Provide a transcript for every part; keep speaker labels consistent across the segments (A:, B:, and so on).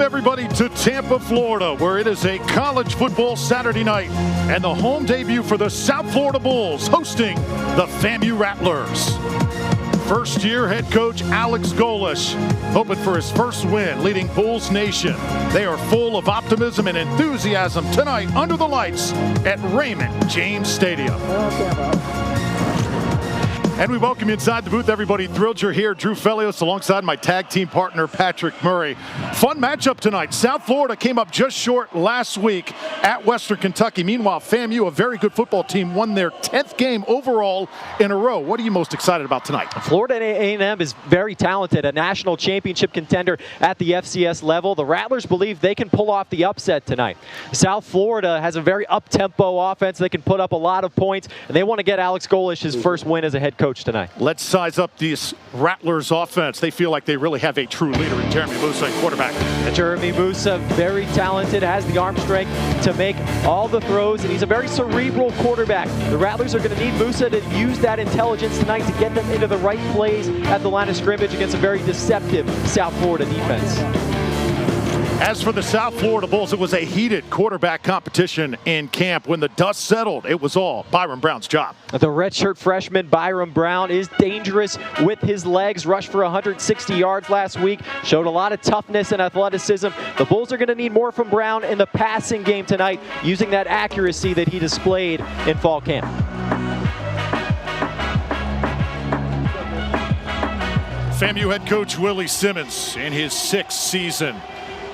A: everybody, to Tampa, Florida, where it is a college football Saturday night and the home debut for the South Florida Bulls hosting the FAMU Rattlers. First-year head coach Alex Golesh hoping for his first win leading Bulls Nation. They are full of optimism and enthusiasm tonight under the lights at Raymond James Stadium. And we welcome you inside the booth, everybody. Thrilled you're here. Drew Felios alongside my tag team partner, Patrick Murray. Fun matchup tonight. South Florida came up just short last week at Western Kentucky. Meanwhile, FAMU, a very good football team, won their 10th game overall in a row. What are you most excited about tonight?
B: Florida A&M is very talented, a national championship contender at the FCS level. The Rattlers believe they can pull off the upset tonight. South Florida has a very up-tempo offense. They can put up a lot of points, and they want to get Alex Golesh his first win as a head coach tonight.
A: Let's size up this Rattlers offense. They feel like they really have a true leader in Jeremy Musa, quarterback.
B: Jeremy Musa, very talented, has the arm strength to make all the throws, and he's a very cerebral quarterback. The Rattlers are going to need Musa to use that intelligence tonight to get them into the right plays at the line of scrimmage against a very deceptive South Florida defense.
A: As for the South Florida Bulls, it was a heated quarterback competition in camp. When the dust settled, it was all Byron Brown's job.
B: The redshirt freshman Byron Brown is dangerous with his legs. Rushed for 160 yards last week. Showed a lot of toughness and athleticism. The Bulls are going to need more from Brown in the passing game tonight, using that accuracy that he displayed in fall camp.
A: FAMU head coach Willie Simmons in his 6th season.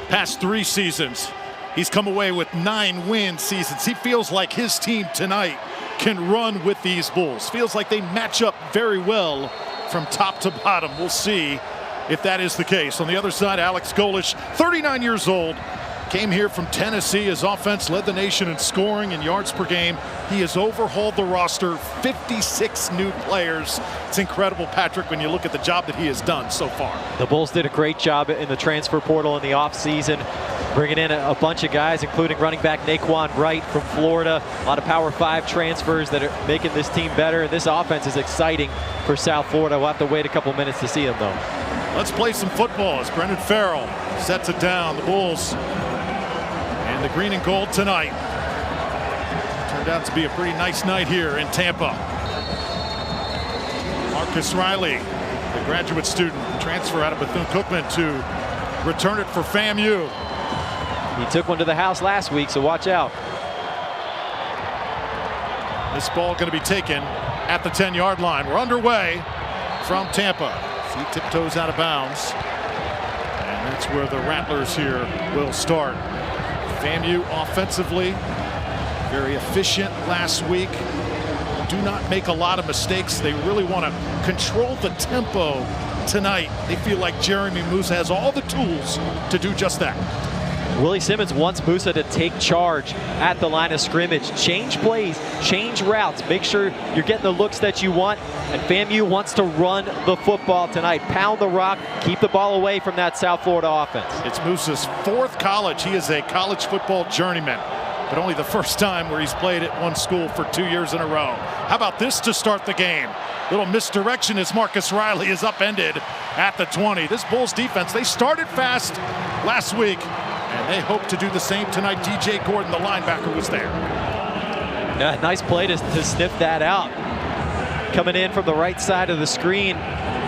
A: Past 3 seasons, he's come away with 9 win seasons. He feels like his team tonight can run with these Bulls. Feels like they match up very well from top to bottom. We'll see if that is the case. On the other side, Alex Golesh, 39 years old, came here from Tennessee. His offense led the nation in scoring and yards per game. He has overhauled the roster, 56 new players. It's incredible, Patrick, when you look at the job that he has done so far.
B: The Bulls did a great job in the transfer portal in the offseason, bringing in a bunch of guys, including running back Naquan Wright from Florida. A lot of Power 5 transfers that are making this team better. And this offense is exciting for South Florida. We'll have to wait a couple minutes to see them, though.
A: Let's play some football as Brendan Farrell sets it down. The Bulls and the green and gold tonight. Turned out to be a pretty nice night here in Tampa. Marcus Riley, the graduate student, transfer out of Bethune-Cookman to return it for FAMU.
B: He took one to the house last week, so watch out.
A: This ball going to be taken at the 10-yard line. We're underway from Tampa. He tiptoes out of bounds. And that's where the Rattlers here will start. FAMU offensively, very efficient last week. Do not make a lot of mistakes. They really want to control the tempo tonight. They feel like Jeremy Musa has all the tools to do just that.
B: Willie Simmons wants Musa to take charge at the line of scrimmage. Change plays, change routes, make sure you're getting the looks that you want. And FAMU wants to run the football tonight. Pound the rock, keep the ball away from that South Florida offense.
A: It's Musa's 4th college. He is a college football journeyman, but only the first time where he's played at one school for 2 years in a row. How about this to start the game? Little misdirection as Marcus Riley is upended at the 20. This Bulls defense, they started fast last week, and they hope to do the same tonight. DJ Gordon, the linebacker, was there.
B: Yeah, nice play to sniff that out. Coming in from the right side of the screen.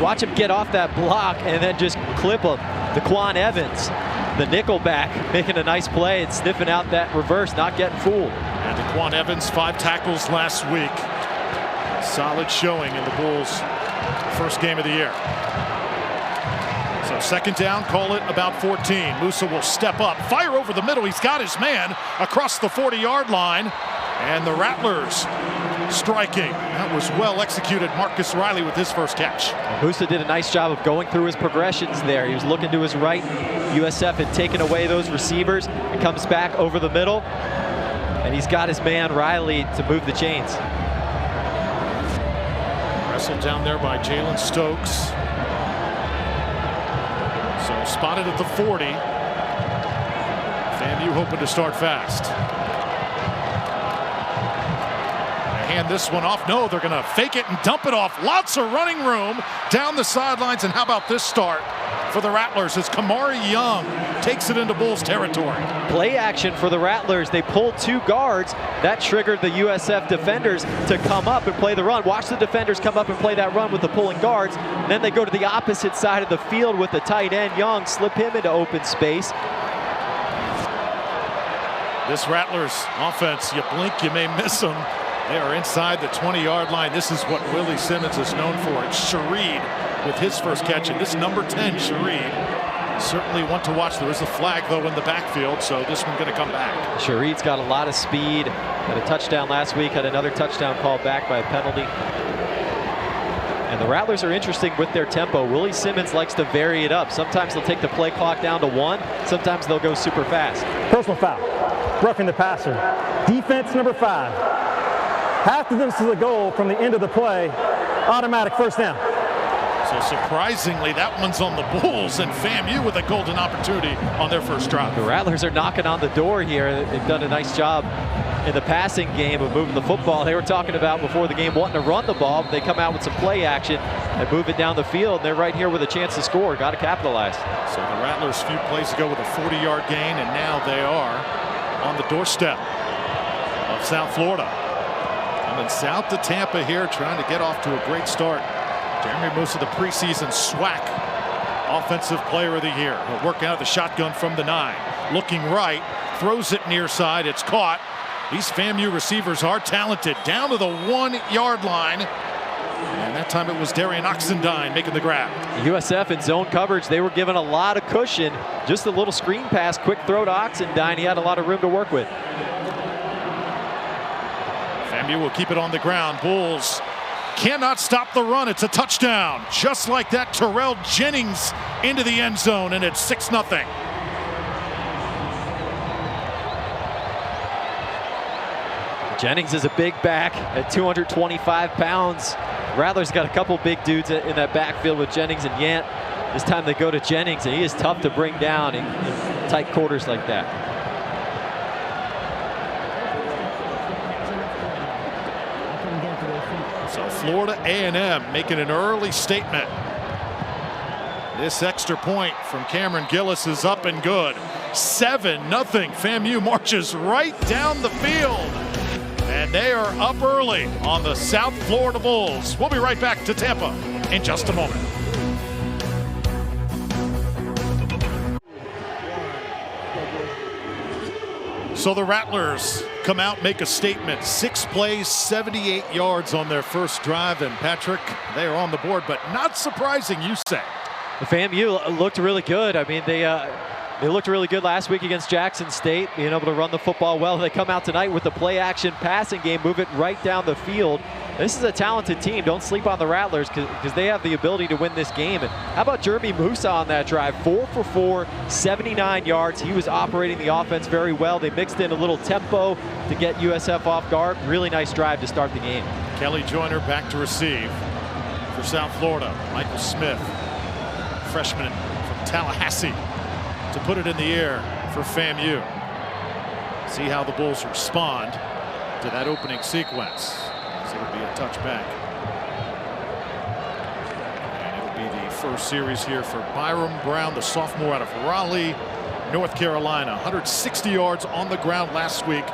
B: Watch him get off that block and then just clip him. Daquan Evans, the nickel back, making a nice play and sniffing out that reverse, not getting fooled.
A: And Daquan Evans, 5 tackles last week. Solid showing in the Bulls' first game of the year. So 2nd down, call it about 14. Musa will step up, fire over the middle. He's got his man across the 40-yard line. And the Rattlers striking. That was well executed. Marcus Riley with his first catch.
B: Musa did a nice job of going through his progressions there. He was looking to his right. USF had taken away those receivers. It comes back over the middle. And he's got his man Riley to move the chains.
A: Wrestled down there by Jalen Stokes. So spotted at the 40. FAMU hoping to start fast. Hand this one off. No, they're going to fake it and dump it off. Lots of running room down the sidelines. And how about this start for the Rattlers as Kamari Young takes it into Bulls territory.
B: Play action for the Rattlers. They pulled 2 guards. That triggered the USF defenders to come up and play the run. Watch the defenders come up and play that run with the pulling guards. And then they go to the opposite side of the field with the tight end, Young, slip him into open space.
A: This Rattlers offense, you blink, you may miss them. They are inside the 20-yard line. This is what Willie Simmons is known for. It's Shareed with his first catch. And this number 10, Shareed, certainly one to watch. There is a flag, though, in the backfield, so this one's going to come back.
B: Shareed's got a lot of speed. Had a touchdown last week, had another touchdown called back by a penalty. And the Rattlers are interesting with their tempo. Willie Simmons likes to vary it up. Sometimes they'll take the play clock down to 1. Sometimes they'll go super fast.
C: Personal foul. Roughing the passer. Defense number 5. Half the distance to the goal from the end of the play. Automatic first down.
A: So surprisingly, that one's on the Bulls, and FAMU with a golden opportunity on their first drive.
B: The Rattlers are knocking on the door here. They've done a nice job in the passing game of moving the football. They were talking about before the game wanting to run the ball, but they come out with some play action and move it down the field. They're right here with a chance to score. Got to capitalize.
A: So the Rattlers a few plays ago with a 40-yard gain, and now they are on the doorstep of South Florida. Coming south to Tampa here, trying to get off to a great start. Jeremy, most of the preseason SWAC Offensive Player of the Year. He'll work out the shotgun from the 9. Looking right, throws it near side. It's caught. These FAMU receivers are talented. Down to the 1-yard line. And that time it was Darian Oxendine making the grab.
B: USF in zone coverage, they were given a lot of cushion. Just a little screen pass, quick throw to Oxendine. He had a lot of room to work with.
A: FAMU will keep it on the ground. Bulls cannot stop the run. It's a touchdown. Just like that, Terrell Jennings into the end zone, and it's 6-0.
B: Jennings is a big back at 225 pounds. Rattlers got a couple big dudes in that backfield with Jennings and Yant. This time they go to Jennings, and he is tough to bring down in tight quarters like that.
A: So Florida A&M making an early statement. This extra point from Cameron Gillis is up and good. 7-0. FAMU marches right down the field. And they are up early on the South Florida Bulls. We'll be right back to Tampa in just a moment. So the Rattlers come out, make a statement. 6 plays, 78 yards on their first drive. And Patrick, they are on the board, but not surprising, you say.
B: The FAMU looked really good. I mean, they looked really good last week against Jackson State, being able to run the football well. They come out tonight with the play action passing game, move it right down the field. This is a talented team. Don't sleep on the Rattlers because they have the ability to win this game. And how about Jeremy Musa on that drive? 4 for 4, 79 yards. He was operating the offense very well. They mixed in a little tempo to get USF off guard. Really nice drive to start the game.
A: Kelly Joyner back to receive for South Florida. Michael Smith, freshman from Tallahassee, to put it in the air for FAMU. See how the Bulls respond to that opening sequence. So it'll be a touchback. And it'll be the first series here for Byram Brown, the sophomore out of Raleigh, North Carolina. 160 yards on the ground last week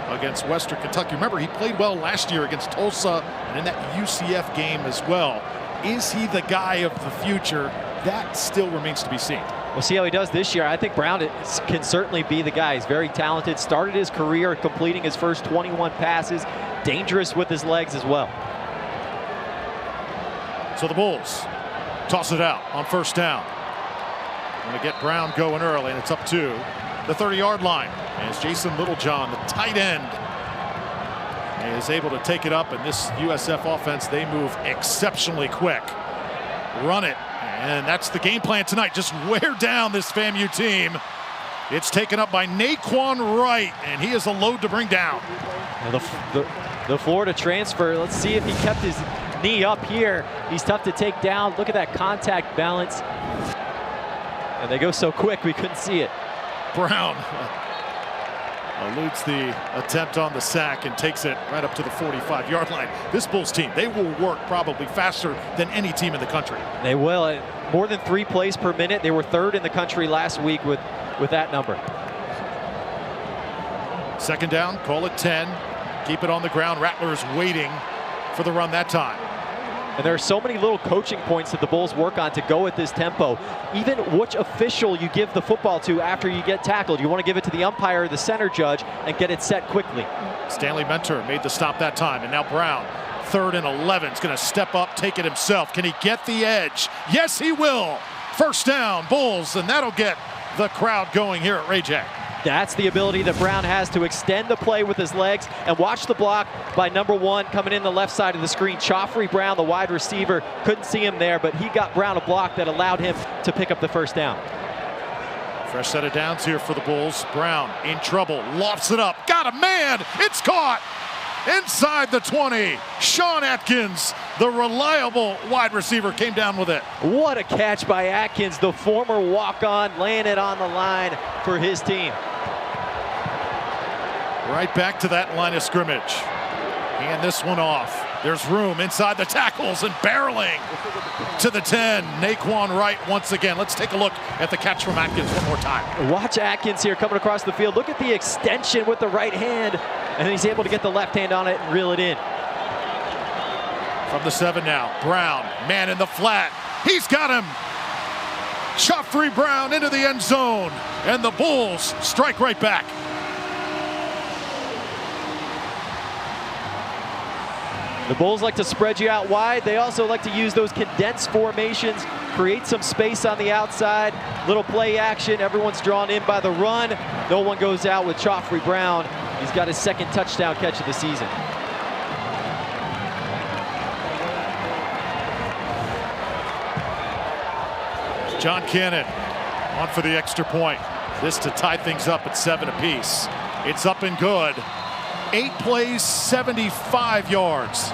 A: against Western Kentucky. Remember, he played well last year against Tulsa and in that UCF game as well. Is he the guy of the future? That still remains to be seen.
B: We'll see how he does this year. I think Brown can certainly be the guy. He's very talented. Started his career completing his first 21 passes. Dangerous with his legs as well.
A: So the Bulls toss it out on first down. Going to get Brown going early, and it's up to the 30-yard line. As Jason Littlejohn, the tight end, is able to take it up. And this USF offense, they move exceptionally quick. Run it. And that's the game plan tonight. Just wear down this FAMU team. It's taken up by Naquan Wright, and he is a load to bring down.
B: The Florida transfer, let's see if he kept his knee up here. He's tough to take down. Look at that contact balance. And they go so quick we couldn't see it.
A: Brown Eludes the attempt on the sack and takes it right up to the 45-yard line. This Bulls team, they will work probably faster than any team in the country.
B: They will. More than 3 plays per minute. They were 3rd in the country last week with that number.
A: Second down, call it 10. Keep it on the ground. Rattlers waiting for the run that time.
B: And there are so many little coaching points that the Bulls work on to go at this tempo. Even which official you give the football to after you get tackled. You want to give it to the umpire or the center judge and get it set quickly.
A: Stanley Mentor made the stop that time, and now Brown, 3rd and 11, is going to step up, take it himself. Can he get the edge? Yes, he will. First down, Bulls, and that'll get the crowd going here at Ray Jack.
B: That's the ability that Brown has to extend the play with his legs. And watch the block by number 1 coming in the left side of the screen. Joffrey Brown, the wide receiver, couldn't see him there, but he got Brown a block that allowed him to pick up the first down.
A: Fresh set of downs here for the Bulls. Brown in trouble, lofts it up, got a man, it's caught! Inside the 20, Sean Atkins, the reliable wide receiver, came down with it.
B: What a catch by Atkins, the former walk-on, laying it on the line for his team.
A: Right back to that line of scrimmage. Hand this one off. There's room inside the tackles and barreling to the 10. Naquan Wright once again. Let's take a look at the catch from Atkins one more time.
B: Watch Atkins here coming across the field. Look at the extension with the right hand, and he's able to get the left hand on it and reel it in.
A: From the 7 now, Brown, man in the flat. He's got him. Joffrey Brown into the end zone, and the Bulls strike right back.
B: The Bulls like to spread you out wide. They also like to use those condensed formations, create some space on the outside, little play action. Everyone's drawn in by the run. No one goes out with Joffrey Brown. He's got his 2nd touchdown catch of the season.
A: John Cannon on for the extra point. This to tie things up at 7 apiece. It's up and good. 8 plays, 75 yards.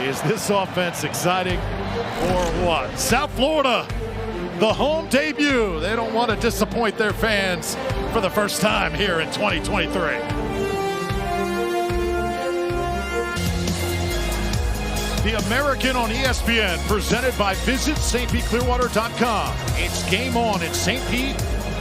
A: Is this offense exciting or what? South Florida, the home debut. They don't want to disappoint their fans for the first time here in 2023. The American on ESPN, presented by VisitStPClearwater.com. It's game on in St. Pete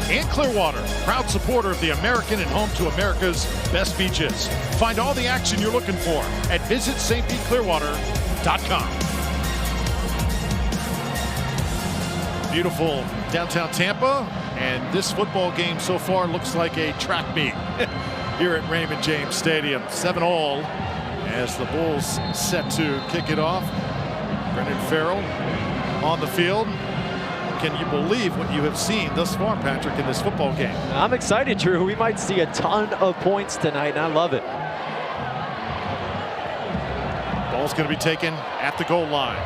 A: and Clearwater. Proud supporter of the American and home to America's best beaches. Find all the action you're looking for at VisitStPClearwater.com. Beautiful downtown Tampa, and this football game so far looks like a track meet here at Raymond James Stadium. 7-all as the Bulls set to kick it off. Brendan Farrell on the field. Can you believe what you have seen thus far, Patrick, in this football game?
B: I'm excited, Drew. We might see a ton of points tonight, and I love it.
A: Ball's going to be taken at the goal line.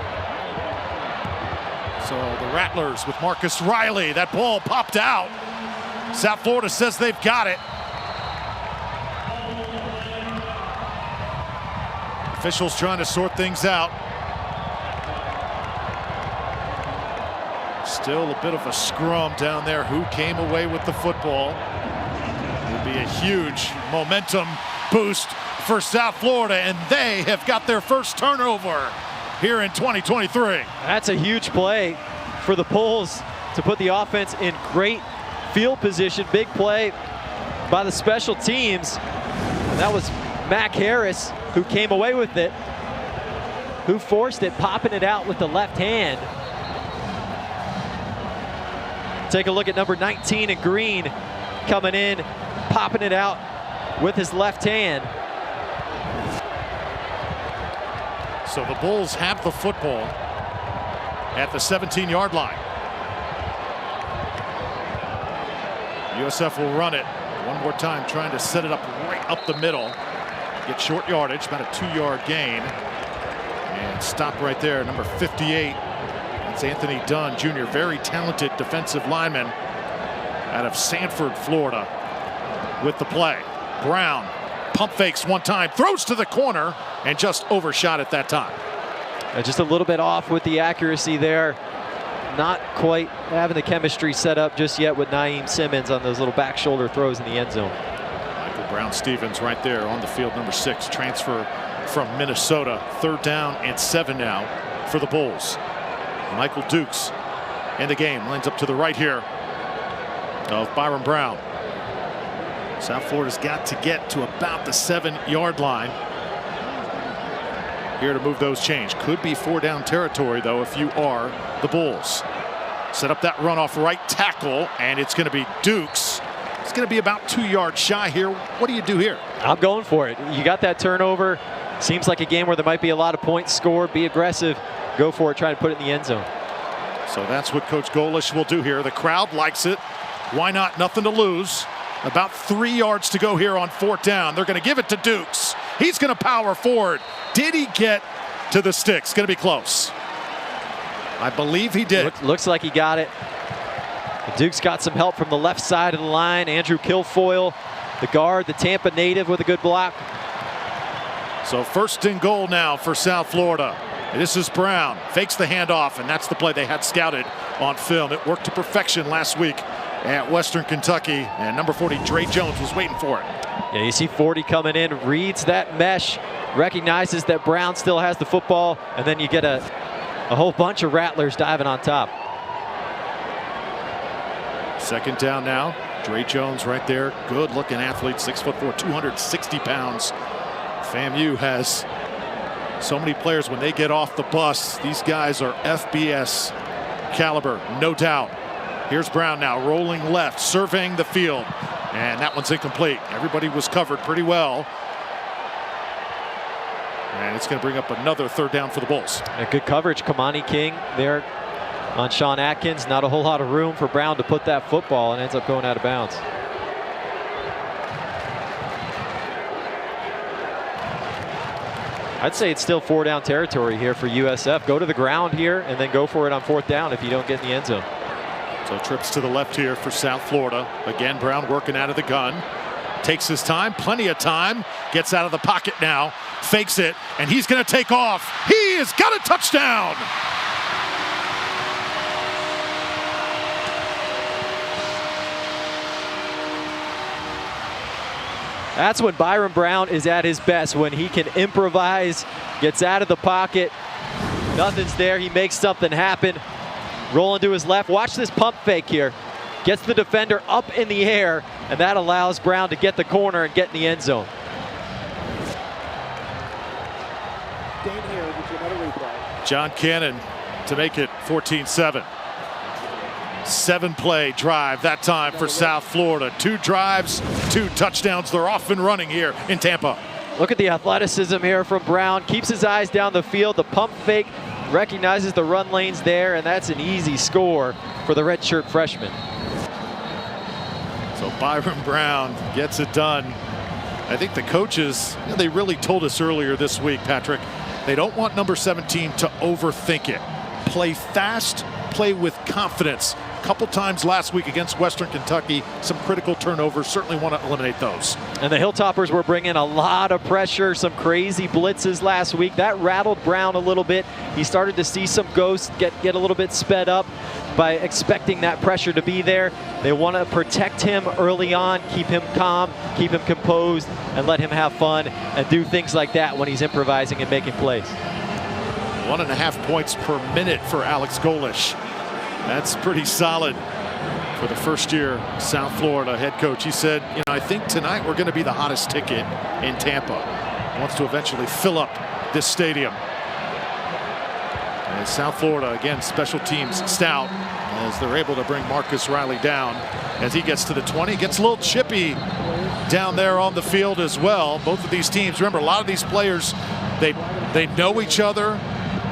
A: So the Rattlers with Marcus Riley. That ball popped out. South Florida says they've got it. Officials trying to sort things out. Still a bit of a scrum down there. Who came away with the football? Will be a huge momentum boost for South Florida, and they have got their first turnover here in 2023.
B: That's a huge play for the Bulls to put the offense in great field position. Big play by the special teams. And that was Mac Harris who came away with it, who forced it, popping it out with the left hand. Take a look at number 19 in green coming in, popping it out with his left hand.
A: So the Bulls have the football at the 17-yard line. USF will run it one more time, trying to set it up right up the middle. Get short yardage, about a 2-yard gain. And stop right there, number 58. It's Anthony Dunn, Jr., very talented defensive lineman out of Sanford, Florida, with the play. Brown pump fakes one time, throws to the corner, and just overshot at that time.
B: Just a little bit off with the accuracy there. Not quite having the chemistry set up just yet with Simmons on those little back shoulder throws in the end zone.
A: Michael Brown Stevens right there on the field, number 6, transfer from Minnesota. 3rd down and 7 now for the Bulls. Michael Dukes in the game, lines up to the right here of Byron Brown. South Florida's got to get to about the 7-yard line here to move those chains. Could be 4-down territory though if you are the Bulls. Set up that run off right tackle, and it's going to be Dukes. It's going to be about 2 yards shy here. What do you do here?
B: I'm going for it. You got that turnover. Seems like a game where there might be a lot of points scored. Be aggressive. Go for it. Try to put it in the end zone.
A: So that's what Coach Golesh will do here. The crowd likes it. Why not? Nothing to lose. About 3 yards to go here on 4th down. They're going to give it to Dukes. He's going to power forward. Did he get to the sticks? Going to be close. I believe he did.
B: Looks like he got it. Dukes got some help from the left side of the line. Andrew Kilfoyle, the guard, the Tampa native, with a good block.
A: So 1st and goal now for South Florida. This is Brown. Fakes the handoff, and that's the play they had scouted on film. It worked to perfection last week at Western Kentucky, and number 40, Dre Jones, was waiting for it.
B: Yeah, you see 40 coming in, reads that mesh, recognizes that Brown still has the football, and then you get a whole bunch of Rattlers diving on top.
A: 2nd down now. Dre Jones right there. Good looking athlete, 6'4", 260 pounds. FAMU has so many players when they get off the bus. These guys are FBS caliber, no doubt. Here's Brown now, rolling left, surveying the field. And that one's incomplete. Everybody was covered pretty well. And it's going to bring up another 3rd down for the Bulls.
B: A good coverage. Kamani King there on Sean Atkins. Not a whole lot of room for Brown to put that football, and ends up going out of bounds. I'd say it's still 4-down territory here for USF. Go to the ground here and then go for it on 4th down if you don't get in the end zone.
A: So trips to the left here for South Florida. Again, Brown working out of the gun. Takes his time, plenty of time. Gets out of the pocket now. Fakes it, and he's going to take off. He has got a touchdown.
B: That's when Byron Brown is at his best, when he can improvise, gets out of the pocket. Nothing's there. He makes something happen. Rolling to his left. Watch this pump fake here. Gets the defender up in the air, and that allows Brown to get the corner and get in the end zone.
A: John Cannon to make it 14-7. 7-play drive that time for South Florida. 2 drives, 2 touchdowns. They're off and running here in Tampa.
B: Look at the athleticism here from Brown. Keeps his eyes down the field. The pump fake, recognizes the run lanes there, and that's an easy score for the redshirt freshman.
A: So Byron Brown gets it done. I think the coaches, they really told us earlier this week, Patrick, they don't want number 17 to overthink it. Play fast, play with confidence. A couple times last week against Western Kentucky, some critical turnovers. Certainly want to eliminate those.
B: And the Hilltoppers were bringing a lot of pressure, some crazy blitzes last week. That rattled Brown a little bit. He started to see some ghosts get a little bit sped up by expecting that pressure to be there. They want to protect him early on, keep him calm, keep him composed, and let him have fun and do things like that when he's improvising and making plays.
A: 1.5 points per minute for Alex Golesh. That's pretty solid for the first-year South Florida head coach. He said, I think tonight we're going to be the hottest ticket in Tampa. He wants to eventually fill up this stadium. And South Florida, again, special teams stout as they're able to bring Marcus Riley down as he gets to the 20. Gets a little chippy down there on the field as well. Both of these teams, remember, a lot of these players, they know each other,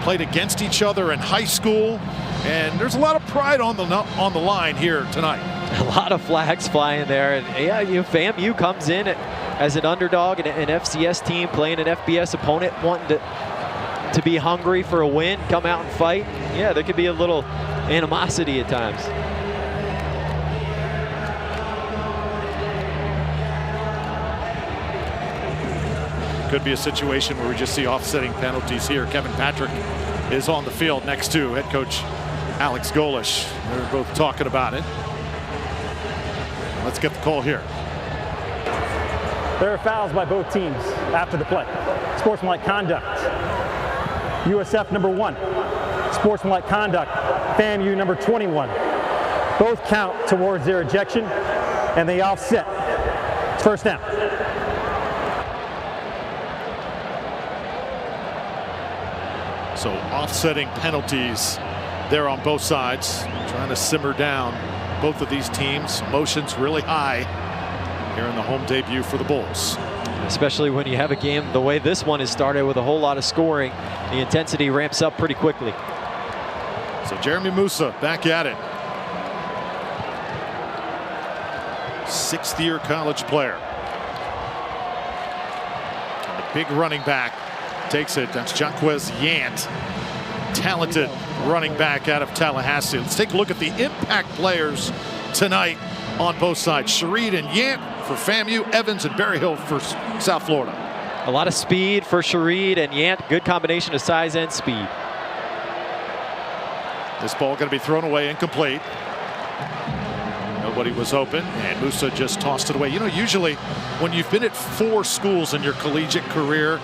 A: played against each other in high school, and there's a lot of pride on the line here tonight.
B: A lot of flags flying there, and yeah, FAMU comes in as an underdog and an FCS team playing an FBS opponent, wanting to be hungry for a win, come out and fight. Yeah, there could be a little animosity at times.
A: Could be a situation where we just see offsetting penalties here. Kevin Patrick is on the field next to head coach Alex Golesh. They're both talking about it. Let's get the call here.
C: There are fouls by both teams after the play. Sportsmanlike conduct. USF number 1. Sportsmanlike conduct. FAMU number 21. Both count towards their ejection, and they offset. It's first down.
A: So offsetting penalties there on both sides, trying to simmer down both of these teams. Emotions really high here in the home debut for the Bulls.
B: Especially when you have a game the way this one is started with a whole lot of scoring, the intensity ramps up pretty quickly.
A: So Jeremy Musa back at it. 6th-year college player. And the big running back takes it. That's Jaquez Yant. Talented running back out of Tallahassee. Let's take a look at the impact players tonight on both sides. Shareed and Yant for FAMU, Evans and Berryhill for South Florida.
B: A lot of speed for Shareed and Yant. Good combination of size and speed.
A: This ball going to be thrown away, incomplete. Nobody was open, and Musa just tossed it away. You know, usually when you've been at 4 schools in your collegiate career,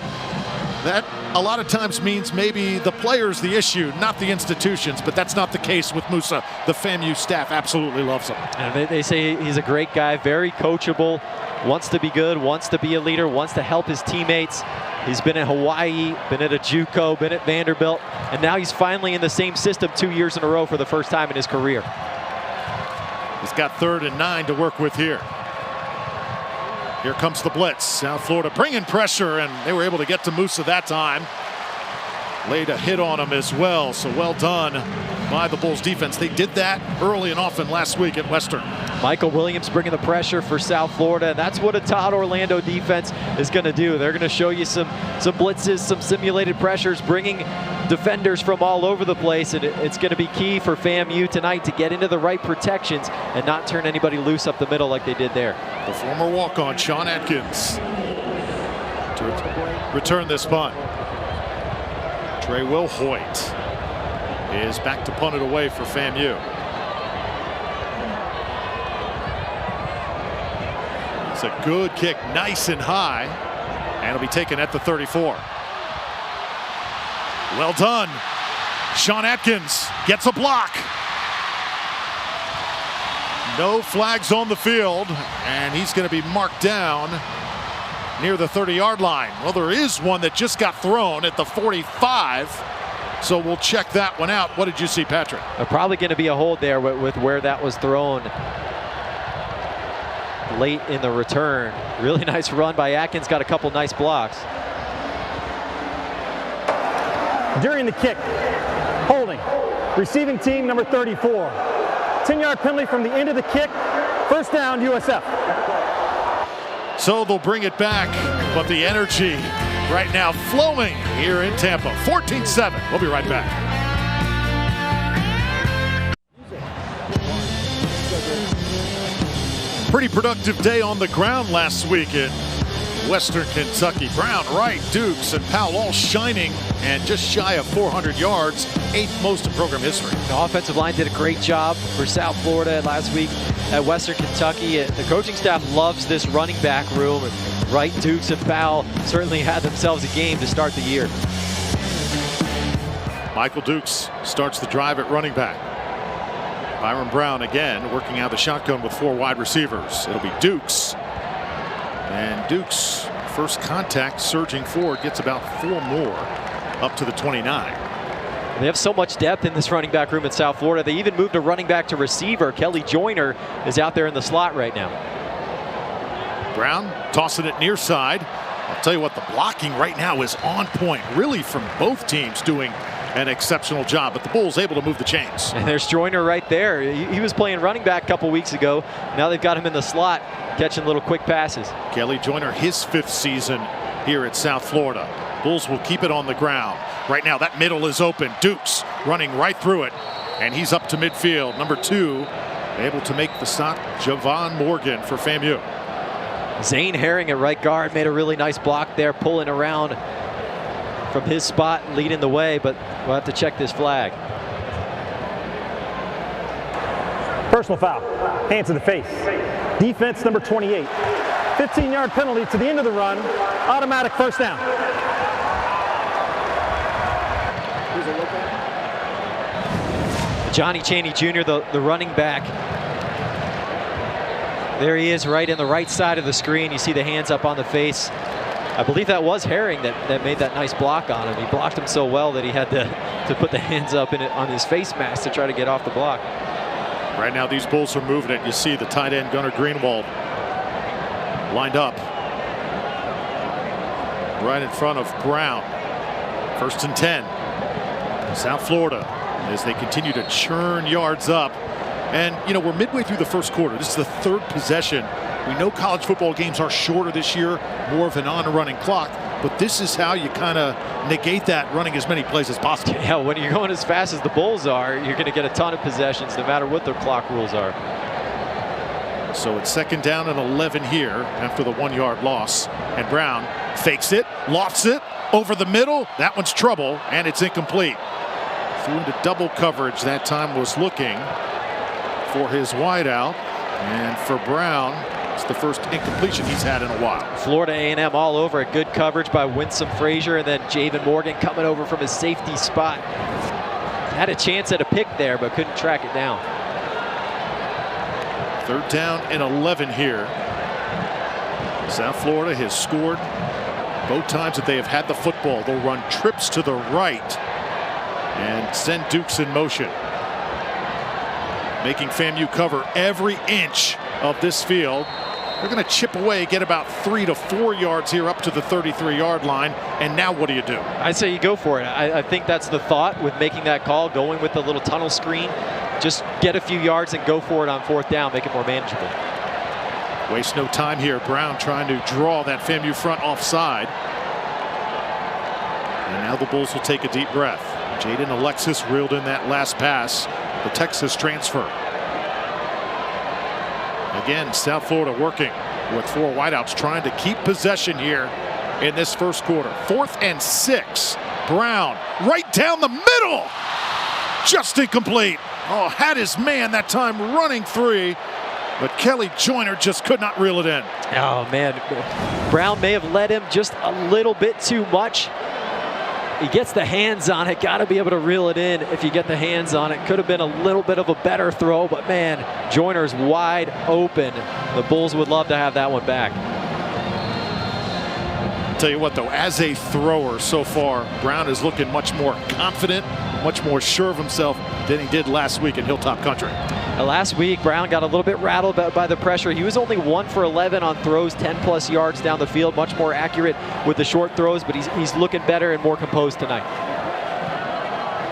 A: that a lot of times means maybe the player's the issue, not the institutions, but that's not the case with Musa. The FAMU staff absolutely loves him.
B: And they say he's a great guy, very coachable, wants to be good, wants to be a leader, wants to help his teammates. He's been at Hawaii, been at a JUCO, been at Vanderbilt, and now he's finally in the same system 2 years in a row for the first time in his career.
A: He's got 3rd and 9 to work with here. Here comes the blitz. South Florida bringing pressure, and they were able to get to Musa that time. Laid a hit on him as well, so well done by the Bulls defense. They did that early and often last week at Western.
B: Michael Williams bringing the pressure for South Florida, and that's what a Todd Orlando defense is going to do. They're going to show you some blitzes, some simulated pressures, bringing defenders from all over the place, and it's going to be key for FAMU tonight to get into the right protections and not turn anybody loose up the middle like they did there.
A: The former walk-on Sean Atkins to return this punt. Trey Wilhoit is back to punt it away for FAMU. It's a good kick, nice and high, and it'll be taken at the 34. Well done. Sean Atkins gets a block. No flags on the field, and he's going to be marked down near the 30-yard line. Well, there is one that just got thrown at the 45, so we'll check that one out. What did you see, Patrick?
B: Probably going to be a hold there with where that was thrown late in the return. Really nice run by Atkins, got a couple nice blocks.
C: During the kick, holding, receiving team number 34. 10-yard penalty from the end of the kick. First down, USF.
A: So they'll bring it back, but the energy right now flowing here in Tampa. 14-7. We'll be right back. Pretty productive day on the ground last week at Western Kentucky. Brown, Wright, Dukes, and Powell all shining and just shy of 400 yards, 8th most in program history.
B: The offensive line did a great job for South Florida last week at Western Kentucky. The coaching staff loves this running back room. Wright, Dukes, and Powell certainly had themselves a game to start the year.
A: Michael Dukes starts the drive at running back. Byron Brown again working out the shotgun with 4 wide receivers. It'll be Dukes. And Dukes, first contact, surging forward, gets about 4 more up to the 29.
B: They have so much depth in this running back room in South Florida. They even moved a running back to receiver. Kelly Joyner is out there in the slot right now.
A: Brown tossing it near side. I'll tell you what, the blocking right now is on point, really, from both teams doing an exceptional job, but the Bulls able to move the chains.
B: And there's Joyner right there. He was playing running back a couple weeks ago. Now they've got him in the slot, catching little quick passes.
A: Kelly Joyner, his 5th season here at South Florida. Bulls will keep it on the ground. Right now, that middle is open. Dukes running right through it, and he's up to midfield. Number 2, able to make the stop, Javon Morgan for FAMU.
B: Zane Herring at right guard made a really nice block there, pulling around from his spot, leading the way, but we'll have to check this flag.
C: Personal foul, hands to the face. Defense number 28. 15-yard penalty to the end of the run, automatic first down.
B: Johnny Chaney Jr., the running back. There he is right in the right side of the screen. You see the hands up on the face. I believe that was Herring that made that nice block on him. He blocked him so well that he had to put the hands up on his face mask to try to get off the block.
A: Right now these Bulls are moving it. You see the tight end Gunnar Greenwald lined up right in front of Brown. 1st and 10. South Florida as they continue to churn yards up. And, you know, we're midway through the first quarter. This is the 3rd possession. We know college football games are shorter this year, more of an on-running clock. But this is how you kind of negate that, running as many plays as possible.
B: Yeah, when you're going as fast as the Bulls are, you're going to get a ton of possessions no matter what their clock rules are.
A: So it's 2nd down and 11 here after the 1-yard loss. And Brown fakes it, lofts it, over the middle. That one's trouble, and it's incomplete. Threw into double coverage. That time was looking for his wideout. And for Brown, it's the first incompletion he's had in a while.
B: Florida A&M all over it. Good coverage by Winsome Frazier, and then Javen Morgan coming over from his safety spot. Had a chance at a pick there, but couldn't track it down.
A: 3rd down and 11 here. South Florida has scored both times that they have had the football. They'll run trips to the right and send Dukes in motion, making FAMU cover every inch of this field. They're going to chip away, get about 3 to 4 yards here up to the 33-yard line. And now what do you do?
B: I say you go for it. I think that's the thought with making that call, going with the little tunnel screen. Just get a few yards and go for it on 4th down, make it more manageable.
A: Waste no time here. Brown trying to draw that FAMU front offside. And now the Bulls will take a deep breath. Jaden Alexis reeled in that last pass, the Texas transfer. Again, South Florida working with 4 wideouts, trying to keep possession here in this first quarter. 4th and 6. Brown right down the middle. Just incomplete. Oh, had his man that time running free, but Kelly Joyner just could not reel it in.
B: Oh, man. Brown may have led him just a little bit too much. He gets the hands on it. Got to be able to reel it in if you get the hands on it. Could have been a little bit of a better throw, but man, Joyner's wide open. The Bulls would love to have that one back.
A: Tell you what, though, as a thrower so far, Brown is looking much more confident, much more sure of himself than he did last week in Hilltop Country.
B: Last week, Brown got a little bit rattled by the pressure. He was only 1 for 11 on throws, 10+ yards down the field, much more accurate with the short throws, but he's looking better and more composed tonight.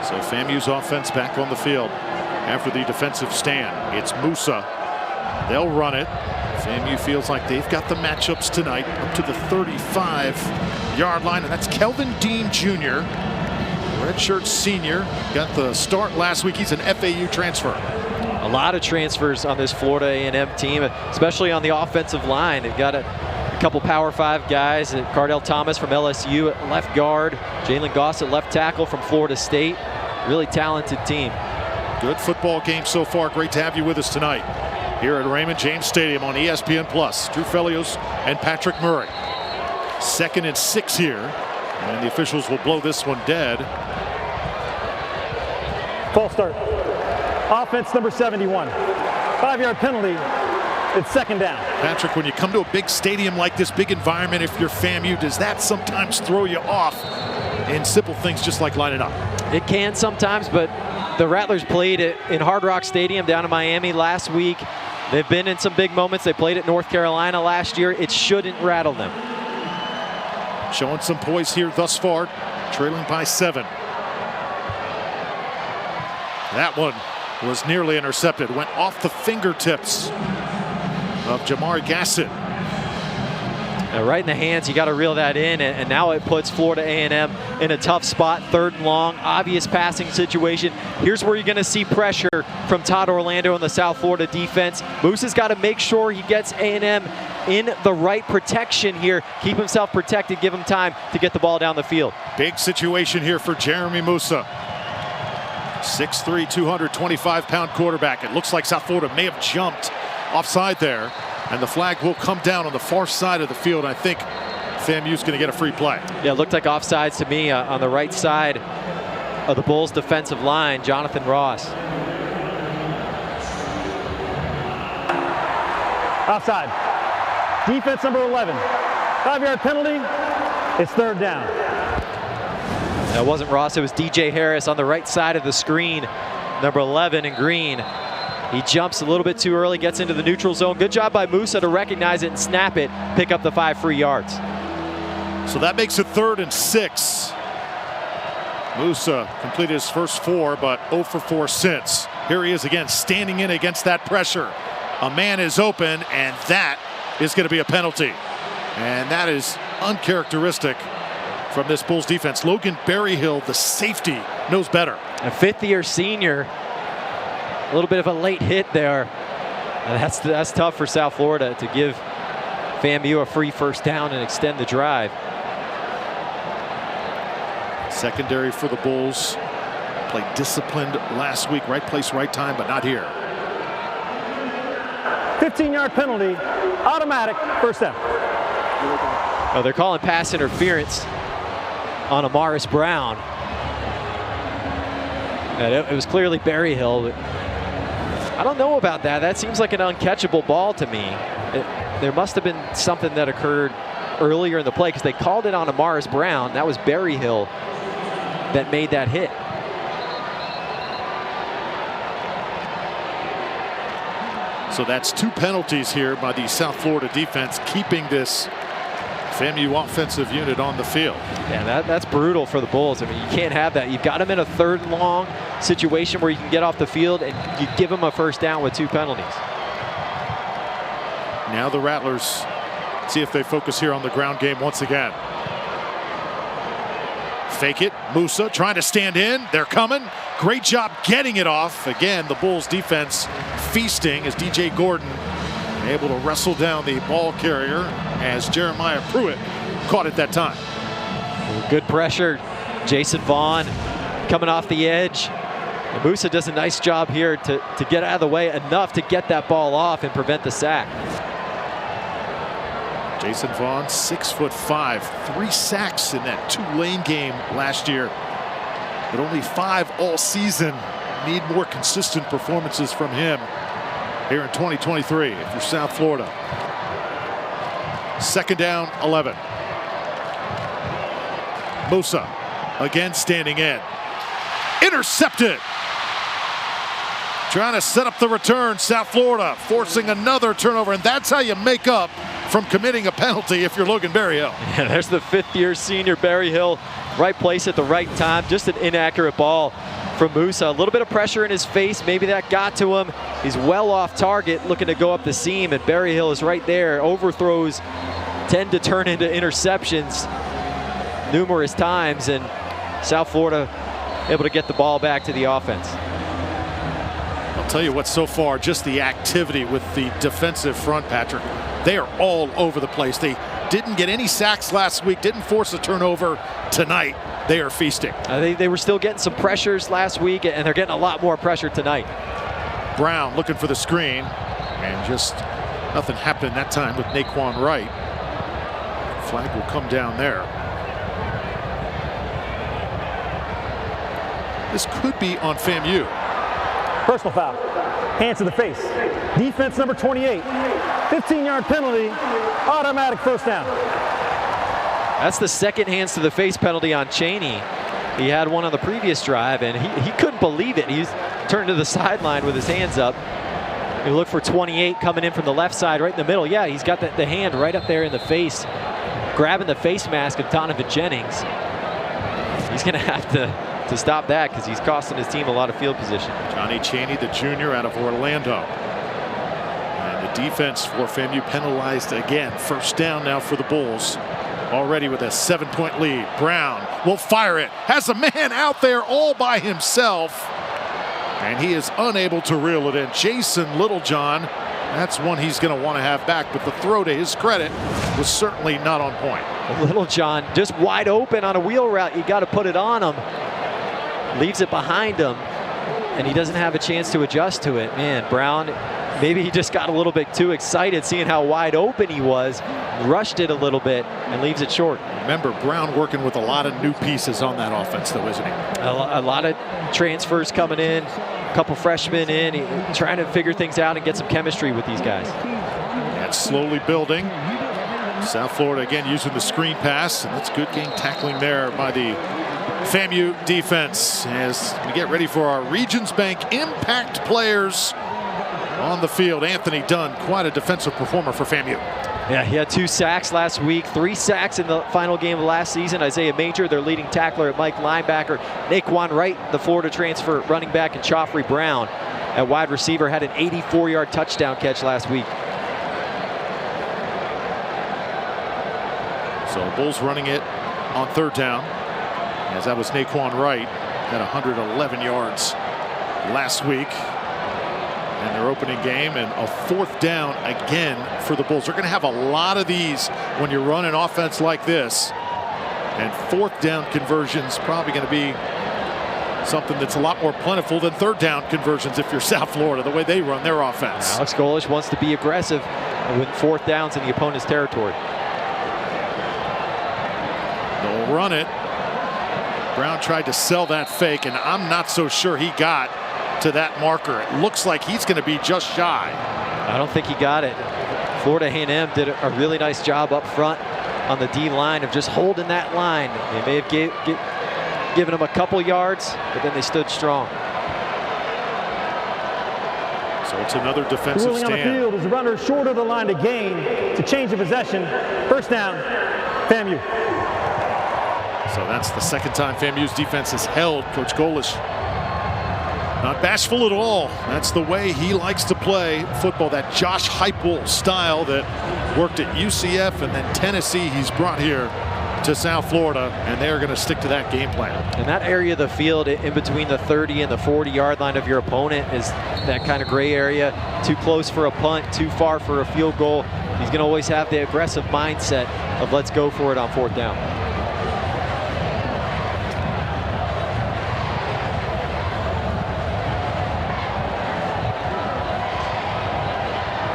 A: So FAMU's offense back on the field after the defensive stand. It's Musa. They'll run it. FAMU feels like they've got the matchups tonight up to the 35-yard line, and that's Kelvin Dean Jr., redshirt senior. Got the start last week. He's an FAU transfer.
B: A lot of transfers on this Florida A&M team, especially on the offensive line. They've got a couple Power 5 guys. Cardell Thomas from LSU at left guard. Jalen Goss at left tackle from Florida State. Really talented team.
A: Good football game so far. Great to have you with us tonight here at Raymond James Stadium on ESPN+. Drew Felios and Patrick Murray. 2nd and 6 here. And the officials will blow this one dead.
C: False start. Offense number 71. 5-yard penalty. It's 2nd down.
A: Patrick, when you come to a big stadium like this, big environment, if you're FAMU, does that sometimes throw you off in simple things just like lining up?
B: It can sometimes, but the Rattlers played in Hard Rock Stadium down in Miami last week. They've been in some big moments. They played at North Carolina last year. It shouldn't rattle them.
A: Showing some poise here thus far, trailing by 7. That one was nearly intercepted. Went off the fingertips of Jamari Gasson.
B: Right in the hands, you got to reel that in, and now it puts Florida A&M in a tough spot. 3rd and long, obvious passing situation. Here's where you're going to see pressure from Todd Orlando and the South Florida defense. Moose has got to make sure he gets A&M in the right protection here. Keep himself protected, give him time to get the ball down the field.
A: Big situation here for Jeremy Musa. 6'3", 225-pound quarterback. It looks like South Florida may have jumped offside there. And the flag will come down on the far side of the field. I think FAMU's going to get a free play.
B: Yeah, it looked like offsides to me on the right side of the Bulls defensive line, Jonathan Ross.
C: Offside. Defense number 11. 5-yard penalty. It's third down.
B: That wasn't Ross, it was DJ Harris on the right side of the screen, number 11 in green. He jumps a little bit too early, gets into the neutral zone. Good job by Musa to recognize it and snap it, pick up the 5 free yards.
A: So that makes it 3rd and 6. Musa completed his first 4, but 0 for 4 since. Here he is again, standing in against that pressure. A man is open, and that is going to be a penalty. And that is uncharacteristic from this Bulls defense. Logan Berryhill, the safety, knows better.
B: A 5th-year senior, a little bit of a late hit there. And that's tough for South Florida to give FAMU a free first down and extend the drive.
A: Secondary for the Bulls. Played disciplined last week. Right place, right time, but not here.
C: 15-yard penalty, automatic first down.
B: Oh, they're calling pass interference on Amaris Brown. And it was clearly Berryhill. But I don't know about that. That seems like an uncatchable ball to me. There must have been something that occurred earlier in the play because they called it on Amaris Brown. That was Berryhill that made that hit.
A: So that's 2 penalties here by the South Florida defense, keeping this FAMU offensive unit on the field.
B: Yeah, that's brutal for the Bulls. I mean, you can't have that. You've got them in a 3rd and long situation where you can get off the field and you give them a first down with 2 penalties.
A: Now the Rattlers see if they focus here on the ground game once again. Fake it. Musa trying to stand in. They're coming. Great job getting it off. Again, the Bulls defense feasting as DJ Gordon able to wrestle down the ball carrier as Jeremiah Pruitt caught it that time.
B: Good pressure. Jason Vaughn coming off the edge. And Musa does a nice job here to get out of the way enough to get that ball off and prevent the sack.
A: Jason Vaughn, 6'5", 3 sacks in that Tulane game last year, but only 5 all season. Need more consistent performances from him here in 2023 if you're South Florida. 2nd down, 11. Musa again standing in. Intercepted. Trying to set up the return. South Florida forcing another turnover, and that's how you make up from committing a penalty if you're Logan Berryhill.
B: Yeah, there's the 5th-year senior Berryhill, right place at the right time. Just an inaccurate ball from Musa. A little bit of pressure in his face. Maybe that got to him. He's well off target, looking to go up the seam, and Berryhill is right there. Overthrows tend to turn into interceptions numerous times, and South Florida able to get the ball back to the offense.
A: I'll tell you what, so far, just the activity with the defensive front, Patrick. They are all over the place. They didn't get any sacks last week, didn't force a turnover tonight. They are feasting.
B: They were still getting some pressures last week, and they're getting a lot more pressure tonight.
A: Brown looking for the screen, and just nothing happened that time with Naquan Wright. Flag will come down there. This could be on FAMU.
C: Personal foul. Hands to the face. Defense number 28. 15-yard penalty. Automatic first down.
B: That's the 2nd hands to the face penalty on Chaney. He had one on the previous drive, and he couldn't believe it. He's turned to the sideline with his hands up. You look for 28 coming in from the left side, right in the middle. Yeah, he's got the hand right up there in the face, grabbing the face mask of Donovan Jennings. He's going to have to stop that because he's costing his team a lot of field position.
A: Johnny Chaney, the junior out of Orlando. And the defense for FAMU penalized again. First down now for the Bulls. Already with a 7-point lead. Brown will fire it. Has a man out there all by himself. And he is unable to reel it in. Jason Littlejohn, that's one he's going to want to have back. But the throw, to his credit, was certainly not on point.
B: Littlejohn just wide open on a wheel route. You got to put it on him. Leaves it behind him. and he doesn't have a chance to adjust to it. Man, Brown, maybe he just got a little bit too excited seeing how wide open he was, rushed it a little bit, and leaves it short.
A: Remember, Brown working with a lot of new pieces on that offense, though, isn't he?
B: A lot of transfers coming in, a couple freshmen in, trying to figure things out and get some chemistry with these guys.
A: That's slowly building. South Florida again using the screen pass, and that's good game tackling there by the FAMU defense as we get ready for our Regions Bank impact players on the field. Anthony Dunn, quite a defensive performer for FAMU.
B: Yeah, he had 2 sacks last week, 3 sacks in the final game of last season. Isaiah Major, their leading tackler at Mike linebacker. Naquan Wright, the Florida transfer running back, and Joffrey Brown at wide receiver had an 84-yard touchdown catch last week.
A: So Bulls running it on 3rd down, as that was Naquan Wright, had 111 yards last week in their opening game, and a 4th down again for the Bulls. They're going to have a lot of these when you run an offense like this, and 4th down conversions probably going to be something that's a lot more plentiful than 3rd down conversions if you're South Florida, the way they run their offense.
B: Alex Golesh wants to be aggressive with 4th downs in the opponent's territory.
A: They'll run it. Brown tried to sell that fake, and I'm not so sure he got to that marker. It looks like he's going to be just shy.
B: I don't think he got it. Florida A&M did a really nice job up front on the D line of just holding that line. They may have given him a couple yards, but then they stood strong.
A: So it's another defensive
C: ruling
A: stand.
C: On the field is the runner short of the line to gain to change the possession. 1st down, FAMU.
A: So that's the 2nd time FAMU's defense has held Coach Golesh. Not bashful at all. That's the way he likes to play football, that Josh Heupel style that worked at UCF and then Tennessee. He's brought here to South Florida, and they're going to stick to that game plan.
B: And that area of the field in between the 30 and the 40-yard line of your opponent is that kind of gray area. Too close for a punt, too far for a field goal. He's going to always have the aggressive mindset of let's go for it on 4th down.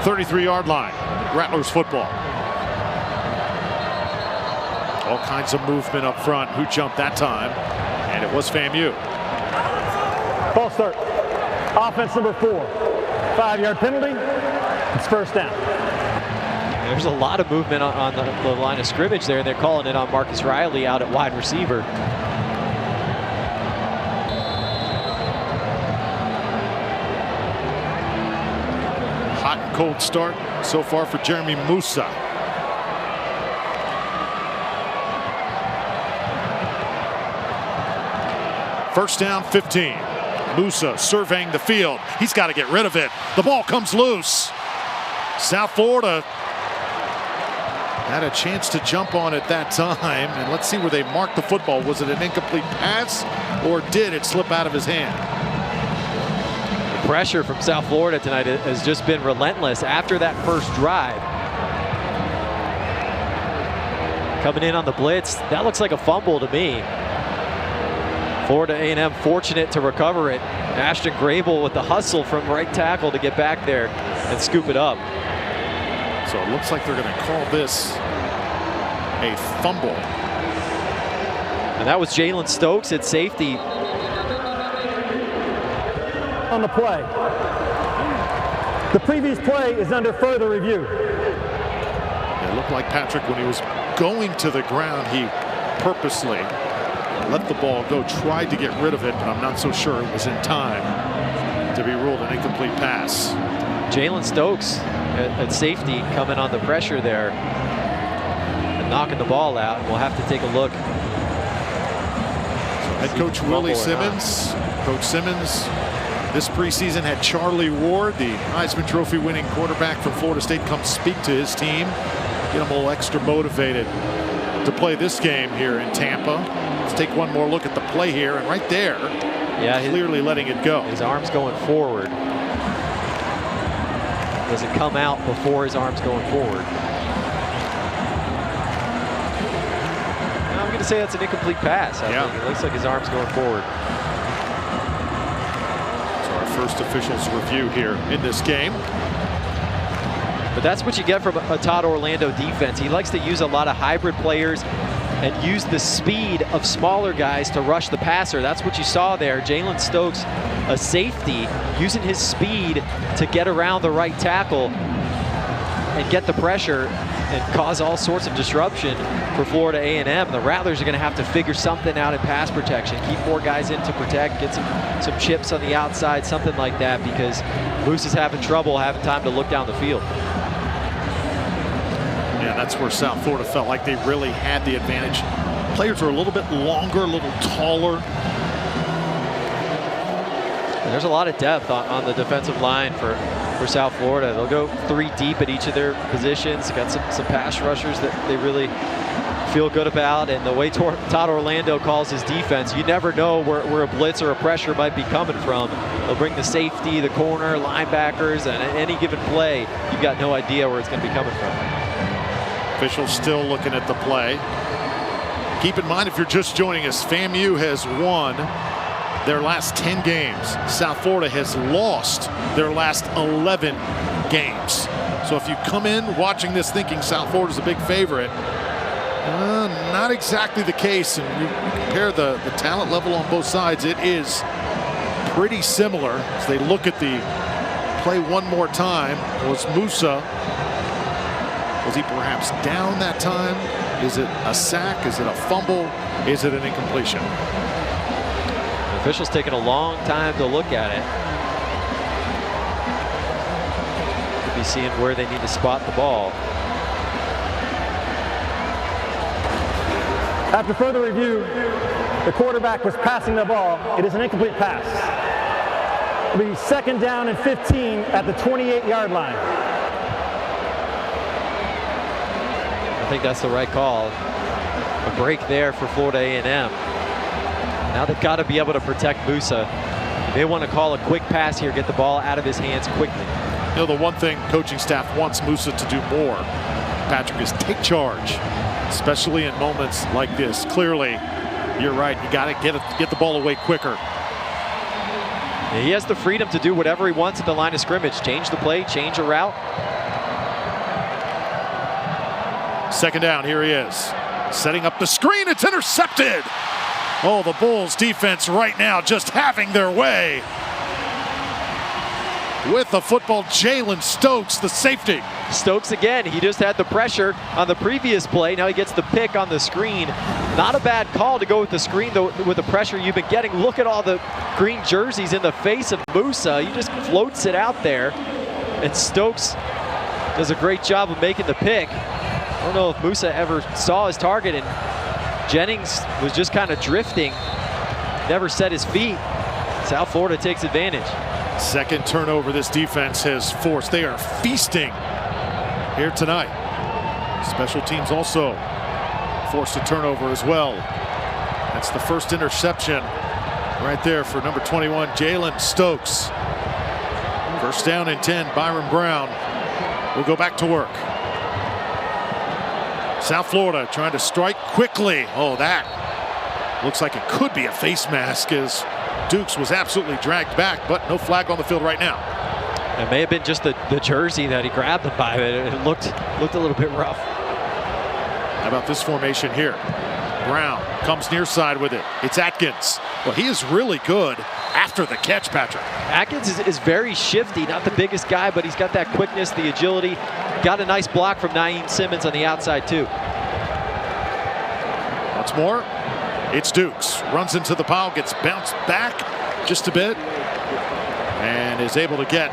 A: .33-yard line, Rattlers football. All kinds of movement up front. Who jumped that time? And it was FAMU.
C: False start. Offense number 4. 5-yard penalty. It's 1st down.
B: There's a lot of movement on the line of scrimmage there. They're calling it on Marcus Riley out at wide receiver.
A: Hot and cold start so far for Jeremy Musa. First down, 15. Musa surveying the field. He's got to get rid of it. The ball comes loose. South Florida had a chance to jump on it that time. And let's see where they marked the football. Was it an incomplete pass, or did it slip out of his hand?
B: The pressure from South Florida tonight has just been relentless after that first drive. Coming in on the blitz, that looks like a fumble to me. Florida A&M fortunate to recover it. Ashton Grable with the hustle from right tackle to get back there and scoop it up.
A: So it looks like they're going to call this a fumble.
B: And that was Jalen Stokes at safety.
C: On the play. The previous play is under further review.
A: It looked like Patrick, when he was going to the ground, he purposely let the ball go, tried to get rid of it, but I'm not so sure it was in time to be ruled an incomplete pass.
B: Jalen Stokes at safety coming on the pressure there and knocking the ball out. We'll have to take a look.
A: Head coach Willie Simmons. Coach Simmons this preseason had Charlie Ward, the Heisman Trophy winning quarterback from Florida State, come speak to his team, get them a little extra motivated to play this game here in Tampa. Let's take one more look at the play here, and right there, clearly letting it go.
B: His arm's going forward. Does it come out before his arm's going forward? I'm going to say that's an incomplete pass. I think it looks like his arm's going forward.
A: first official's review here in this game.
B: But that's what you get from a Todd Orlando defense. He likes to use a lot of hybrid players and use the speed of smaller guys to rush the passer. That's what you saw there. Jalen Stokes, a safety, using his speed to get around the right tackle and get the pressure and cause all sorts of disruption for Florida A&M. The Rattlers are going to have to figure something out in pass protection, keep more guys in to protect, get some chips on the outside, something like that, because Moose is having trouble having time to look down the field.
A: Yeah, that's where South Florida felt like they really had the advantage. Players are a little bit longer, a little taller.
B: And there's a lot of depth on the defensive line for South Florida. They'll go 3 deep at each of their positions. Got some pass rushers that they really feel good about. And the way Todd Orlando calls his defense, you never know where a blitz or a pressure might be coming from. They'll bring the safety, the corner, linebackers, and at any given play, you've got no idea where it's going to be coming from.
A: Officials still looking at the play. Keep in mind, if you're just joining us, FAMU has won their last 10 games. South Florida has lost their last 11 games. So if you come in watching this thinking South Florida's a big favorite, not exactly the case. And you compare the talent level on both sides, it is pretty similar. As they look at the play one more time, was Musa. Was he perhaps down that time? Is it a sack? Is it a fumble? Is it an incompletion?
B: The officials taking a long time to look at it. Could be seeing where they need to spot the ball.
C: After further review, the quarterback was passing the ball. It is an incomplete pass. It'll be 2nd down and 15 at the 28-yard line.
B: I think that's the right call. A break there for Florida A&M. Now they've got to be able to protect Musa. They want to call a quick pass here, get the ball out of his hands quickly.
A: You know, the one thing coaching staff wants Musa to do more, Patrick, is take charge, especially in moments like this. Clearly, you're right. You got to get the ball away quicker.
B: Yeah, he has the freedom to do whatever he wants at the line of scrimmage. Change the play, change a route.
A: 2nd down, here he is. Setting up the screen, it's intercepted. Oh, the Bulls defense right now just having their way. With the football, Jalen Stokes, the safety.
B: Stokes again, he just had the pressure on the previous play. Now he gets the pick on the screen. Not a bad call to go with the screen, though, with the pressure you've been getting. Look at all the green jerseys in the face of Musa. He just floats it out there. And Stokes does a great job of making the pick. I don't know if Musa ever saw his target, and Jennings was just kind of drifting, never set his feet. South Florida takes advantage.
A: 2nd turnover this defense has forced. They are feasting here tonight. Special teams also forced a turnover as well. That's the first interception right there for number 21, Jalen Stokes. 1st down and 10, Byron Brown will go back to work. South Florida trying to strike quickly. Oh, that looks like it could be a face mask as Dukes was absolutely dragged back, but no flag on the field right now.
B: It may have been just the jersey that he grabbed him by. It looked a little bit rough.
A: How about this formation here? Brown comes near side with it. It's Atkins. Well, he is really good after the catch, Patrick.
B: Atkins is very shifty, not the biggest guy, but he's got that quickness, the agility. Got a nice block from Simmons on the outside, too.
A: Once more, it's Dukes. Runs into the pile, gets bounced back just a bit, and is able to get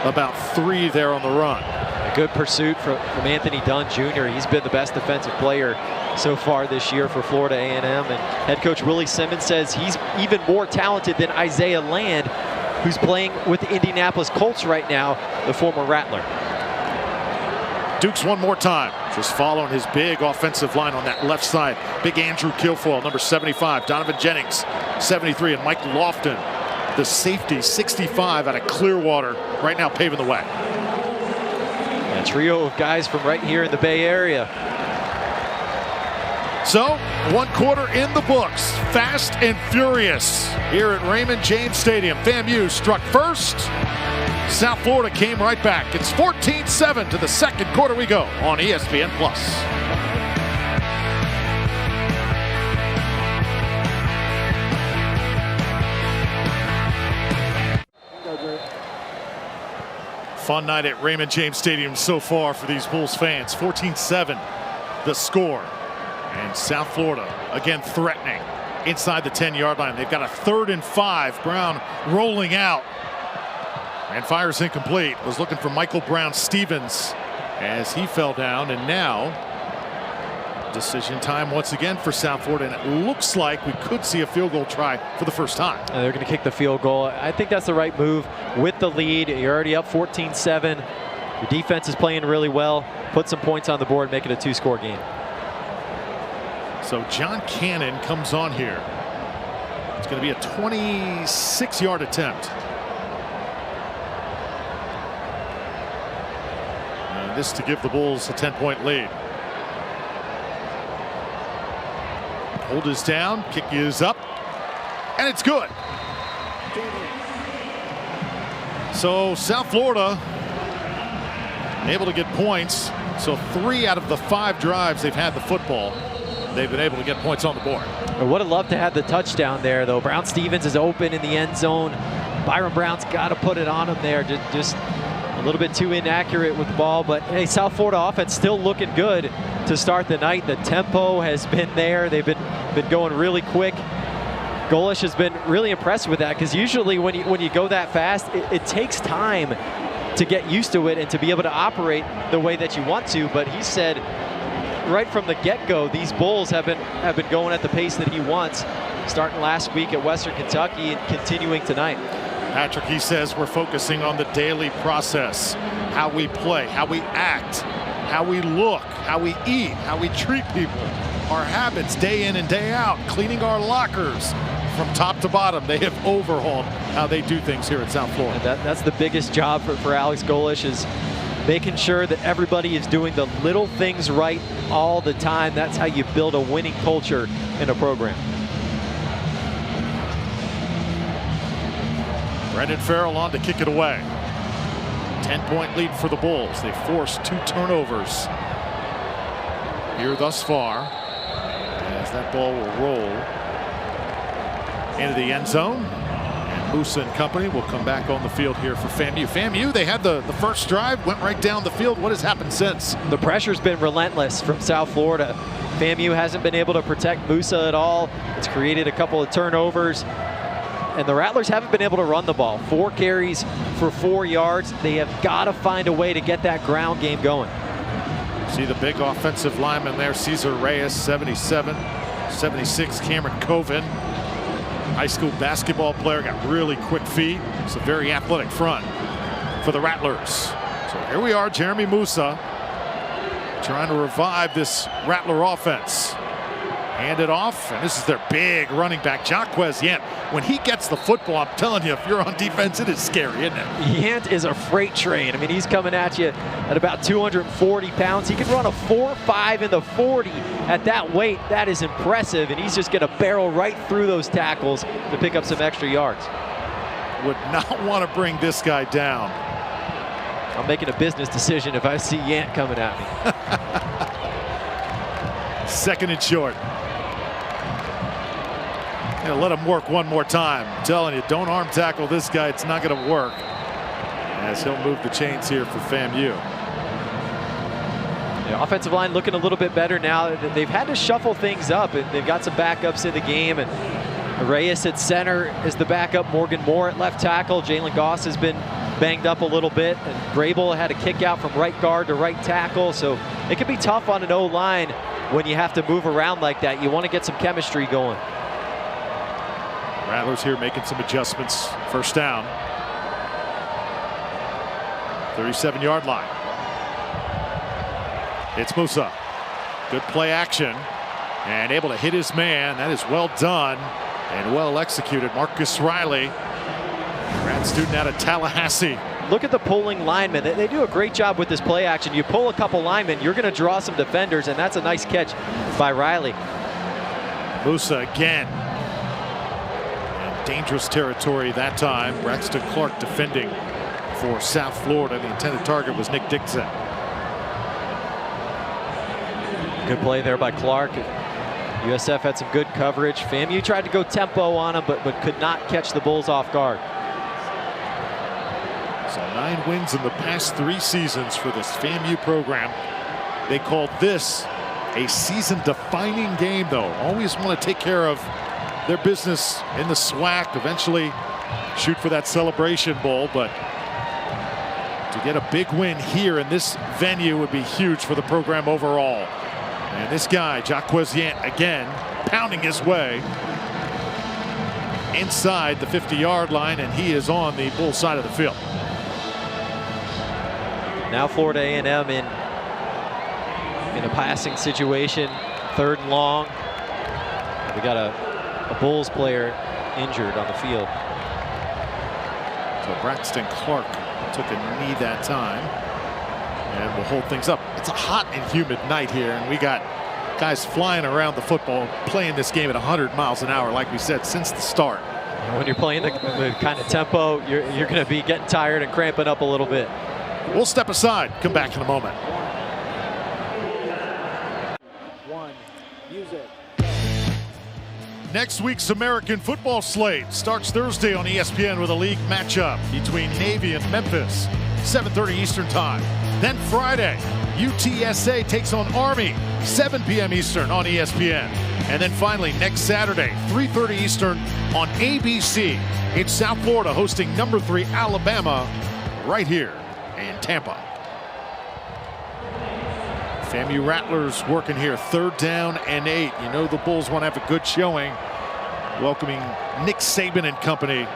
A: about 3 there on the run.
B: A good pursuit from Anthony Dunn Jr. He's been the best defensive player so far this year for Florida A&M. And head coach Willie Simmons says he's even more talented than Isaiah Land, who's playing with the Indianapolis Colts right now, the former Rattler.
A: Dukes one more time, just following his big offensive line on that left side. Big Andrew Kilfoyle, number 75, Donovan Jennings, 73, and Mike Lofton, the safety, 65, out of Clearwater, right now paving the way.
B: A trio of guys from right here in the Bay Area.
A: So, one quarter in the books. Fast and furious here at Raymond James Stadium. FAMU struck first. South Florida came right back. It's 14-7 to the second quarter we go on ESPN+. Fun night at Raymond James Stadium so far for these Bulls fans. 14-7 the score. And South Florida again threatening inside the 10-yard line. They've got a 3rd and 5. Brown rolling out and fires incomplete. Was looking for Michael Brown-Stevens as he fell down. And now decision time once again for South Florida, and it looks like we could see a field goal try for the first time.
B: They're going to kick the field goal. I think that's the right move with the lead. You're already up 14-7. Your defense is playing really well. Put some points on the board, make it a 2-score game.
A: So John Cannon comes on here. It's going to be a 26-yard attempt. And this to give the Bulls a 10-point lead. Hold is down, kick is up, and it's good. So South Florida able to get points. So 3 out of the 5 drives they've had the football, they've been able to get points on the board.
B: I would have loved to have the touchdown there, though. Brown-Stevens is open in the end zone. Byron Brown's got to put it on him there. Just a little bit too inaccurate with the ball. But, hey, South Florida offense still looking good to start the night. The tempo has been there. They've been going really quick. Golesh has been really impressed with that, because usually when you go that fast, it takes time to get used to it and to be able to operate the way that you want to. But he said right from the get-go, these Bulls have been going at the pace that he wants, starting last week at Western Kentucky and continuing tonight.
A: Patrick, he says we're focusing on the daily process, how we play, how we act, how we look, how we eat, how we treat people, our habits day in and day out, cleaning our lockers. From top to bottom, they have overhauled how they do things here at South Florida.
B: That's the biggest job for Alex Golesh, is making sure that everybody is doing the little things right all the time. That's how you build a winning culture in a program.
A: Brendan Farrell on to kick it away. 10-point lead for the Bulls. They forced 2 turnovers here thus far, as that ball will roll into the end zone. And Musa and company will come back on the field here for FAMU. FAMU, they had the first drive, went right down the field. What has happened since?
B: The pressure's been relentless from South Florida. FAMU hasn't been able to protect Musa at all. It's created a couple of turnovers. And the Rattlers haven't been able to run the ball. 4 carries for 4 yards. They have got to find a way to get that ground game going.
A: See the big offensive lineman there, Cesar Reyes, 77, 76, Cameron Coven. High school basketball player, got really quick feet. It's a very athletic front for the Rattlers. So here we are, Jeremy Musa trying to revive this Rattler offense. Hand it off, and this is their big running back, Jaquez Yant. When he gets the football, I'm telling you, if you're on defense, it is scary, isn't it?
B: Yant is a freight train. I mean, he's coming at you at about 240 pounds. He can run a 4.5 in the 40 at that weight. That is impressive, and he's just going to barrel right through those tackles to pick up some extra yards.
A: Would not want to bring this guy down.
B: I'm making a business decision if I see Yant coming at me.
A: 2nd and short. Let him work one more time. I'm telling you, don't arm tackle this guy. It's not going to work, as he'll move the chains here for FAMU.
B: The offensive line looking a little bit better now. They've had to shuffle things up. They've got some backups in the game. And Reyes at center is the backup. Morgan Moore at left tackle. Jalen Goss has been banged up a little bit. And Grable had a kick out from right guard to right tackle. So it can be tough on an O-line when you have to move around like that. You want to get some chemistry going.
A: Rattlers here making some adjustments. First down. 37-yard line. It's Musa. Good play action. And able to hit his man. That is well done and well executed. Marcus Riley, grad student out of Tallahassee,
B: look at the pulling linemen. They do a great job with this play action. You pull a couple linemen, you're going to draw some defenders, and that's a nice catch by Riley.
A: Musa again. In dangerous territory that time. Braxton Clark defending for South Florida. The intended target was Nick Dixon.
B: Good play there by Clark. USF had some good coverage. FAMU tried to go tempo on him, but could not catch the Bulls off guard.
A: So 9 wins in the past 3 seasons for this FAMU program. They called this a season-defining game, though. Always want to take care of their business in the SWAC. Eventually shoot for that Celebration Bowl, but to get a big win here in this venue would be huge for the program overall. And this guy, Jaquez Yant, again, pounding his way inside the 50-yard line, and he is on the Bull side of the field.
B: Now Florida A&M in a passing situation, 3rd and long. We got a Bulls player injured on the field.
A: So Braxton Clark took a knee that time, and we'll hold things up. It's a hot and humid night here, and we got guys flying around the football, playing this game at 100 miles an hour, like we said, since the start.
B: When you're playing the kind of tempo, you're going to be getting tired and cramping up a little bit.
A: We'll step aside. Come back in a moment. Next week's American football slate starts Thursday on ESPN with a league matchup between Navy and Memphis, 7:30 Eastern Time. Then Friday, UTSA takes on Army, 7 p.m. Eastern on ESPN. And then finally, next Saturday, 3:30 Eastern on ABC. It's South Florida hosting number 3 Alabama right here in Tampa. FAMU Rattlers working here, 3rd down and 8. You know the Bulls want to have a good showing. Welcoming Nick Saban and company.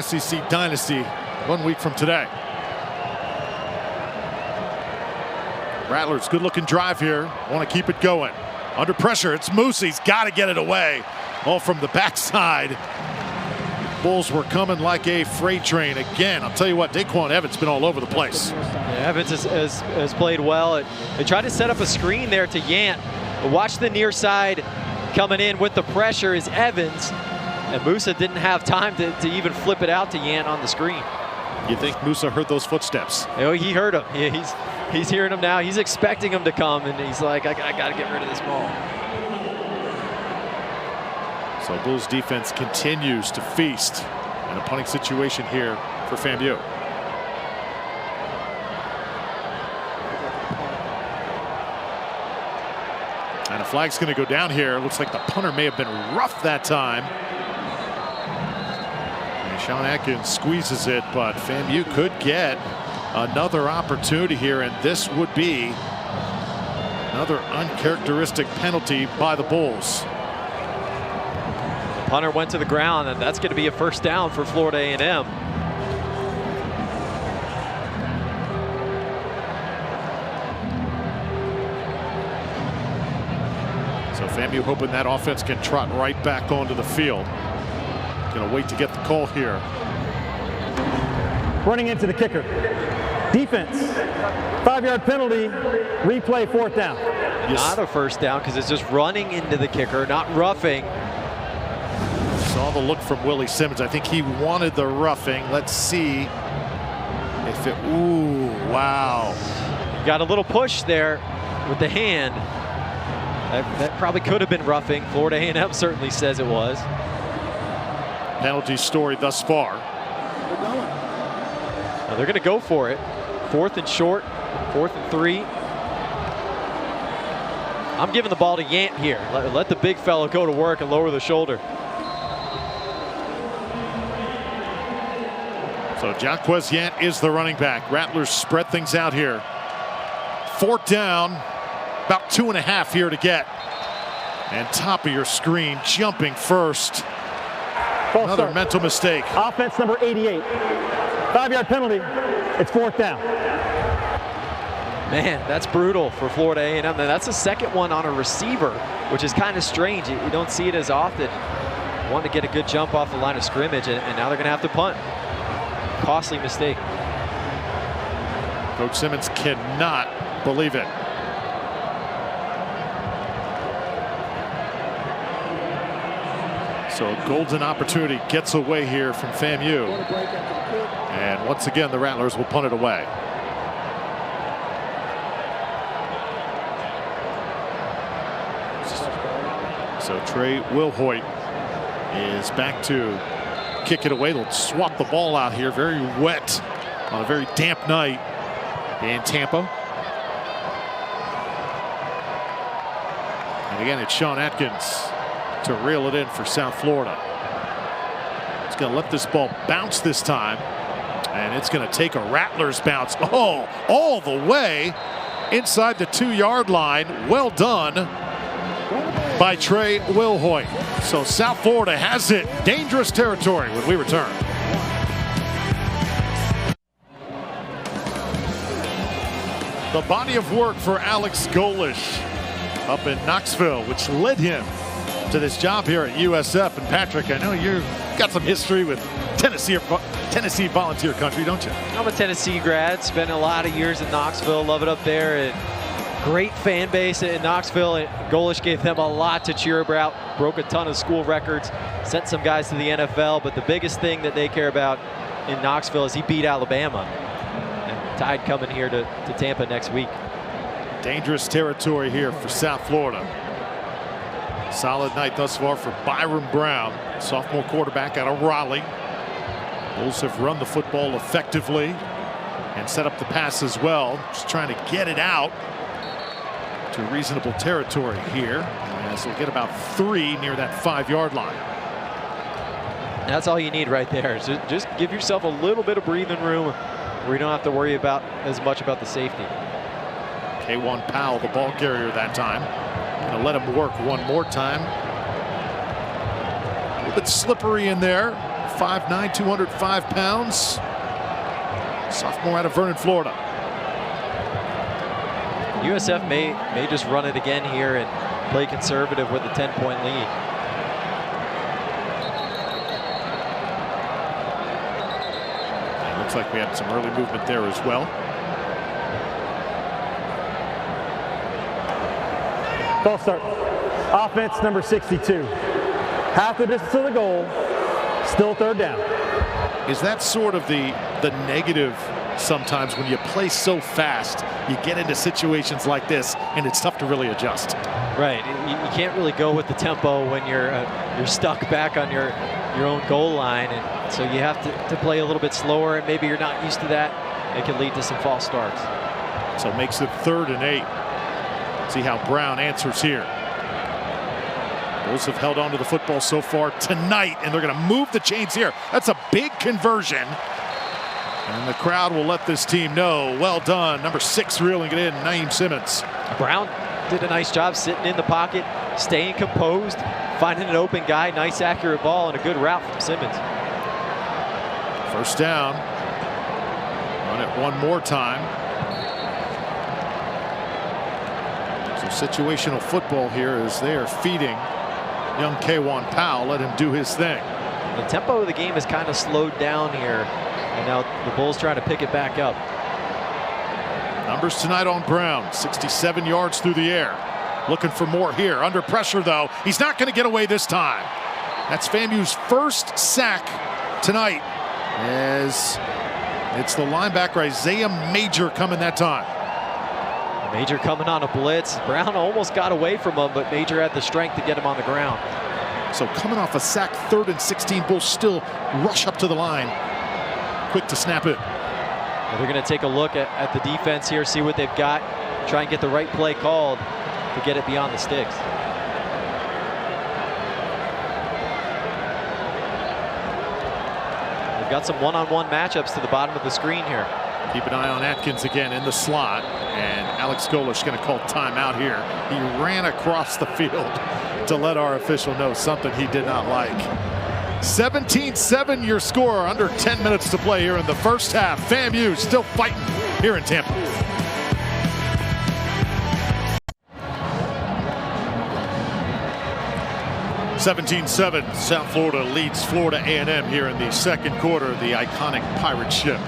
A: SEC Dynasty 1 week from today. Rattlers, good looking drive here. Want to keep it going. Under pressure, it's Moose. He's got to get it away. All from the backside. Bulls were coming like a freight train. Again, I'll tell you what, Daquan Evans been all over the place.
B: Yeah, Evans has played well. They tried to set up a screen there to Yant. Watch the near side coming in with the pressure is Evans. And Musa didn't have time to even flip it out to Yant on the screen.
A: You think Musa heard those footsteps?
B: Oh, he heard him. Yeah, he's hearing him now. He's expecting him to come, and he's like, I got to get rid of this ball.
A: So Bulls defense continues to feast in a punting situation here for FAMU. And a flag's going to go down here. Looks like the punter may have been rough that time. And Sean Atkins squeezes it, but FAMU could get another opportunity here, and this would be another uncharacteristic penalty by the Bulls.
B: Punter went to the ground, and that's going to be a 1st down for Florida A&M.
A: So FAMU hoping that offense can trot right back onto the field. Gonna wait to get the call here.
C: Running into the kicker. Defense. 5-yard penalty. Replay, 4th down.
B: Not a 1st down because it's just running into the kicker, not roughing.
A: Saw the look from Willie Simmons. I think he wanted the roughing. Let's see if it. Ooh, wow.
B: Got a little push there with the hand. That probably could have been roughing. Florida A&M certainly says it was.
A: Penalty story thus far.
B: Now they're going to go for it. 4th and short, 4th and 3. I'm giving the ball to Yant here. Let the big fellow go to work and lower the shoulder.
A: So Jaquez Yant is the running back. Rattlers spread things out here. 4th down, about 2.5 here to get. And top of your screen, jumping first. Another mental mistake.
C: Offense number 88. 5-yard penalty. It's 4th down.
B: Man, that's brutal for Florida A&M. And that's the 2nd one on a receiver, which is kind of strange. You don't see it as often. Wanted to get a good jump off the line of scrimmage, and now they're going to have to punt. costly mistake.
A: Coach Simmons cannot believe it. So a golden opportunity gets away here from FAMU. And once again, the Rattlers will punt it away. So Trey Wilhoit is back to kick it away. They'll swap the ball out here. Very wet on a very damp night in Tampa. And again, it's Sean Atkins to reel it in for South Florida. He's going to let this ball bounce this time. And it's going to take a Rattlers bounce. Oh, all the way inside the 2-yard line. Well done by Trey Wilhoit. So South Florida has it. Dangerous territory when we return. The body of work for Alex Golesh up in Knoxville, which led him to this job here at USF. And Patrick, I know you've got some history with Tennessee Volunteer Country, don't you?
B: I'm a Tennessee grad, spent a lot of years in Knoxville, love it up there, and great fan base in Knoxville. And Golesh gave them a lot to cheer about, broke a ton of school records, sent some guys to the NFL, but the biggest thing that they care about in Knoxville is he beat Alabama. And Tide coming here to Tampa next week.
A: Dangerous territory here for South Florida. Solid night thus far for Byron Brown, sophomore quarterback out of Raleigh. Bulls have run the football effectively and set up the pass as well. Just trying to get it out to reasonable territory here, as they'll get about 3 near that 5-yard line.
B: That's all you need right there. Just give yourself a little bit of breathing room where you don't have to worry about as much about the safety.
A: K1 Powell, the ball carrier that time. Gonna let him work one more time. A little bit slippery in there. 5'9", 205 pounds. Sophomore out of Vernon, Florida.
B: USF may just run it again here and play conservative with a 10-point lead.
A: It looks like we had some early movement there as well.
C: False start. Offense number 62. Half the distance to the goal. Still 3rd down.
A: Is that sort of the negative sometimes when you play so fast? You get into situations like this, and it's tough to really adjust.
B: Right. You can't really go with the tempo when you're stuck back on your own goal line, and so you have to play a little bit slower. And maybe you're not used to that. It can lead to some false starts.
A: So it makes it 3rd and 8. See how Brown answers here. Bulls have held on to the football so far tonight, and they're going to move the chains here. That's a big conversion. And the crowd will let this team know. Well done. Number 6 reeling it in, Naeem Simmons.
B: Brown did a nice job sitting in the pocket, staying composed, finding an open guy. Nice accurate ball and a good route from Simmons.
A: 1st down. Run it one more time. So situational football here as they are feeding young K1 Powell. Let him do his thing.
B: The tempo of the game has kind of slowed down here, and now the Bulls trying to pick it back up.
A: Numbers tonight on Brown, 67 yards through the air. Looking for more here. Under pressure, though. He's not going to get away this time. That's FAMU's 1st sack tonight, as it's the linebacker Isaiah Major coming that time.
B: Major coming on a blitz. Brown almost got away from him, but Major had the strength to get him on the ground.
A: So coming off a sack, 3rd and 16, Bulls still rush up to the line. Quick to snap it.
B: Well, they're going to take a look at the defense here, see what they've got, try and get the right play called to get it beyond the sticks. They've got some one-on-one matchups to the bottom of the screen here.
A: Keep an eye on Atkins again in the slot, and Alex Golesh going to call timeout here. He ran across the field to let our official know something he did not like. 17-7 your score, under 10 minutes to play here in the 1st half. FAMU still fighting here in Tampa. 17-7, South Florida leads Florida A&M here in the second quarter. The iconic pirate ship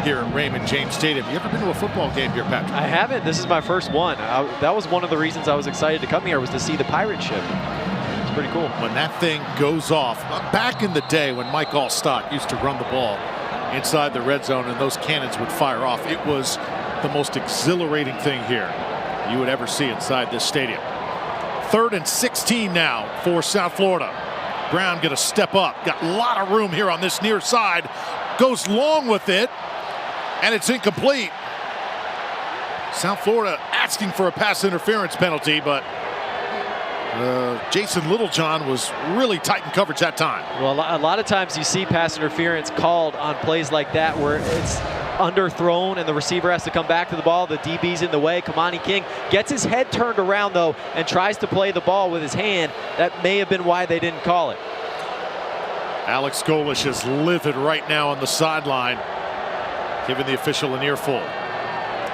A: here at Raymond James Stadium. You ever been to a football game here, Patrick?
B: I haven't. This is my first one. That was one of the reasons I was excited to come here, was to see the pirate ship. It's pretty cool.
A: When that thing goes off, back in the day when Mike Allstott used to run the ball inside the red zone and those cannons would fire off, it was the most exhilarating thing here you would ever see inside this stadium. 3rd and 16 now for South Florida. Brown going to step up. Got a lot of room here on this near side. Goes long with it, and it's incomplete. South Florida asking for a pass interference penalty, but Jason Littlejohn was really tight in coverage that time.
B: Well, a lot of times you see pass interference called on plays like that where it's underthrown and the receiver has to come back to the ball. The DB's in the way. Kamani King gets his head turned around, though, and tries to play the ball with his hand. That may have been why they didn't call it.
A: Alex Golesh is livid right now on the sideline, giving the official an earful.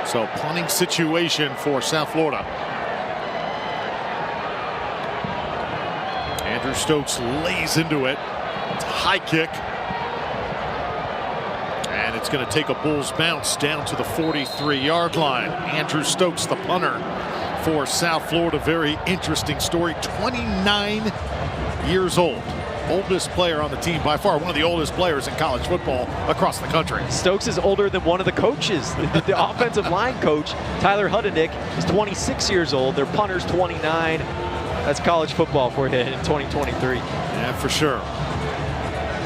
A: So punting situation for South Florida. Andrew Stokes lays into it. It's a high kick. And it's going to take a Bulls bounce down to the 43-yard line. Andrew Stokes, the punter for South Florida. Very interesting story. 29 years old. Oldest player on the team, by far one of the oldest players in college football across the country.
B: Stokes is older than one of the coaches. The offensive line coach, Tyler Hudenick, is 26 years old. Their punter's 29. That's college football for you in 2023.
A: Yeah, for sure.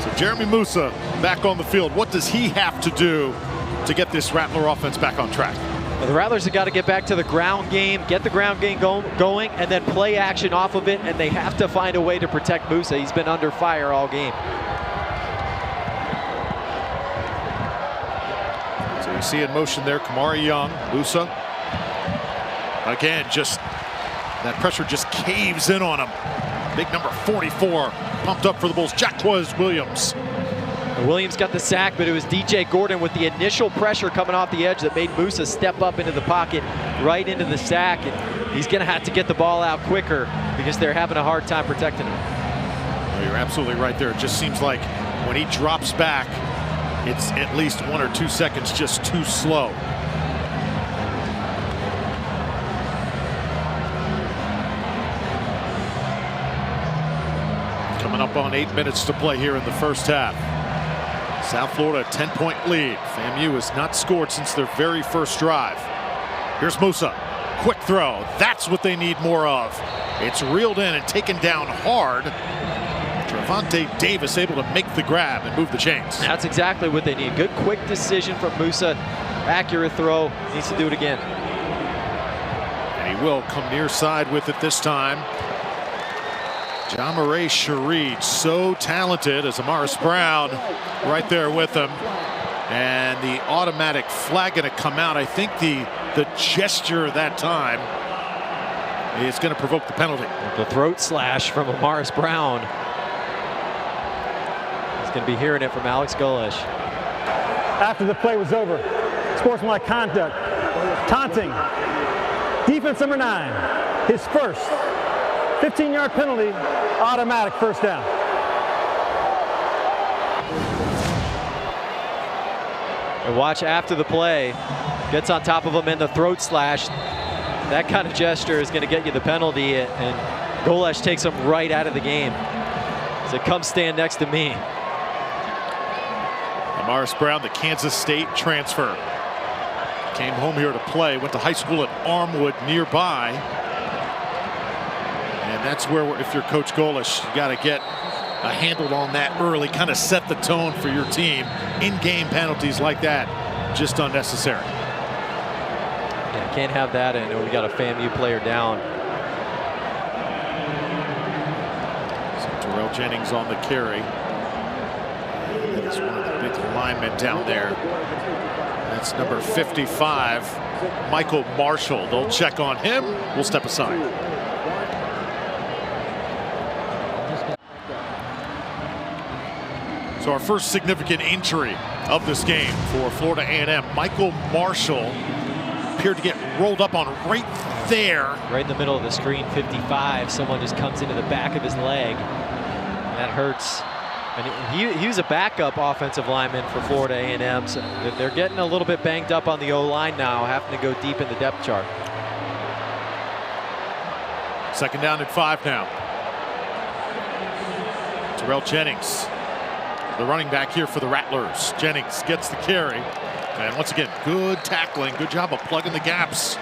A: So Jeremy Musa back on the field. What does he have to do to get this Rattler offense back on track?
B: Well, the Rattlers have got to get back to the ground game, get the ground game going, and then play action off of it, and they have to find a way to protect Musa. He's been under fire all game.
A: So you see in motion there, Kamari Young, Musa. Again, just that pressure just caves in on him. Big number 44 pumped up for the Bulls, Jaquez Williams.
B: Williams got the sack, but it was DJ Gordon with the initial pressure coming off the edge that made Musa step up into the pocket, right into the sack. And he's going to have to get the ball out quicker because they're having a hard time protecting him.
A: Well, you're absolutely right there. It just seems like when he drops back, it's at least 1 or 2 seconds just too slow. Coming up on 8 minutes to play here in the first half. South Florida, 10-point lead. FAMU has not scored since their very first drive. Here's Musa. Quick throw. That's what they need more of. It's reeled in and taken down hard. Trevante Davis able to make the grab and move the chains.
B: That's exactly what they need. Good quick decision from Musa. Accurate throw. Needs to do it again.
A: And he will come near side with it this time. Jamaray Shareed, so talented, as Amaris Brown right there with him. And the automatic flag going to come out. I think the gesture that time is going to provoke the penalty.
B: The throat slash from Amaris Brown. He's going to be hearing it from Alex Golesh.
C: After the play was over, sportsmanlike conduct, taunting, defense number 9, his first 15-yard penalty, automatic first down.
B: And watch after the play, gets on top of him in the throat slash. That kind of gesture is going to get you the penalty, and Golesh takes him right out of the game. So come stand next to me.
A: Amaris Brown, the Kansas State transfer, came home here to play, went to high school at Armwood nearby. And that's where, if you're Coach Golesh, you got to get a handle on that early, kind of set the tone for your team. In-game penalties like that, just unnecessary.
B: Yeah, can't have that, and we got a FAMU player down.
A: So Terrell Jennings on the carry. That is one of the big linemen down there. That's number 55, Michael Marshall. They'll check on him. We'll step aside. So our first significant injury of this game for Florida A&M. Michael Marshall appeared to get rolled up on right there.
B: Right in the middle of the screen, 55. Someone just comes into the back of his leg. That hurts. And he was a backup offensive lineman for Florida A&M. So they're getting a little bit banged up on the O-line now, having to go deep in the depth chart.
A: Second down and 5 now. Terrell Jennings, the running back here for the Rattlers. Jennings gets the carry. And once again, good tackling. Good job of plugging the gaps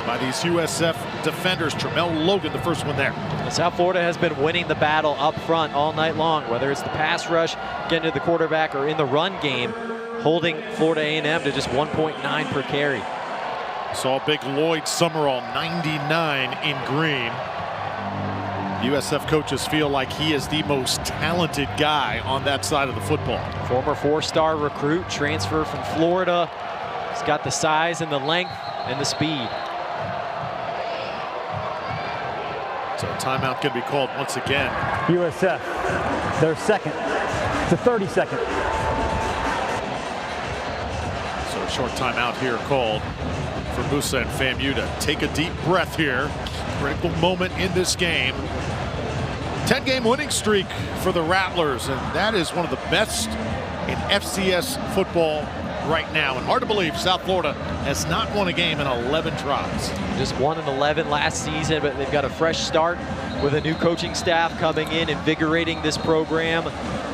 A: by these USF defenders. Tramel Logan, the first one there.
B: South Florida has been winning the battle up front all night long, whether it's the pass rush, getting to the quarterback, or in the run game, holding Florida A&M to just 1.9 per carry.
A: Saw big Lloyd Summerall, 99 in green. USF coaches feel like he is the most talented guy on that side of the football.
B: Former 4-star recruit, transfer from Florida. He's got the size and the length and the speed.
A: So timeout can be called once again.
C: USF, their second to 32nd.
A: So a short timeout here called for Musa and FAMU to take a deep breath here. Critical moment in this game. 10-game winning streak for the Rattlers, and that is one of the best in FCS football right now. And hard to believe South Florida has not won a game in 11 tries.
B: Just 1-11 last season, but they've got a fresh start with a new coaching staff coming in, invigorating this program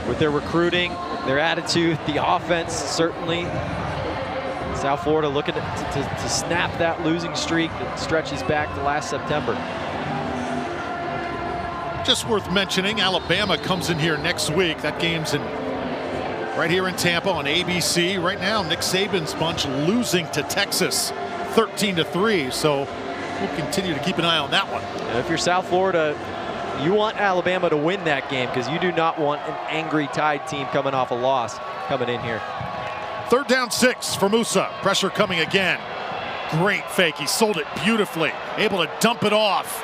B: with their recruiting, their attitude, the offense, certainly. South Florida looking to snap that losing streak that stretches back to last September.
A: Just worth mentioning, Alabama comes in here next week. That game's right here in Tampa on ABC. Right now, Nick Saban's bunch losing to Texas 13-3. So we'll continue to keep an eye on that one.
B: And if you're South Florida, you want Alabama to win that game because you do not want an angry Tide team coming off a loss coming in here.
A: 3rd down 6 for Musa. Pressure coming again. Great fake. He sold it beautifully. Able to dump it off.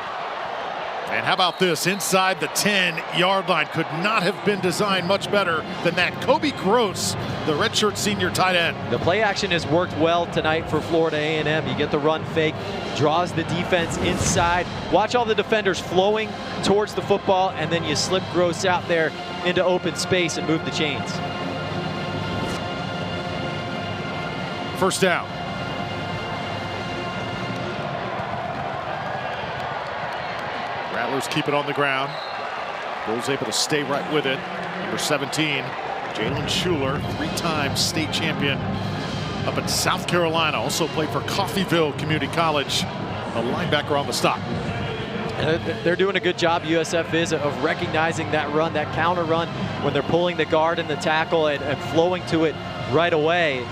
A: And how about this? Inside the 10-yard line. Could not have been designed much better than that. Kobe Gross, the redshirt senior tight end.
B: The play action has worked well tonight for Florida A&M. You get the run fake, draws the defense inside. Watch all the defenders flowing towards the football, and then you slip Gross out there into open space and move the chains.
A: First down. Rattlers keep it on the ground. Bull's able to stay right with it. Number 17, Jalen Schuler, 3-time state champion up in South Carolina. Also played for Coffeyville Community College. A linebacker on the stop.
B: They're doing a good job, USF is, of recognizing that run, that counter run, when they're pulling the guard and the tackle and flowing to it right away.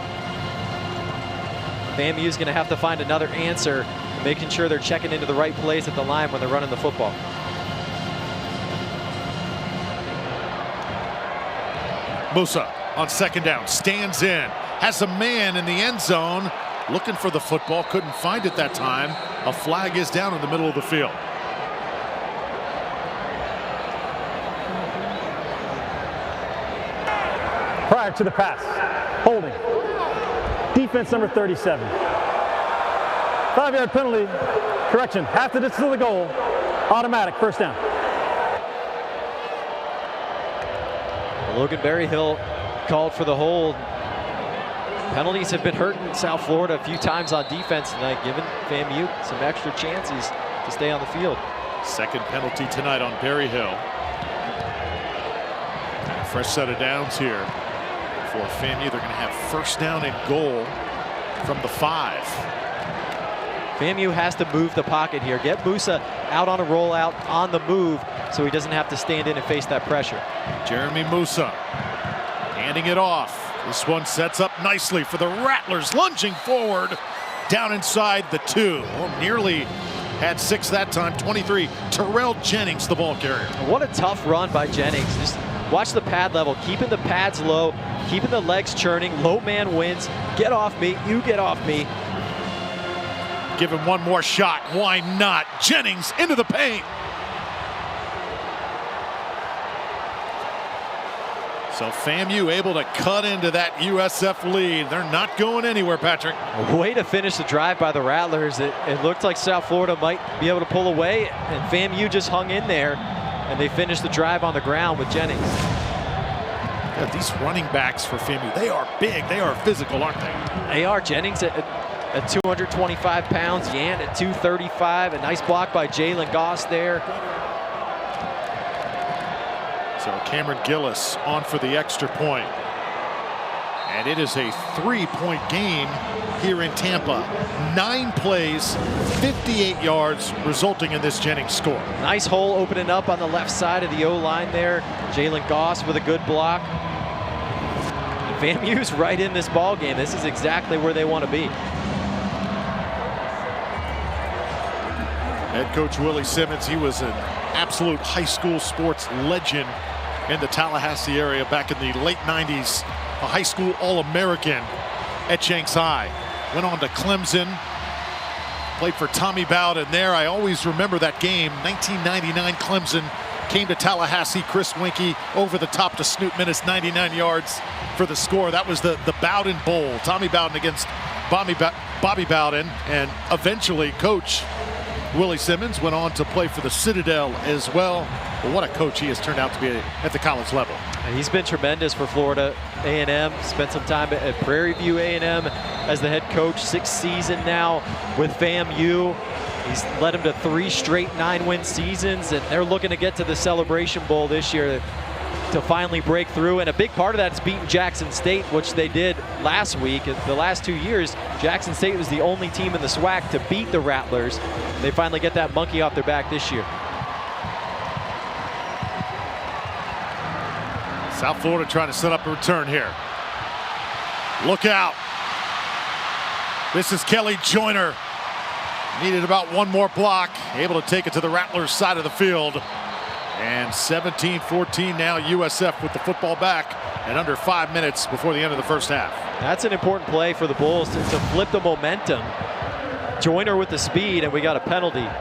B: FAMU is going to have to find another answer, making sure they're checking into the right place at the line when they're running the football.
A: Musa on second down, stands in, has a man in the end zone, looking for the football, couldn't find it that time. A flag is down in the middle of the field.
C: Prior to the pass, holding. Defense number 37. 5-yard penalty, correction, half the distance to the goal, automatic, first down.
B: Logan Berryhill called for the hold. Penalties have been hurting South Florida a few times on defense tonight, giving FAMU some extra chances to stay on the field.
A: Second penalty tonight on Berryhill. And a fresh set of downs here for FAMU. They're going to have first down and goal from the 5.
B: FAMU has to move the pocket here. Get Musa out on a rollout on the move so he doesn't have to stand in and face that pressure.
A: Jeremy Musa handing it off. This one sets up nicely for the Rattlers, lunging forward down inside the 2. Well, nearly had 6 that time. 23, Terrell Jennings, the ball carrier.
B: What a tough run by Jennings. Just watch the pad level, keeping the pads low, keeping the legs churning. Low man wins. Get off me, you get off me.
A: Give him one more shot. Why not? Jennings into the paint. So FAMU able to cut into that USF lead. They're not going anywhere, Patrick.
B: A way to finish the drive by the Rattlers. It looked like South Florida might be able to pull away, and FAMU just hung in there, and they finished the drive on the ground with Jennings.
A: Yeah, these running backs for FAMU, they are big, they are physical, aren't they?
B: They are. Jennings at 225 pounds, Yant at 235. A nice block by Jalen Goss there.
A: So Cameron Gillis on for the extra point. And it is a 3-point game here in Tampa. 9 plays, 58 yards, resulting in this Jennings score.
B: Nice hole opening up on the left side of the O-line there. Jalen Goss with a good block. FAMU's right in this ball game. This is exactly where they want to be.
A: Head coach Willie Simmons, he was an absolute high school sports legend in the Tallahassee area back in the late 90s. A high school All-American at Shanghai. Went on to Clemson. Played for Tommy Bowden there. I always remember that game. 1999 Clemson came to Tallahassee. Chris Winkie over the top to Snoop Minnis, 99 yards for the score. That was the Bowden Bowl. Tommy Bowden against Bobby Bowden. And eventually Coach Willie Simmons went on to play for the Citadel as well. But what a coach he has turned out to be at the college level.
B: And he's been tremendous for Florida A&M. Spent some time at Prairie View A&M as the head coach. 6th season now with FAMU. He's led them to 3 straight 9-win seasons, and they're looking to get to the Celebration Bowl this year to finally break through. And a big part of that is beating Jackson State, which they did last week. The last 2 years, Jackson State was the only team in the SWAC to beat the Rattlers. They finally get that monkey off their back this year.
A: South Florida trying to set up a return here. Look out. This is Kelly Joyner. Needed about one more block. Able to take it to the Rattlers side of the field. And 17-14 now USF with the football back and under 5 minutes before the end of the first half.
B: That's an important play for the Bulls to flip the momentum. Joyner with the speed, and we got a penalty. And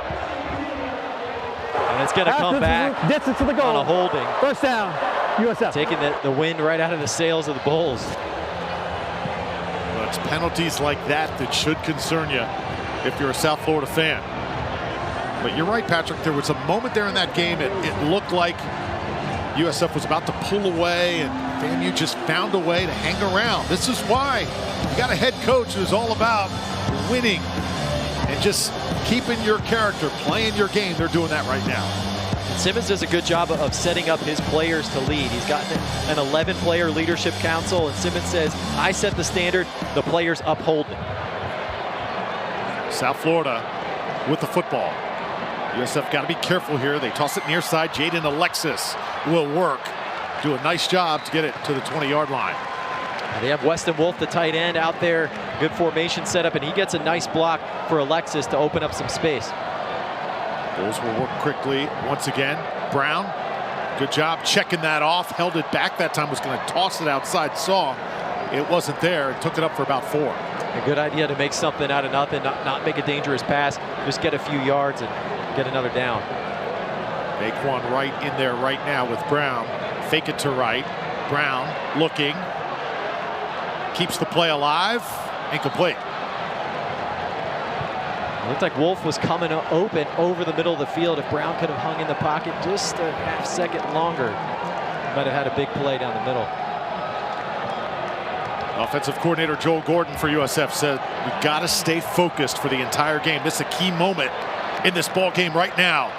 B: it's going to come back
C: distance to the goal.
B: On a holding.
C: First down, USF.
B: Taking the wind right out of the sails of the Bulls.
A: Well, it's penalties like that that should concern you if you're a South Florida fan. But you're right, Patrick. There was a moment there in that game. It looked like USF was about to pull away, and FAMU just found a way to hang around. This is why you got a head coach who's all about winning and just keeping your character, playing your game. They're doing that right now.
B: Simmons does a good job of setting up his players to lead. He's got an 11-player leadership council, and Simmons says, I set the standard, the players uphold it.
A: South Florida with the football. USF got to be careful here. They toss it near side. Jaden Alexis will work. Do a nice job to get it to the 20-yard line.
B: They have Weston Wolf, the tight end, out there. Good formation setup, and he gets a nice block for Alexis to open up some space.
A: Bulls will work quickly once again. Brown, good job checking that off. Held it back. That time was going to toss it outside. Saw it wasn't there. Took it up for about 4.
B: A good idea to make something out of nothing, not make a dangerous pass. Just get a few yards and get another down.
A: Daquan Wright in there right now with Brown. Fake it to Wright. Brown looking. Keeps the play alive. Incomplete.
B: It looked like Wolf was coming open over the middle of the field. If Brown could have hung in the pocket just a half-second longer, he might have had a big play down the middle.
A: Offensive coordinator Joel Gordon for USF said, we've got to stay focused for the entire game. This is a key moment in this ball game right now.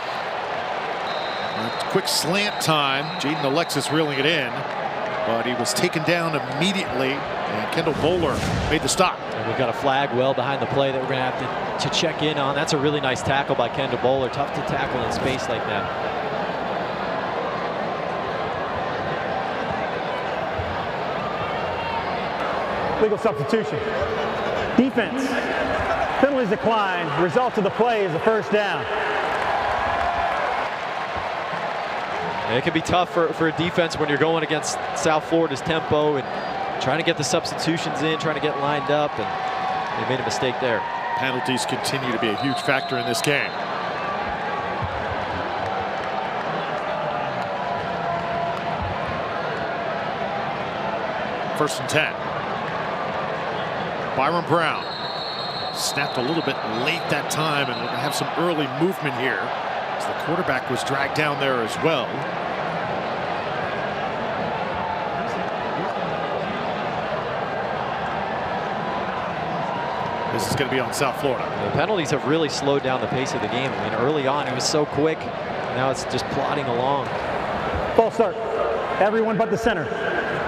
A: Quick slant time. Jaden Alexis reeling it in, but he was taken down immediately, and Kendall Bowler made the stop.
B: And we've got a flag well behind the play that we're going to have to check in on. That's a really nice tackle by Kendall Bowler. Tough to tackle in space like that.
C: Legal substitution. Defense. Penalties decline. Result of the play is a first down.
B: It can be tough for a defense when you're going against South Florida's tempo and trying to get the substitutions in, trying to get lined up, and they made a mistake there.
A: Penalties continue to be a huge factor in this game. First and 10. Byron Brown snapped a little bit late that time, and we're going to have some early movement here as the quarterback was dragged down there as well. This is going to be on South Florida.
B: The penalties have really slowed down the pace of the game. I mean, early on it was so quick. Now it's just plodding along.
C: False start. Everyone but the center.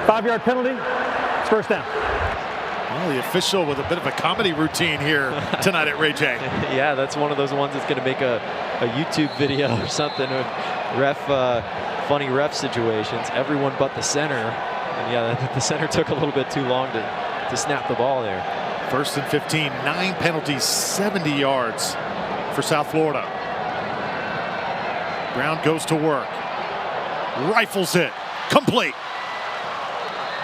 C: 5-yard penalty. It's first down.
A: Well, the official with a bit of a comedy routine here tonight at Ray J.
B: Yeah, that's one of those ones that's going to make a YouTube video or something. Funny ref situations. Everyone but the center. And yeah, the center took a little bit too long to snap the ball there.
A: First and 15, 9 penalties, 70 yards for South Florida. Brown goes to work. Rifles it. Complete.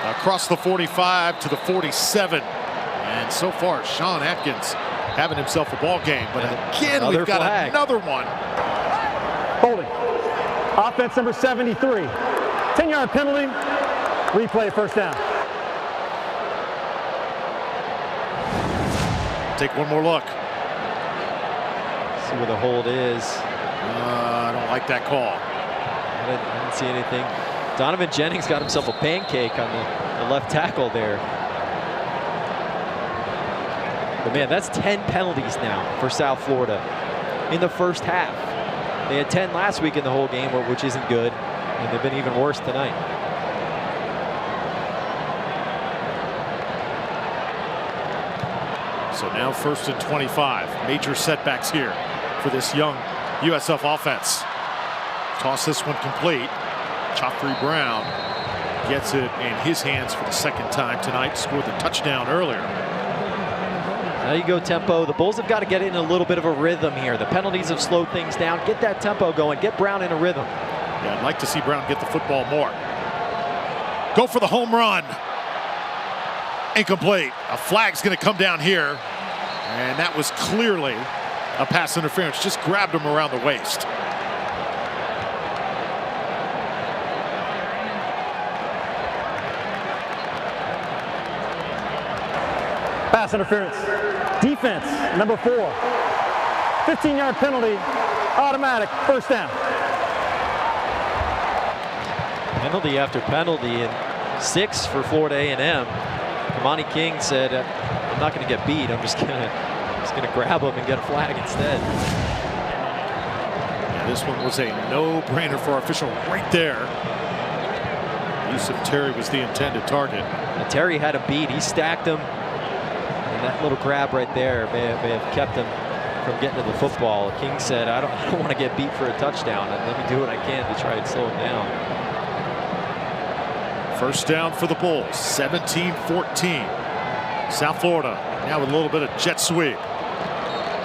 A: Across the 45 to the 47. And so far, Sean Atkins having himself a ball game. But again, we've got another one.
C: Holding. Offense number 73. 10-yard penalty. Replay first down.
A: Take one more look.
B: See where the hold is.
A: I don't like that call.
B: I didn't see anything. Donovan Jennings got himself a pancake on the left tackle there. But man, that's 10 penalties now for South Florida in the first half. They had 10 last week in the whole game, which isn't good, and they've been even worse tonight.
A: So now first and 25. Major setbacks here for this young USF offense. Toss this one complete. Joffrey Brown gets it in his hands for the second time tonight. Scored the touchdown earlier.
B: Now you go tempo. The Bulls have got to get in a little bit of a rhythm here. The penalties have slowed things down. Get that tempo going. Get Brown in a rhythm.
A: Yeah, I'd like to see Brown get the football more. Go for the home run. Incomplete. A flag's going to come down here. And that was clearly a pass interference. Just grabbed him around the waist.
C: Pass interference. Defense, number 4. 15-yard penalty. Automatic. First down.
B: Penalty after penalty, and 6 for Florida A&M. Kamani King said, I'm not going to get beat. I'm just gonna grab him and get a flag instead.
A: Yeah, this one was a no-brainer for our official right there. Yusuf Terry was the intended target.
B: And Terry had him beat. He stacked him. And that little grab right there may have kept him from getting to the football. King said, I don't want to get beat for a touchdown. And let me do what I can to try and slow him down.
A: First down for the Bulls, 17-14. South Florida now with a little bit of jet sweep.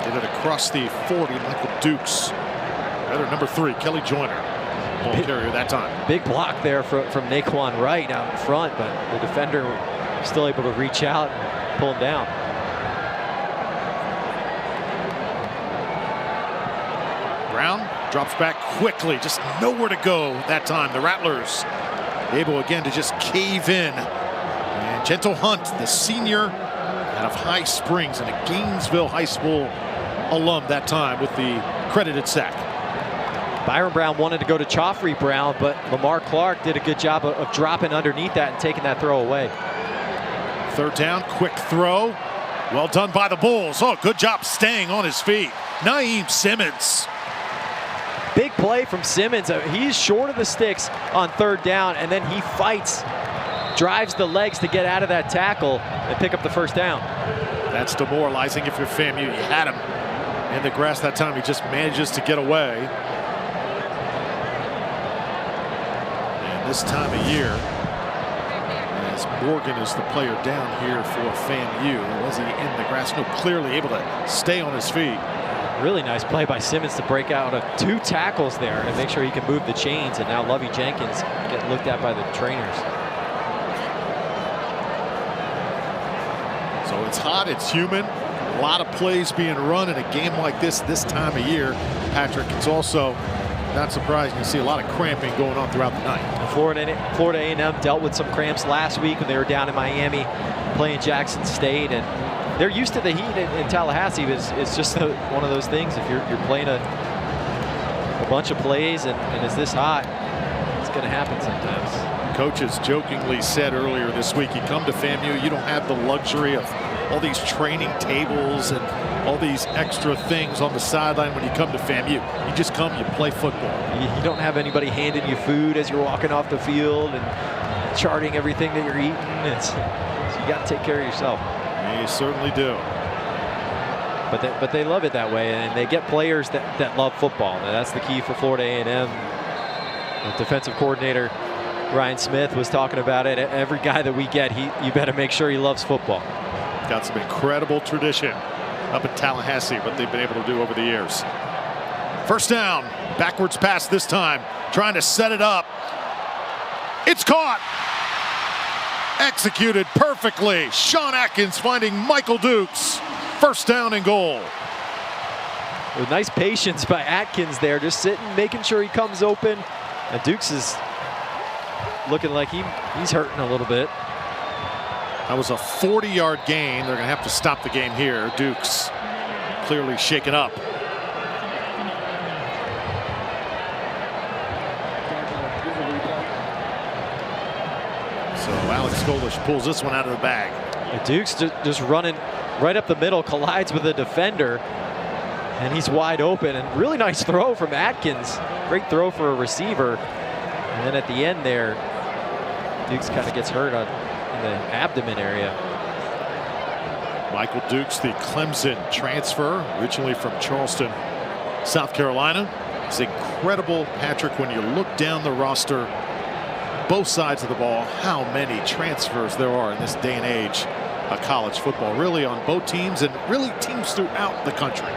A: Did it across the 40, Michael Dukes. Rather number 3, Kelly Joyner. Ball carrier that time.
B: Big block there from Naquan Wright out in front, but the defender was still able to reach out and pull him down.
A: Brown drops back quickly, just nowhere to go that time. The Rattlers able again to just cave in. And Gentle Hunt, the senior out of High Springs and a Gainesville High School alum that time with the credited sack.
B: Byron Brown wanted to go to Joffrey Brown, but Lamar Clark did a good job of dropping underneath that and taking that throw away.
A: Third down, quick throw. Well done by the Bulls. Oh, good job staying on his feet. Naeem Simmons.
B: Big play from Simmons. He's short of the sticks on third down, and then he fights, drives the legs to get out of that tackle and pick up the first down.
A: That's demoralizing if you're FAMU. You had him in the grass that time. He just manages to get away. And this time of year, as Morgan is the player down here for FAMU, was he in the grass? No, clearly able to stay on his feet.
B: Really nice play by Simmons to break out of 2 tackles there and make sure he can move the chains. And now Lovey Jenkins getting looked at by the trainers.
A: So it's hot, it's humid. A lot of plays being run in a game like this time of year. Patrick, it's also not surprising to see a lot of cramping going on throughout the night.
B: Florida A&M dealt with some cramps last week when they were down in Miami playing Jackson State, and they're used to the heat in Tallahassee. It's just one of those things. If you're playing a bunch of plays and it's this hot, it's going to happen sometimes.
A: Coaches jokingly said earlier this week, you come to FAMU, you don't have the luxury of all these training tables and all these extra things on the sideline. When you come to FAMU, you just come, you play football.
B: You don't have anybody handing you food as you're walking off the field and charting everything that you're eating. So you got to take care of yourself.
A: You certainly do.
B: But they love it that way, and they get players that love football. Now, that's the key for Florida A&M. The defensive coordinator Ryan Smith was talking about it. Every guy that we get, you better make sure he loves football.
A: Got some incredible tradition up in Tallahassee, what they've been able to do over the years. First down, backwards pass this time, trying to set it up. It's caught. Executed perfectly. Sean Atkins finding Michael Dukes. First down and goal.
B: With nice patience by Atkins there, just sitting, making sure he comes open. And Dukes is looking like he's hurting a little bit.
A: That was a 40-yard gain. They're going to have to stop the game here. Dukes clearly shaken up. So Alex Golesh pulls this one out of the bag.
B: Dukes just running right up the middle, collides with a defender, and he's wide open. And really nice throw from Atkins. Great throw for a receiver. And then at the end there, Dukes kind of gets hurt in the abdomen area.
A: Michael Dukes, the Clemson transfer, originally from Charleston, South Carolina. It's incredible, Patrick, when you look down the roster, both sides of the ball, how many transfers there are in this day and age of college football, really on both teams and really teams throughout the country.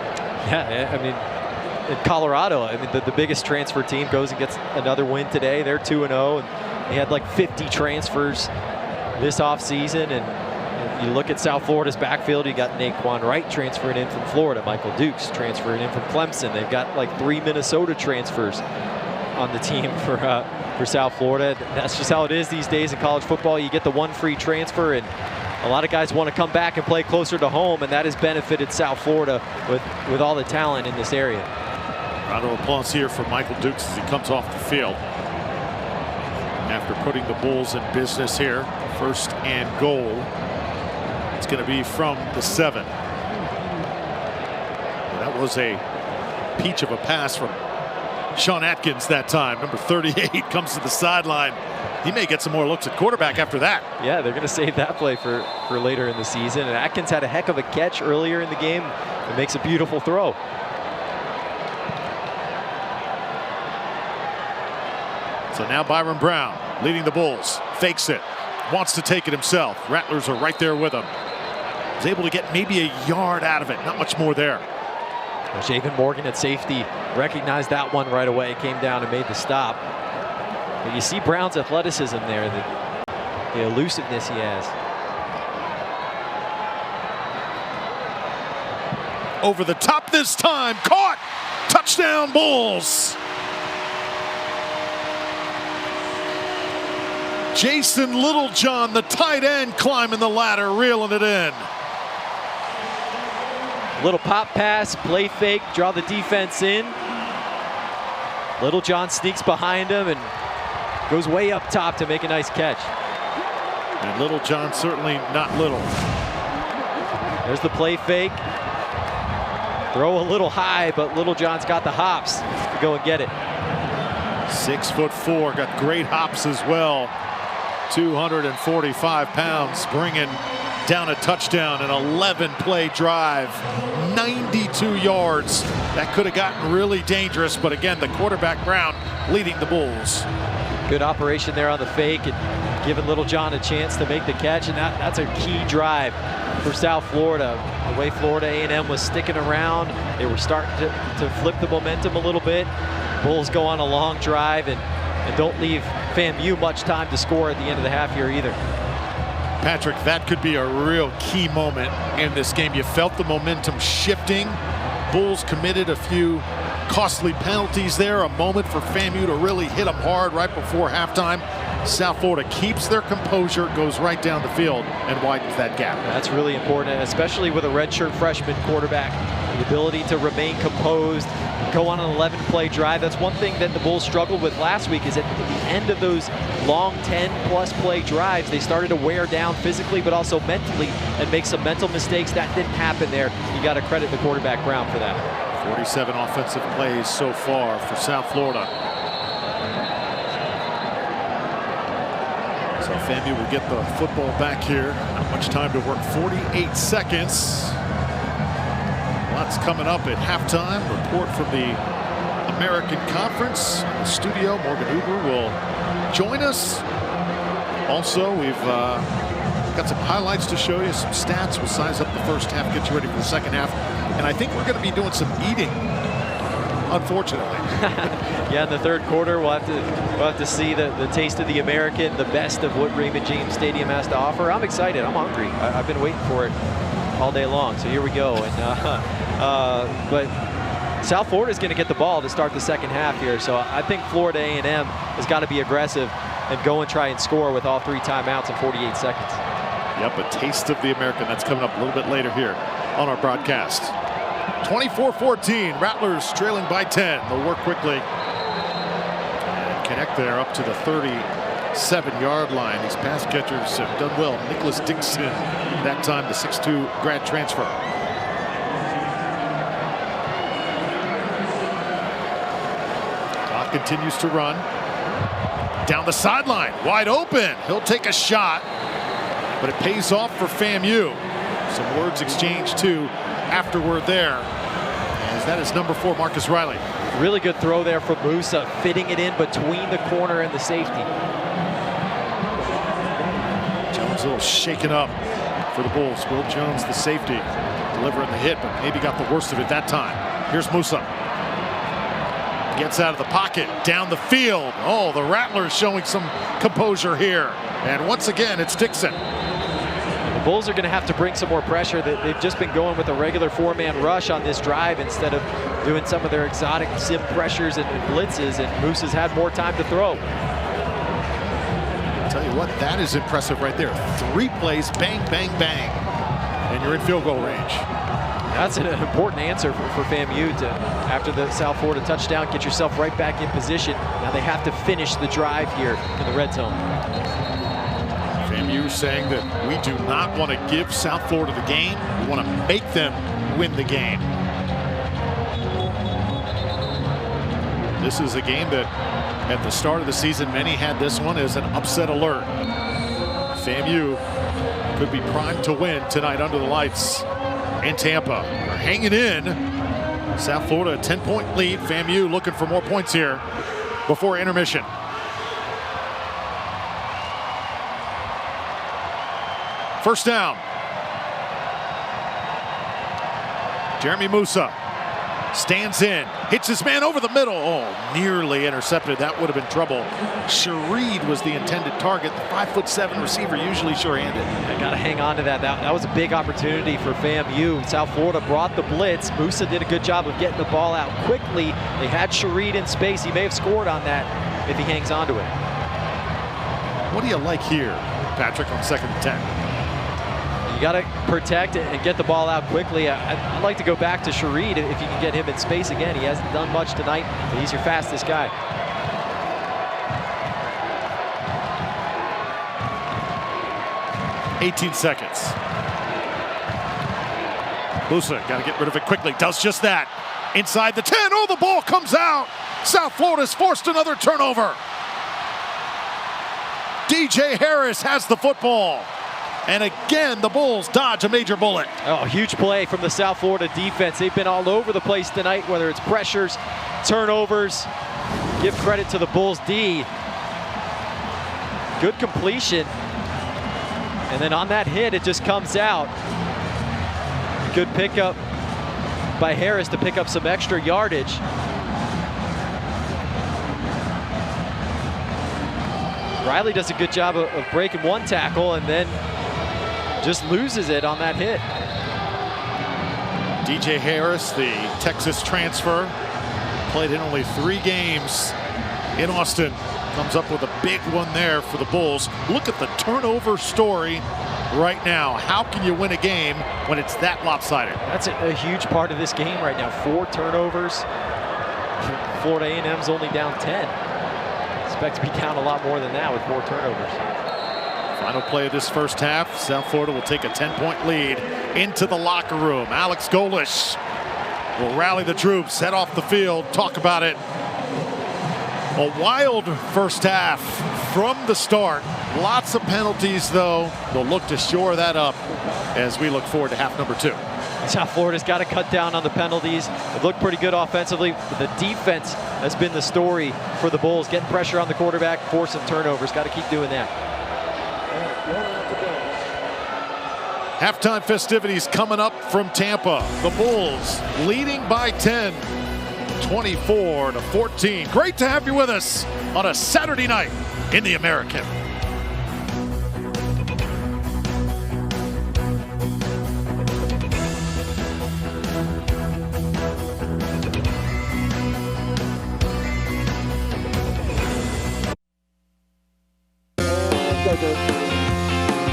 B: Yeah, I mean, in Colorado, I mean, the biggest transfer team goes and gets another win today. They're 2-0, and they had like 50 transfers this offseason. And you look at South Florida's backfield, you got Naquan Wright transferring in from Florida, Michael Dukes transferring in from Clemson. They've got like 3 Minnesota transfers on the team for South Florida. That's just how it is these days in college football. You get the one free transfer, and a lot of guys want to come back and play closer to home, and that has benefited South Florida with all the talent in this area.
A: Round of applause here for Michael Dukes as he comes off the field. After putting the Bulls in business here, first and goal. It's going to be from the 7. And that was a peach of a pass from Sean Atkins that time. Number 38 comes to the sideline. He may get some more looks at quarterback after that.
B: Yeah, they're going to save that play for later in the season. And Atkins had a heck of a catch earlier in the game. It makes a beautiful throw.
A: So now Byron Brown leading the Bulls. Fakes it. Wants to take it himself. Rattlers are right there with him. He's able to get maybe a yard out of it. Not much more there.
B: Javen Morgan at safety recognized that one right away. Came down and made the stop. But you see Brown's athleticism there, the elusiveness he has.
A: Over the top this time. Caught. Touchdown Bulls. Jason Littlejohn, the tight end, climbing the ladder, reeling it in.
B: Little pop pass, play fake, draw the defense in. Littlejohn sneaks behind him and goes way up top to make a nice catch.
A: And Littlejohn certainly not little.
B: There's the play fake. Throw a little high, but Littlejohn's got the hops to go and get it.
A: 6'4", got great hops as well. 245 pounds, bringing down a touchdown, an 11-play drive, 92 yards. That could have gotten really dangerous, but again, the quarterback Brown leading the Bulls.
B: Good operation there on the fake and giving Littlejohn a chance to make the catch, and that's a key drive for South Florida. The way Florida A&M was sticking around, they were starting to flip the momentum a little bit. Bulls go on a long drive and don't leave FAMU much time to score at the end of the half here either.
A: Patrick, that could be a real key moment in this game. You felt the momentum shifting, Bulls committed a few costly penalties there. A moment for FAMU to really hit them hard right before halftime. South Florida keeps their composure, goes right down the field, and widens that gap.
B: That's really important, especially with a redshirt freshman quarterback. The ability to remain composed, go on an 11-play drive. That's one thing that the Bulls struggled with last week, is at the end of those long 10-plus play drives, they started to wear down physically but also mentally and make some mental mistakes. That didn't happen there. You got to credit the quarterback Brown for that.
A: 47 offensive plays so far for South Florida. So FAMU will get the football back here. Not much time to work. 48 seconds. Lots coming up at halftime. Report from the American Conference. In the studio, Morgan Huber will join us. Also, we've got some highlights to show you, some stats. We'll size up the first half, get you ready for the second half. And I think we're going to be doing some eating, unfortunately.
B: Yeah, in the third quarter, we'll have to see the taste of the American, the best of what Raymond James Stadium has to offer. I'm excited. I'm hungry. I've been waiting for it all day long. So here we go. And but South Florida is going to get the ball to start the second half here. So I think Florida A&M has got to be aggressive and go and try and score with all 3 timeouts in 48 seconds.
A: Yep, a taste of the American. That's coming up a little bit later here on our broadcast. 24-14, Rattlers trailing by 10. They'll work quickly and connect there up to the 37-yard line. These pass catchers have done well. Nicholas Dixon, that time the 6'2" grad transfer. Clock continues to run. Down the sideline, wide open. He'll take a shot, but it pays off for FAMU. Some words exchanged too afterward there, as that is number 4, Marcus Riley.
B: Really good throw there from Musa, fitting it in between the corner and the safety.
A: Jones a little shaken up for the Bulls. Will Jones, the safety, delivering the hit, but maybe got the worst of it that time. Here's Musa. Gets out of the pocket, down the field. Oh, the Rattlers showing some composure here. And once again, it's Dixon.
B: The Bulls are going to have to bring some more pressure. They've just been going with a regular 4-man rush on this drive instead of doing some of their exotic sim pressures and blitzes, and Moose has had more time to throw.
A: I'll tell you what, that is impressive right there. 3 plays, bang, bang, bang, and you're in field goal range.
B: That's an important answer for FAMU to, after the South Florida touchdown, get yourself right back in position. Now they have to finish the drive here in the red zone.
A: FAMU saying that we do not want to give South Florida the game. We want to make them win the game. This is a game that at the start of the season, many had this one as an upset alert. FAMU could be primed to win tonight under the lights in Tampa. We're hanging in. South Florida a 10-point lead. FAMU looking for more points here before intermission. First down. Jeremy Musa stands in, hits his man over the middle. Oh, nearly intercepted. That would have been trouble. Shareed was the intended target. The 5'7" receiver, usually sure-handed.
B: I got to hang on to that. That was a big opportunity for FAMU. South Florida brought the blitz. Musa did a good job of getting the ball out quickly. They had Shareed in space. He may have scored on that if he hangs on to it.
A: What do you like here, Patrick, on 2nd and 10?
B: You got to protect it and get the ball out quickly. I'd like to go back to Shareed if you can get him in space again. He hasn't done much tonight, but he's your fastest guy.
A: $18 seconds. Musa got to get rid of it quickly. Does just that. Inside the 10. Oh, the ball comes out. South Florida's forced another turnover. DJ Harris has the football. And again, the Bulls dodge a major bullet.
B: Oh, huge play from the South Florida defense. They've been all over the place tonight, whether it's pressures, turnovers. Give credit to the Bulls D. Good completion. And then on that hit, it just comes out. Good pickup by Harris to pick up some extra yardage. Riley does a good job of breaking one tackle and then just loses it on that hit.
A: DJ Harris, the Texas transfer, played in only 3 games in Austin. Comes up with a big one there for the Bulls. Look at the turnover story right now. How can you win a game when it's that lopsided?
B: That's a huge part of this game right now. 4 turnovers. Florida A&M's only down 10. Expect to be down a lot more than that with 4 turnovers.
A: Final play of this first half. South Florida will take a 10-point lead into the locker room. Alex Golesh will rally the troops, head off the field, talk about it. A wild first half from the start. Lots of penalties, though. They'll look to shore that up as we look forward to half number 2.
B: South Florida's got to cut down on the penalties. It looked pretty good offensively. But the defense has been the story for the Bulls. Getting pressure on the quarterback, forcing turnovers. Got to keep doing that.
A: Halftime festivities coming up from Tampa. The Bulls leading by 10, 24-14. Great to have you with us on a Saturday night in the American.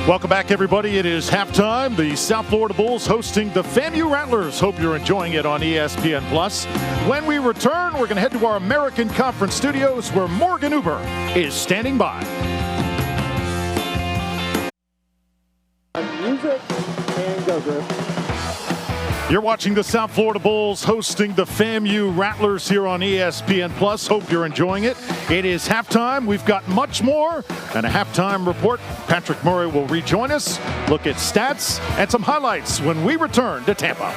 A: Welcome back, everybody. It is halftime. The South Florida Bulls hosting the FAMU Rattlers. Hope you're enjoying it on ESPN+. When we return, we're going to head to our American Conference studios where Morgan Uber is standing by.
D: Music and go, Griff.
A: You're watching the South Florida Bulls hosting the FAMU Rattlers here on ESPN+. Hope you're enjoying it. It is halftime. We've got much more and a halftime report. Patrick Murray will rejoin us, look at stats and some highlights when we return to Tampa.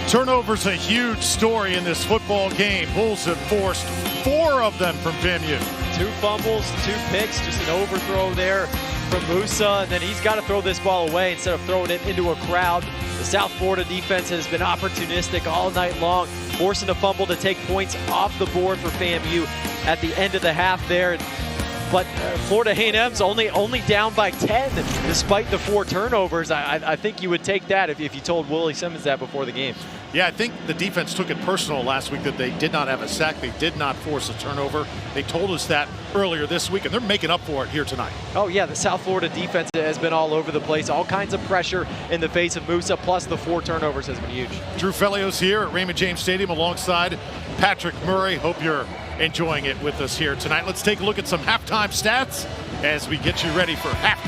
A: Turnovers a huge story in this football game. Bulls have forced 4 of them from FAMU.
B: 2 fumbles, 2 picks, just an overthrow there from Musa, and then he's got to throw this ball away instead of throwing it into a crowd. The South Florida defense has been opportunistic all night long, forcing a fumble to take points off the board for FAMU at the end of the half there. But Florida A&M's only down by 10 despite the 4 turnovers. I think you would take that if you told Willie Simmons that before the game.
A: Yeah, I think the defense took it personal last week that they did not have a sack. They did not force a turnover. They told us that earlier this week, and they're making up for it here tonight.
B: Oh, yeah, the South Florida defense has been all over the place. All kinds of pressure in the face of Musa, plus the 4 turnovers has been huge.
A: Drew Felios here at Raymond James Stadium alongside Patrick Murray. Hope you're enjoying it with us here tonight. Let's take a look at some halftime stats as we get you ready for half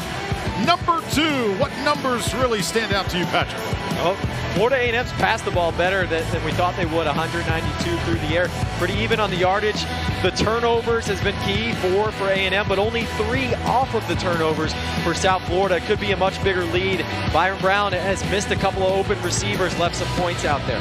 A: number 2. What numbers really stand out to you, Patrick?
B: Oh, Florida A&M's passed the ball better than we thought they would. 192 through the air. Pretty even on the yardage. The turnovers has been key, 4 for A&M, but only 3 off of the turnovers for South Florida. Could be a much bigger lead. Byron Brown has missed a couple of open receivers, left some points out there.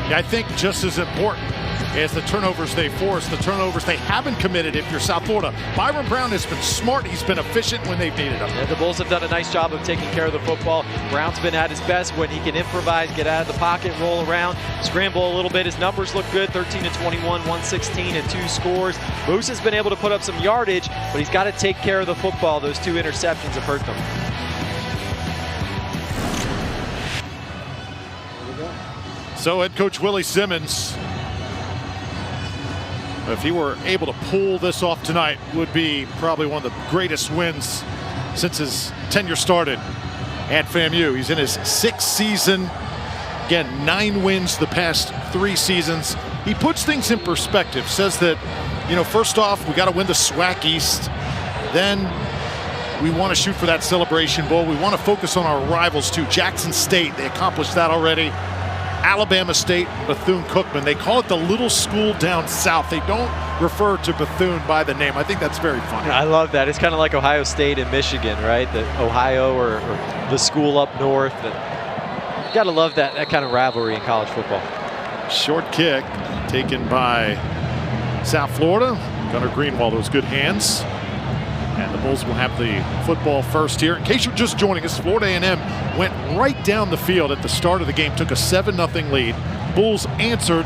A: Yeah, I think just as important as the turnovers they force, the turnovers they haven't committed if you're South Florida. Byron Brown has been smart. He's been efficient when they've needed him.
B: Yeah, the Bulls have done a nice job of taking care of the football. Brown's been at his best when he can improvise, get out of the pocket, roll around, scramble a little bit. His numbers look good, 13-21, 116 and 2 scores. Moose has been able to put up some yardage, but he's got to take care of the football. Those 2 interceptions have hurt them.
A: So head coach Willie Simmons, if he were able to pull this off tonight, would be probably one of the greatest wins since his tenure started at FAMU. He's in his 6th season. Again, 9 wins the past 3 seasons. He puts things in perspective, says that, first off, we got to win the SWAC East. Then we want to shoot for that Celebration Bowl. We want to focus on our rivals too. Jackson State, they accomplished that already. Alabama State, Bethune-Cookman. They call it the little school down south. They don't refer to Bethune by the name. I think that's very funny.
B: I love that. It's kind of like Ohio State and Michigan, right? The Ohio or the school up north. You got to love that kind of rivalry in college football.
A: Short kick taken by South Florida. Gunnar Greenwald, those good hands. And the Bulls will have the football first here. In case you're just joining us, Florida A&M went right down the field at the start of the game, took a 7-0 lead. Bulls answered,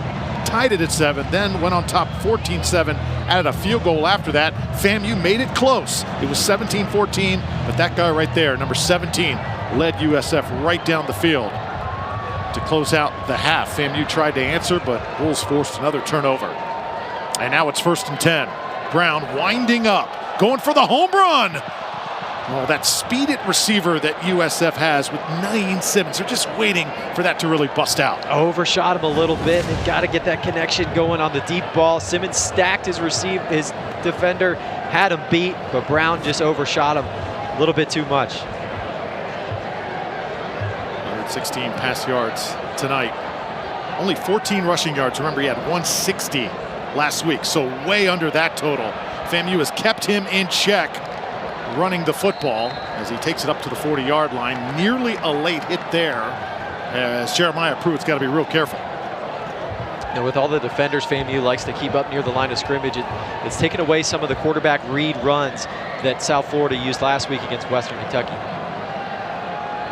A: tied it at 7, then went on top 14-7, added a field goal after that. FAMU made it close. It was 17-14, but that guy right there, number 17, led USF right down the field to close out the half. FAMU tried to answer, but Bulls forced another turnover. And now it's 1st and 10. Brown winding up, going for the home run. Oh, that speed at receiver that USF has with Simmons. They're just waiting for that to really bust out.
B: Overshot him a little bit. They've got to get that connection going on the deep ball. Simmons stacked his defender, had him beat, but Brown just overshot him a little bit too much.
A: 116 pass yards tonight. Only 14 rushing yards. Remember, he had 160 last week, so way under that total. FAMU has kept him in check, running the football as he takes it up to the 40-yard line. Nearly a late hit there, as Jeremiah Pruitt's got to be real careful.
B: And with all the defenders FAMU likes to keep up near the line of scrimmage, it's taken away some of the quarterback read runs that South Florida used last week against Western Kentucky.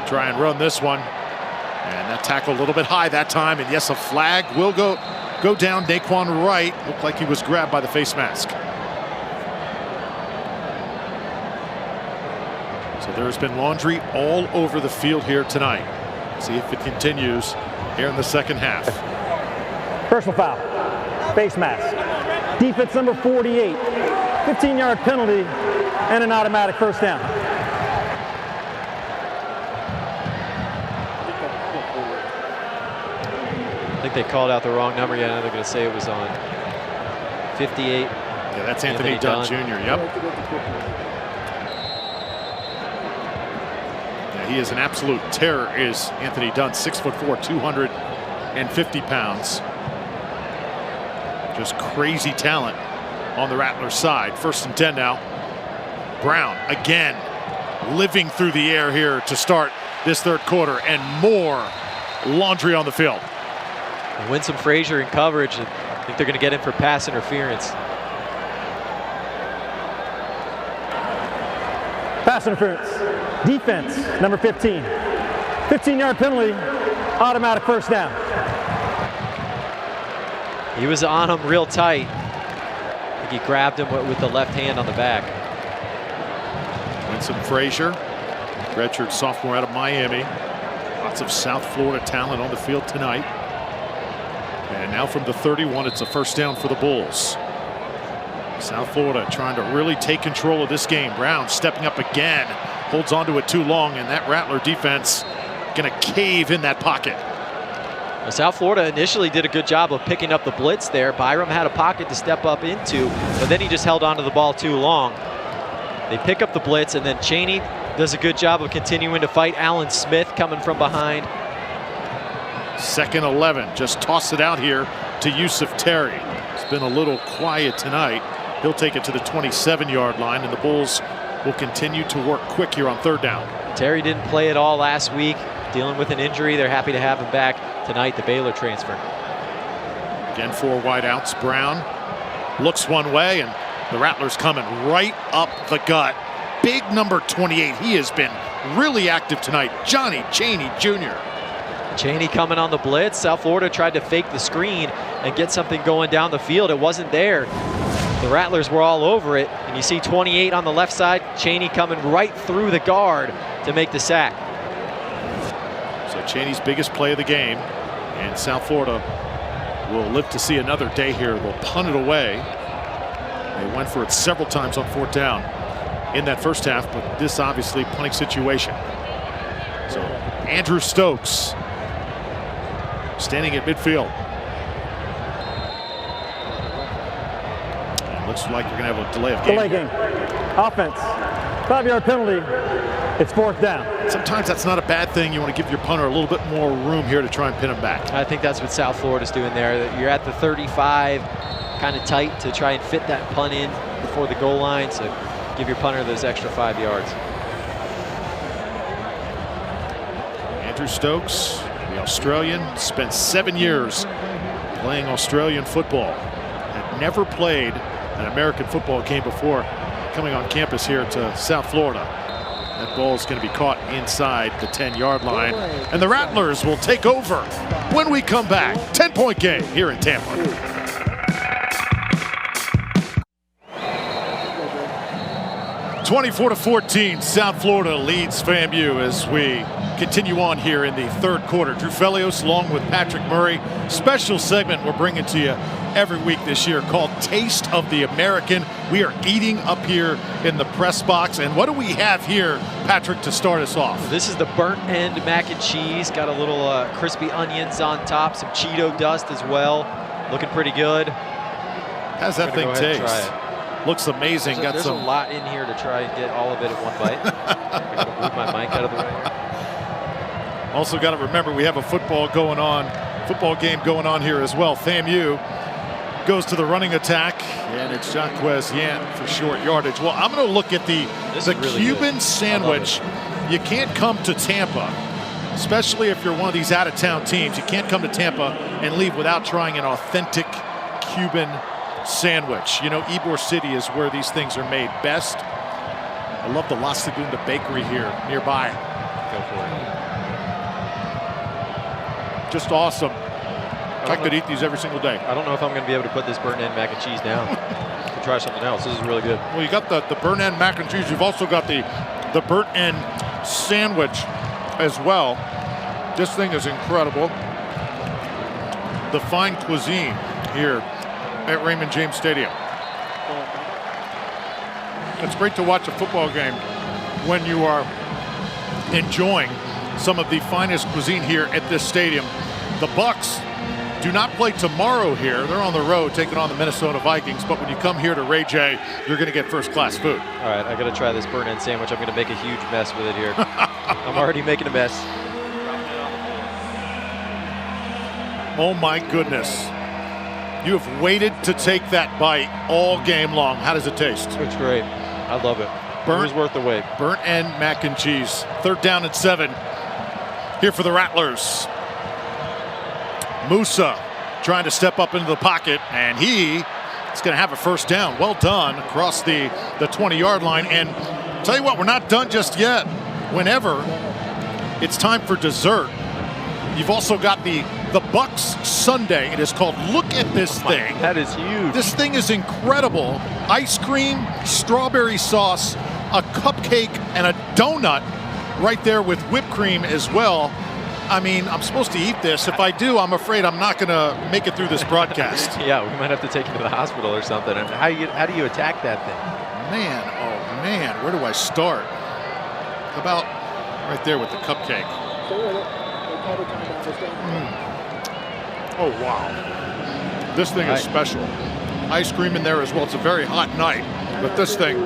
A: Try and run this one. And that tackle a little bit high that time. And yes, a flag will go down. Naquan Wright looked like he was grabbed by the face mask. So there's been laundry all over the field here tonight. See if it continues here in the second half.
C: Personal foul, face mask. Defense number 48, 15-yard penalty, and an automatic first down.
B: I think they called out the wrong number. Yeah, they're going to say it was on 58.
A: Yeah, that's Anthony Dunn Jr. Yep. He is an absolute terror, is Anthony Dunn. 6'4", 250 pounds. Just crazy talent on the Rattlers side. 1st and 10 now. Brown again living through the air here to start this third quarter, and more laundry on the field.
B: And Winsome Frazier in coverage. I think they're going to get in for pass interference.
C: Pass interference. Defense, number 15. 15-yard penalty, automatic first down.
B: He was on him real tight. I think he grabbed him with the left hand on the back.
A: Winsome Frazier, redshirt sophomore out of Miami. Lots of South Florida talent on the field tonight. And now from the 31, it's a first down for the Bulls. South Florida trying to really take control of this game. Brown stepping up again, holds onto it too long, and that Rattler defense going to cave in that pocket.
B: Well, South Florida initially did a good job of picking up the blitz there. Byram had a pocket to step up into, but then he just held onto the ball too long. They pick up the blitz, and then Chaney does a good job of continuing to fight. Alan Smith coming from behind.
A: 2nd 11, just toss it out here to Yusuf Terry. It's been a little quiet tonight. He'll take it to the 27-yard line, and the Bulls will continue to work quick here on 3rd down.
B: Terry didn't play at all last week, dealing with an injury. They're happy to have him back tonight, the Baylor transfer.
A: Again, 4 wideouts. Brown looks one way, and the Rattlers coming right up the gut. Big number 28. He has been really active tonight. Johnny Chaney Jr.
B: Chaney coming on the blitz. South Florida tried to fake the screen and get something going down the field. It wasn't there. The Rattlers were all over it, and you see 28 on the left side. Chaney coming right through the guard to make the sack.
A: So Chaney's biggest play of the game, and South Florida will live to see another day here. They'll punt it away. They went for it several times on 4th down in that first half, but this obviously punting situation. So Andrew Stokes standing at midfield. Looks like you're going to have a delay of game.
C: Delay game. Offense. 5-yard penalty. It's 4th down.
A: Sometimes that's not a bad thing. You want to give your punter a little bit more room here to try and pin him back.
B: I think that's what South Florida's doing there. You're at the 35, kind of tight to try and fit that punt in before the goal line. So give your punter those extra 5 yards.
A: Andrew Stokes, the Australian, spent 7 years playing Australian football. Had never played an American football game before coming on campus here to South Florida. That ball is going to be caught inside the 10-yard line. And the Rattlers will take over when we come back. 10-point game here in Tampa. 24-14, South Florida leads FAMU as we continue on here in the third quarter. Drew Felios along with Patrick Murray. Special segment we're bringing to you every week this year called Taste of the American. We are eating up here in the press box. And what do we have here, Patrick, to start us off?
B: This is the burnt end mac and cheese. Got a little crispy onions on top, some Cheeto dust as well. Looking pretty good.
A: How's that thing taste? Looks amazing.
B: There's a lot in here to try and get all of it in one bite. I'm going to move my mic out of the way here.
A: Also got to remember we have a football game going on here as well. FAMU goes to the running attack, and it's Jaquez Yant for short yardage. Well, I'm going to look at the really Cuban sandwich. You can't come to Tampa, especially if you're one of these out-of-town teams. You can't come to Tampa and leave without trying an authentic Cuban sandwich. You know, Ybor City is where these things are made best. I love the La Segunda Bakery here nearby.
B: Go for it.
A: Just awesome. I could eat these every single day.
B: I don't know if I'm going to be able to put this burnt end mac and cheese down. We'll try something else. This is really good.
A: Well, you got the burnt end mac and cheese. You've also got the burnt end sandwich as well. This thing is incredible. The fine cuisine here at Raymond James Stadium. It's great to watch a football game when you are enjoying some of the finest cuisine here at this stadium. The Bucks do not play tomorrow here. They're on the road taking on the Minnesota Vikings, but when you come here to Ray J, you're going to get first-class food.
B: All right, I got to try this burnt end sandwich. I'm going to make a huge mess with it here. I'm already making a mess.
A: Oh my goodness. You have waited to take that bite all game long. How does it taste?
B: It's great. I love it. It was worth the wait.
A: Burnt end mac and cheese. 3rd down and 7 here for the Rattlers. Musa trying to step up into the pocket, and he is going to have a first down. Well done across the 20-yard line. And tell you what, we're not done just yet. Whenever it's time for dessert, you've also got the Bucks Sundae. It is called Look at This Thing.
B: That is huge.
A: This thing is incredible. Ice cream, strawberry sauce, a cupcake, and a donut right there with whipped cream as well. I mean, I'm supposed to eat this. If I do, I'm afraid I'm not going to make it through this broadcast.
B: Yeah, we might have to take you to the hospital or something. And how do you attack that thing?
A: Man, oh man, where do I start? How about right there with the cupcake? Oh, wow. This thing is special. Ice cream in there as well. It's a very hot night, but this thing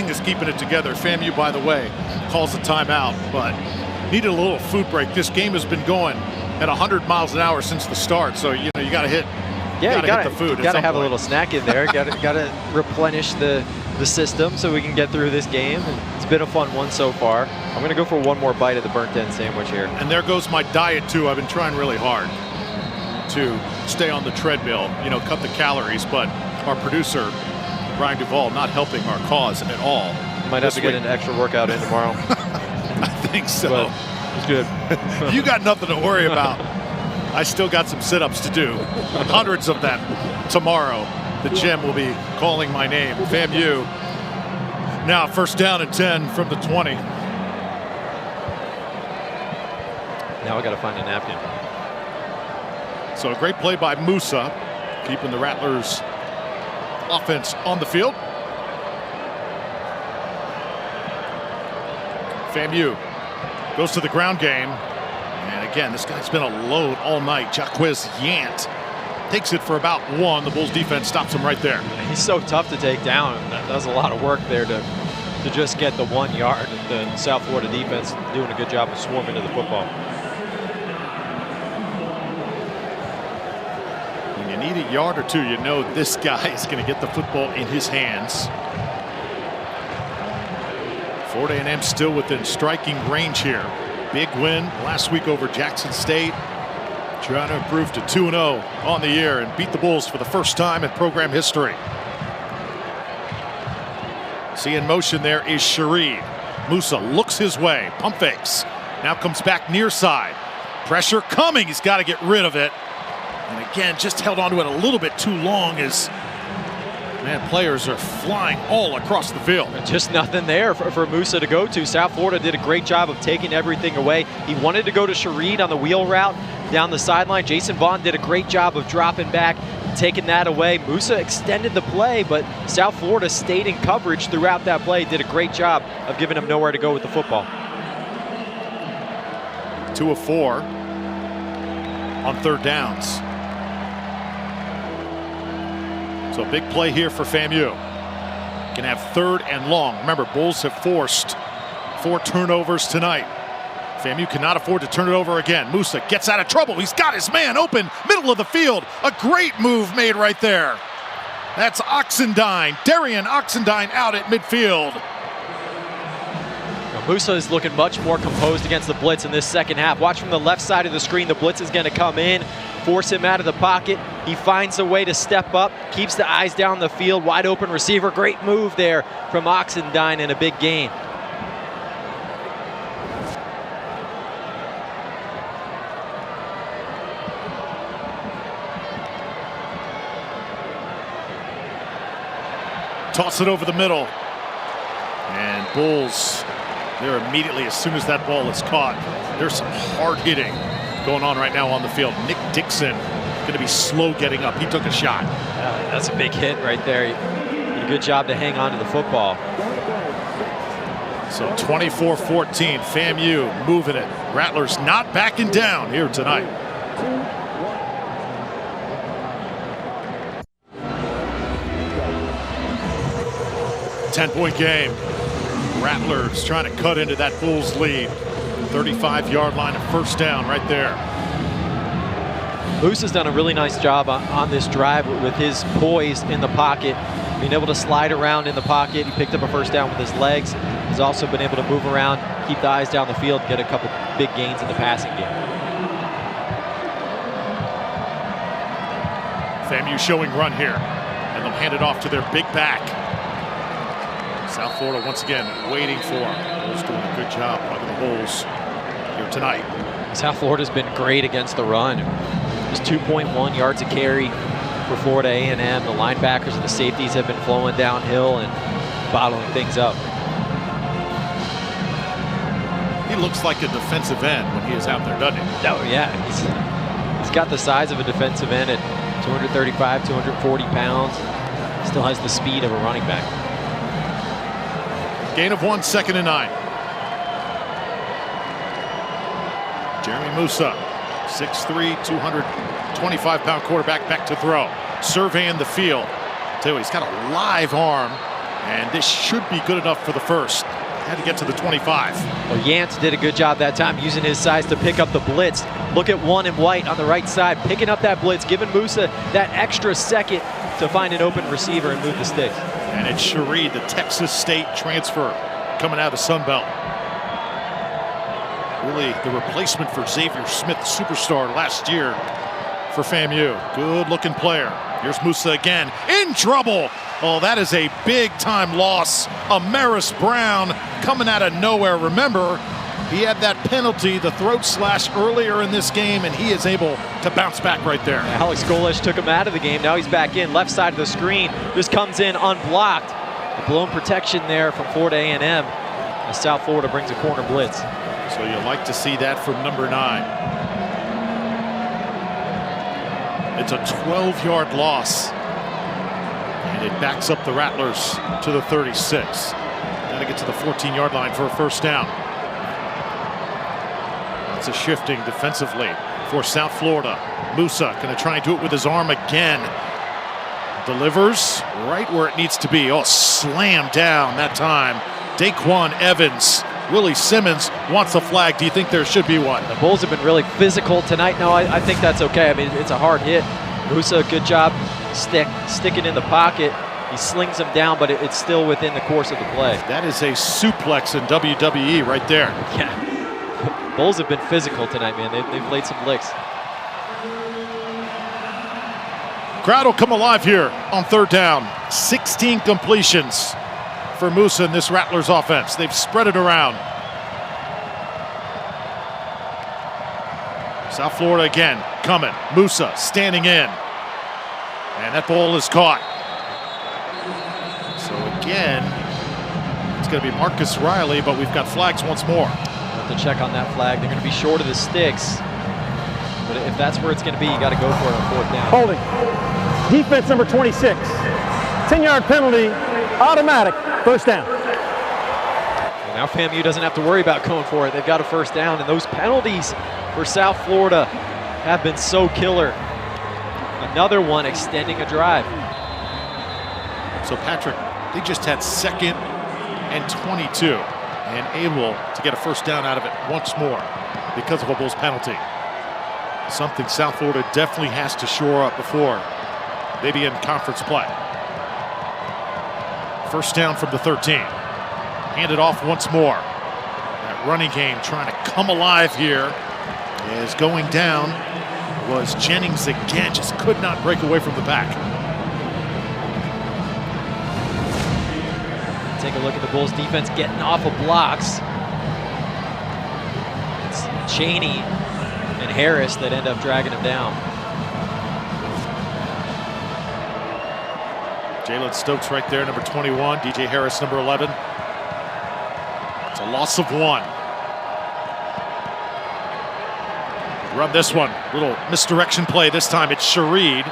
A: is keeping it together. FAMU, by the way, calls a timeout, but needed a little food break. This game has been going at 100 miles an hour since the start, so you know you got to hit.
B: Yeah,
A: you got to hit the food.
B: You got to have a little snack in there. got to replenish the system so we can get through this game. And it's been a fun one so far. I'm going to go for one more bite of the burnt end sandwich here.
A: And there goes my diet too. I've been trying really hard to stay on the treadmill, you know, cut the calories, but our producer, Brian Duvall, not helping our cause at all.
B: Might have to get an extra workout in tomorrow.
A: I think so.
B: But it's good.
A: You got nothing to worry about. I still got some sit-ups to do. Hundreds of them tomorrow. The gym will be calling my name. FAMU now 1st down and 10 from the 20.
B: Now I got to find a napkin.
A: So a great play by Musa, keeping the Rattlers offense on the field. FAMU goes to the ground game. And again, this guy's been a load all night. Jaquez Yant takes it for about 1. The Bulls defense stops him right there.
B: He's so tough to take down. That does a lot of work there to just get the 1 yard. The South Florida defense doing a good job of swarming to the football.
A: When you need a yard or two, you know this guy is going to get the football in his hands. Florida A&M still within striking range here. Big win last week over Jackson State. Trying to improve to 2-0 on the year and beat the Bulls for the first time in program history. See in motion there is Sheree. Musa looks his way, pump fakes. Now comes back near side. Pressure coming, he's got to get rid of it. And again, just held on to it a little bit too long as, man, players are flying all across the field.
B: Just nothing there for Musa to go to. South Florida did a great job of taking everything away. He wanted to go to Shareed on the wheel route down the sideline. Jason Vaughn did a great job of dropping back, taking that away. Musa extended the play, but South Florida stayed in coverage throughout that play. Did a great job of giving him nowhere to go with the football.
A: 2 of 4 on third downs. So big play here for FAMU. Can have 3rd and long. Remember, Bulls have forced 4 turnovers tonight. FAMU cannot afford to turn it over again. Musa gets out of trouble. He's got his man open, middle of the field. A great move made right there. That's Oxendine. Darian Oxendine out at midfield.
B: Musa is looking much more composed against the blitz in this second half. Watch from the left side of the screen. The blitz is going to come in, force him out of the pocket. He finds a way to step up, keeps the eyes down the field. Wide open receiver. Great move there from Oxendine in a big game.
A: Toss it over the middle. And Bulls, they're immediately, as soon as that ball is caught, there's some hard hitting going on right now on the field. Nick Dixon going to be slow getting up. He took a shot.
B: That's a big hit right there. He did a good job to hang on to the football.
A: So 24-14, FAMU moving it. Rattlers not backing down here tonight. Ten-point game. Rattlers trying to cut into that Bulls lead. 35-yard line of first down right there.
B: Moose has done a really nice job on this drive with his poise in the pocket, being able to slide around in the pocket. He picked up a first down with his legs. He's also been able to move around, keep the eyes down the field, get a couple big gains in the passing game.
A: FAMU showing run here, and they'll hand it off to their big back. South Florida once again waiting for him. Bulls doing a good job plugging the holes here tonight.
B: South Florida's been great against the run. Just 2.1 yards a carry for Florida A&M. The linebackers and the safeties have been flowing downhill and bottling things up.
A: He looks like a defensive end when he is out there, doesn't he?
B: Oh, yeah. He's got the size of a defensive end at 235, 240 pounds. Still has the speed of a running back.
A: Gain of 1, 2nd and 9. Jeremy Musa, 6'3", 225-pound quarterback, back to throw. Surveying the field. He's got a live arm, and this should be good enough for the first. Had to get to the 25.
B: Well, Yance did a good job that time using his size to pick up the blitz. Look at one and White on the right side, picking up that blitz, giving Musa that extra second to find an open receiver and move the sticks.
A: And it's Shareed, the Texas State transfer, coming out of the Sun Belt. Really the replacement for Xavier Smith, superstar last year for FAMU. Good-looking player. Here's Musa again, in trouble. Oh, that is a big-time loss. Amaris Brown coming out of nowhere. Remember, he had that penalty, the throat slash, earlier in this game, and he is able to bounce back right there.
B: Alex Golesh took him out of the game. Now he's back in, left side of the screen. Just comes in unblocked. A blown protection there from Florida A&M as South Florida brings a corner blitz.
A: So you'll like to see that from number 9. It's a 12-yard loss. And it backs up the Rattlers to the 36. Got to get to the 14-yard line for a first down. It's a shifting defensively for South Florida. Musa going to try and do it with his arm again. Delivers right where it needs to be. Oh, slammed down that time. Daquan Evans. Willie Simmons wants a flag. Do you think there should be one?
B: The Bulls have been really physical tonight. No, I think that's okay. I mean, it's a hard hit. Musa, good job sticking in the pocket. He slings him down, but it's still within the course of the play.
A: That is a suplex in WWE right there.
B: Yeah. Bulls have been physical tonight, man. They've laid some licks.
A: Crowd will come alive here on third down. 16 completions for Musa in this Rattlers offense. They've spread it around. South Florida again coming. Musa standing in. And that ball is caught. So again, it's going to be Marcus Riley, but we've got flags once more.
B: Have to check on that flag. They're going to be short of the sticks. But if that's where it's going to be, you got to go for it on 4th down.
C: Holding. Defense number 26. 10-yard penalty, automatic, 1st down.
B: Well, now FAMU doesn't have to worry about going for it. They've got a 1st down, and those penalties for South Florida have been so killer. Another one extending a drive.
A: So Patrick, they just had 2nd and 22 and able to get a 1st down out of it once more because of a Bulls penalty. Something South Florida definitely has to shore up before they begin conference play. 1st down from the 13. Handed off once more. That running game trying to come alive here is going down. Was Jennings again, just could not break away from the pack.
B: Take a look at the Bulls defense getting off of blocks. It's Cheney and Harris that end up dragging him down.
A: Jalen Stokes right there, number 21. DJ Harris, number 11. It's a loss of 1. Run this one. Little misdirection play this time. It's Shareed.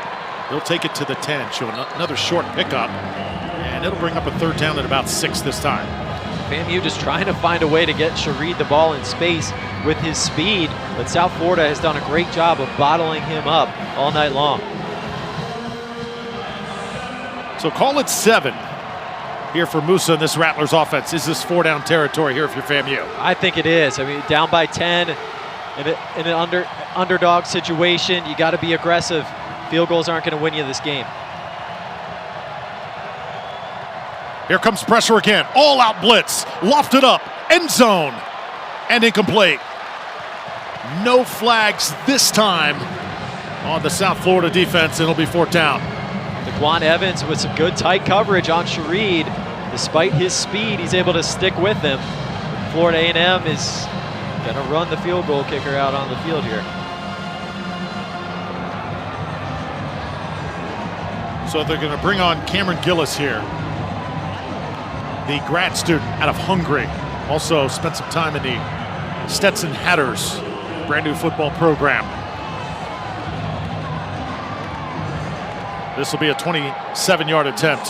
A: He'll take it to the 10. Show another short pickup. And it'll bring up a 3rd down at about 6 this time.
B: FAMU just trying to find a way to get Shareed the ball in space with his speed. But South Florida has done a great job of bottling him up all night long.
A: So call it 7 here for Musa in this Rattlers offense. Is this 4-down territory here if you're FAMU?
B: I think it is. I mean, down by 10 in an underdog situation, you got to be aggressive. Field goals aren't going to win you this game.
A: Here comes pressure again. All-out blitz. Lofted up. End zone. And incomplete. No flags this time on the South Florida defense. It'll be 4th down.
B: Daquan Evans with some good tight coverage on Shareed. Despite his speed, he's able to stick with him. Florida A&M is going to run the field goal kicker out on the field here.
A: So they're going to bring on Cameron Gillis here, the grad student out of Hungary. Also spent some time in the Stetson Hatters brand new football program. This will be a 27-yard attempt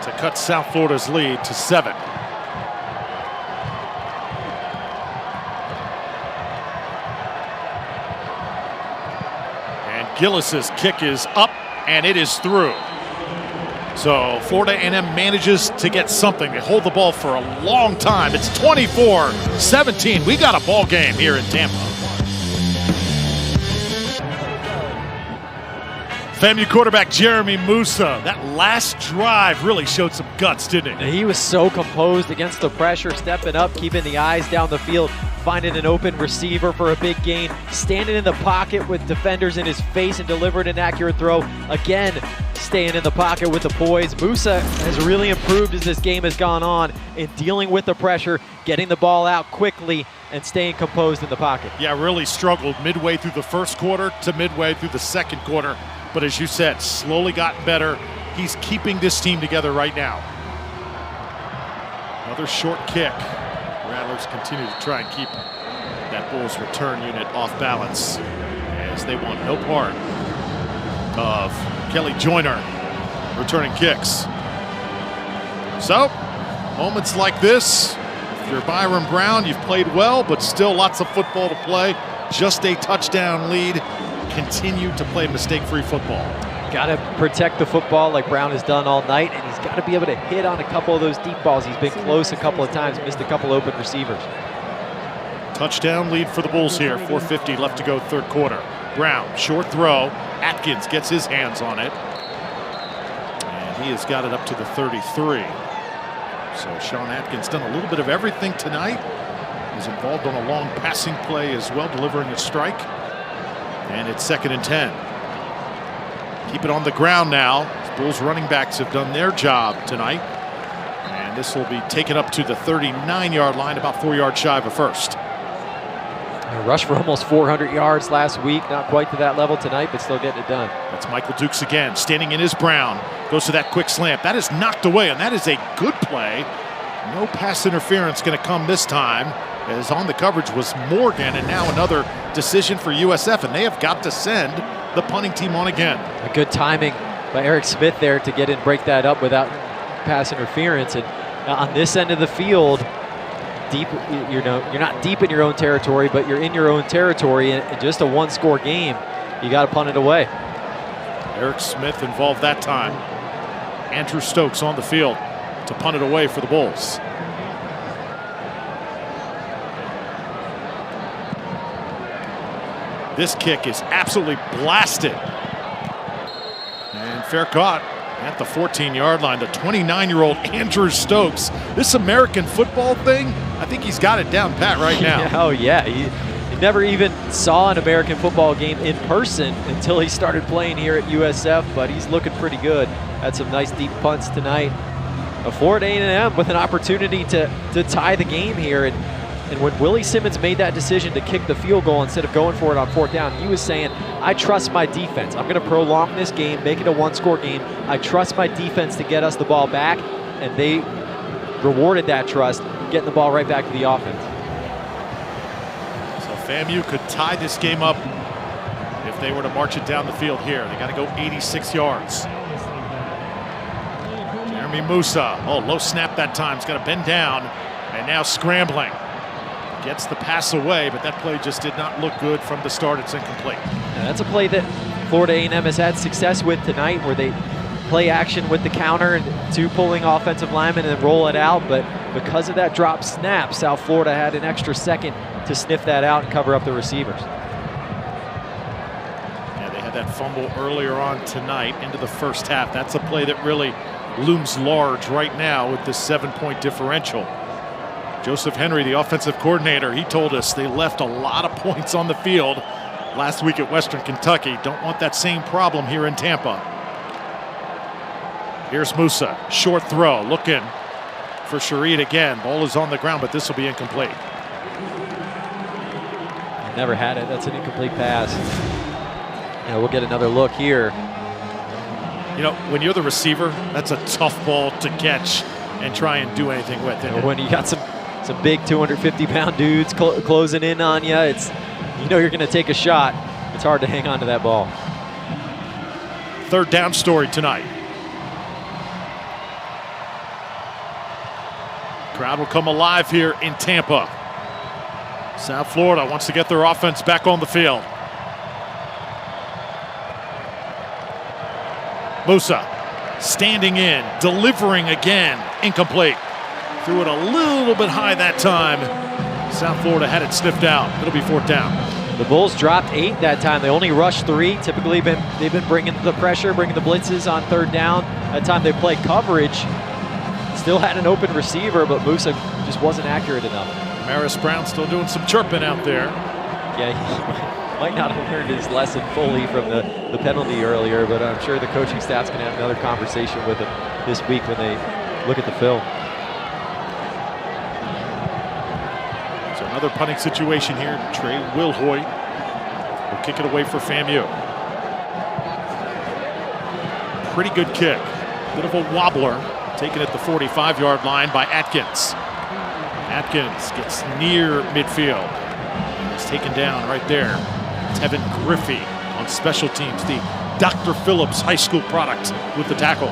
A: to cut South Florida's lead to 7. And Gillis's kick is up, and it is through. So Florida A&M manages to get something. They hold the ball for a long time. It's 24-17. We got a ball game here in Tampa. FAMU quarterback Jeremy Musa, that last drive really showed some guts, didn't it?
B: He was so composed against the pressure, stepping up, keeping the eyes down the field, finding an open receiver for a big gain, standing in the pocket with defenders in his face and delivered an accurate throw. Again, staying in the pocket with the poise. Musa has really improved as this game has gone on in dealing with the pressure, getting the ball out quickly, and staying composed in the pocket.
A: Yeah, really struggled midway through the first quarter to midway through the second quarter. But as you said, slowly gotten better. He's keeping this team together right now. Another short kick. Rattlers continue to try and keep that Bulls return unit off balance as they want no part of Kelly Joyner returning kicks. So, moments like this, if you're Byron Brown, you've played well, but still lots of football to play. Just a touchdown lead. Continue to play mistake-free football.
B: Got to protect the football like Brown has done all night, and he's got to be able to hit on a couple of those deep balls. He's been close a couple of times, missed a couple open receivers.
A: Touchdown lead for the Bulls here. 4:50 left to go, third quarter. Brown, short throw. Atkins gets his hands on it. And he has got it up to the 33. So Sean Atkins done a little bit of everything tonight. He's involved on a long passing play as well, delivering a strike. And it's 2nd and 10. Keep it on the ground now. Bulls running backs have done their job tonight. And this will be taken up to the 39-yard line, about 4 yards shy of a first.
B: A rush for almost 400 yards last week. Not quite to that level tonight, but still getting it done.
A: That's Michael Dukes again, standing in his brown. Goes to that quick slant. That is knocked away, and that is a good play. No pass interference going to come this time, as on the coverage was Morgan, and now another decision for USF, and they have got to send the punting team on again.
B: A good timing by Eric Smith there to get in, break that up without pass interference. And on this end of the field, deep, you're not deep in your own territory, but you're in your own territory, and just a one-score game, you got to punt it away.
A: Eric Smith involved that time. Andrew Stokes on the field to punt it away for the Bulls. This kick is absolutely blasted. And fair caught at the 14-yard line. The 29-year-old Andrew Stokes. This American football thing, I think he's got it down pat right now.
B: Oh, yeah. He never even saw an American football game in person until he started playing here at USF, but he's looking pretty good. Had some nice deep punts tonight. Florida A&M with an opportunity to tie the game here. And when Willie Simmons made that decision to kick the field goal instead of going for it on fourth down, he was saying, I trust my defense. I'm going to prolong this game, make it a one-score game. I trust my defense to get us the ball back, and they rewarded that trust, getting the ball right back to the offense.
A: So FAMU could tie this game up if they were to march it down the field here. They got to go 86 yards. Jeremy Musa, low snap that time. He's got to bend down, and now scrambling. Gets the pass away, but that play just did not look good from the start. It's incomplete.
B: And that's a play that Florida A&M has had success with tonight, where they play action with the counter and two pulling offensive linemen and then roll it out. But because of that drop snap, South Florida had an extra second to sniff that out and cover up the receivers.
A: Yeah, they had that fumble earlier on tonight into the first half. That's a play that really looms large right now with this 7-point differential. Joseph Henry, the offensive coordinator, he told us they left a lot of points on the field last week at Western Kentucky. Don't want that same problem here in Tampa. Here's Musa, short throw, looking for Shareed again. Ball is on the ground, but this will be incomplete.
B: Never had it. That's an incomplete pass. Yeah, we'll get another look here.
A: You know, when you're the receiver, that's a tough ball to catch and try and do anything with it.
B: When you got some big 250-pound dudes closing in on you, you're going to take a shot. It's hard to hang on to that ball.
A: Third down story tonight. Crowd will come alive here in Tampa. South Florida wants to get their offense back on the field. Musa standing in, delivering again, incomplete. Threw it a little bit high that time. South Florida had it sniffed out. It'll be fourth down.
B: The Bulls dropped 8 that time. They only rushed 3. Typically, they've been bringing the pressure, bringing the blitzes on third down. That time they played coverage. Still had an open receiver, but Musa just wasn't accurate enough.
A: Maris Brown still doing some chirping out there.
B: Yeah, he might not have learned his lesson fully from the penalty earlier, but I'm sure the coaching staff's going to have another conversation with him this week when they look at the film.
A: So another punting situation here. Trey Wilhoit will kick it away for FAMU. Pretty good kick. Bit of a wobbler. Taken at the 45-yard line by Atkins. Atkins gets near midfield. He's taken down right there. Tevin Griffey on special teams, the Dr. Phillips High School product with the tackle.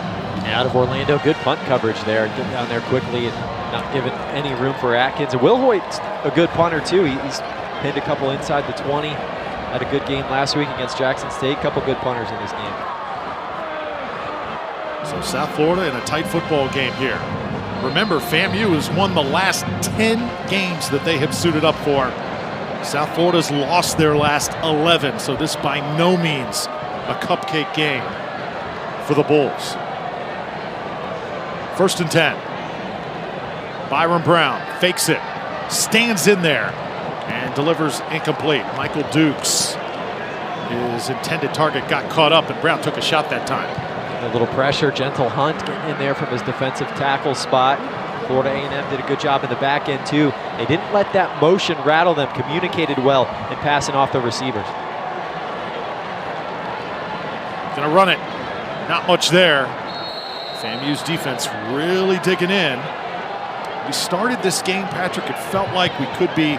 B: Out of Orlando, good punt coverage there. Getting down there quickly and not giving any room for Atkins. And Wilhoit's a good punter too. He's pinned a couple inside the 20. Had a good game last week against Jackson State. Couple good punters in this game.
A: So South Florida in a tight football game here. Remember, FAMU has won the last 10 games that they have suited up for. South Florida's lost their last 11, so this by no means a cupcake game for the Bulls. 1st and 10. Byron Brown fakes it, stands in there, and delivers incomplete. Michael Dukes, his intended target, got caught up, and Brown took a shot that time.
B: A little pressure, gentle Hunt getting in there from his defensive tackle spot. Florida A&M did a good job in the back end too. They didn't let that motion rattle them, communicated well in passing off the receivers.
A: Gonna run it, not much there. FAMU's defense really digging in. We started this game, Patrick, it felt like we could be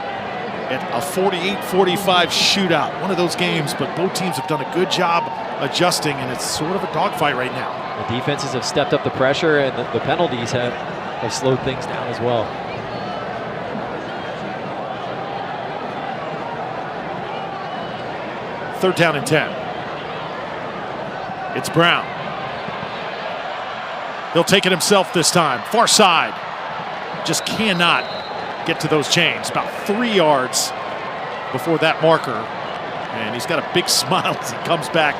A: at a 48-45 shootout. One of those games, but both teams have done a good job adjusting, and it's sort of a dogfight right now.
B: The defenses have stepped up the pressure, and the penalties have slowed things down as well.
A: Third down and 10. It's Brown. He'll take it himself this time. Far side. Just cannot get to those chains. About 3 yards before that marker. And he's got a big smile as he comes back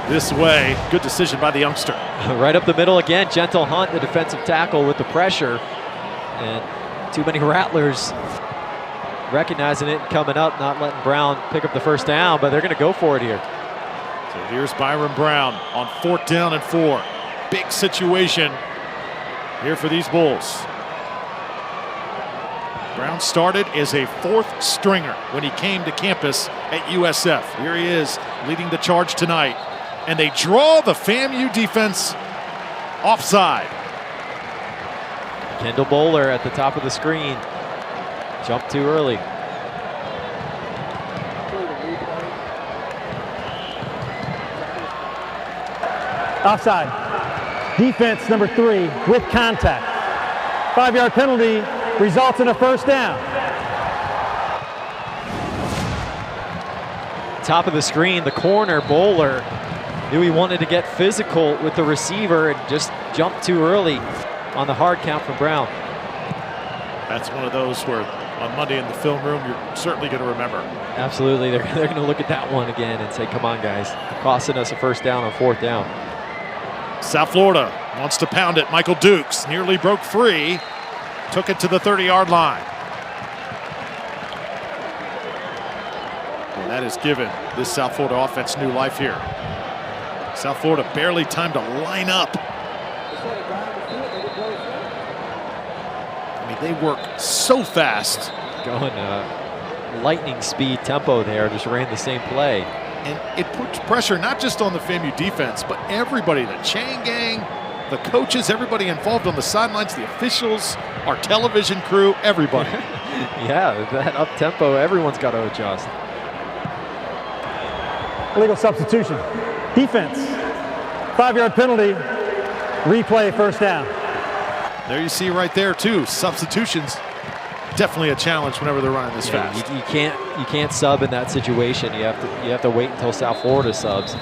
A: this way. Good decision by the youngster.
B: Right up the middle again. Gentle Hunt, the defensive tackle, with the pressure. And too many Rattlers recognizing it, coming up, not letting Brown pick up the first down, but they're going to go for it here.
A: So here's Byron Brown on 4th down and 4. Big situation here for these Bulls. Brown started as a 4th stringer when he came to campus at USF. Here he is leading the charge tonight. And they draw the FAMU defense offside.
B: Kendall Bowler at the top of the screen. Jumped too early.
C: Offside. Defense number 3 with contact. 5-yard penalty results in a first down.
B: Top of the screen, the corner, Bowler knew he wanted to get physical with the receiver and just jumped too early on the hard count from Brown.
A: That's one of those where on Monday in the film room you're certainly going to remember.
B: Absolutely, they're going to look at that one again and say, come on guys, costing us a first down on 4th down.
A: South Florida wants to pound it. Michael Dukes nearly broke free. Took it to the 30-yard line. And that has given this South Florida offense new life here. South Florida barely time to line up. I mean, they work so fast.
B: Going lightning speed tempo there, just ran the same play.
A: And it puts pressure not just on the FAMU defense, but everybody, the chain gang, the coaches, everybody involved on the sidelines, the officials, our television crew, everybody.
B: Yeah, that up tempo, everyone's got to adjust.
C: Illegal substitution. Defense. 5-yard penalty. Replay, first down.
A: There you see right there too. Substitutions, definitely a challenge whenever they're running this fast.
B: You can't sub in that situation. You have to wait until South Florida subs.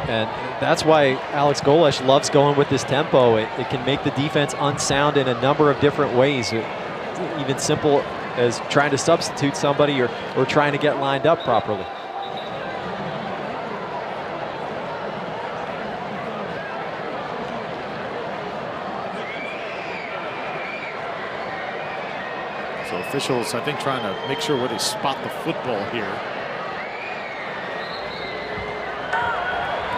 B: And that's why Alex Golesh loves going with this tempo. It can make the defense unsound in a number of different ways. Even simple as trying to substitute somebody or trying to get lined up properly.
A: So officials, I think, trying to make sure where they spot the football here.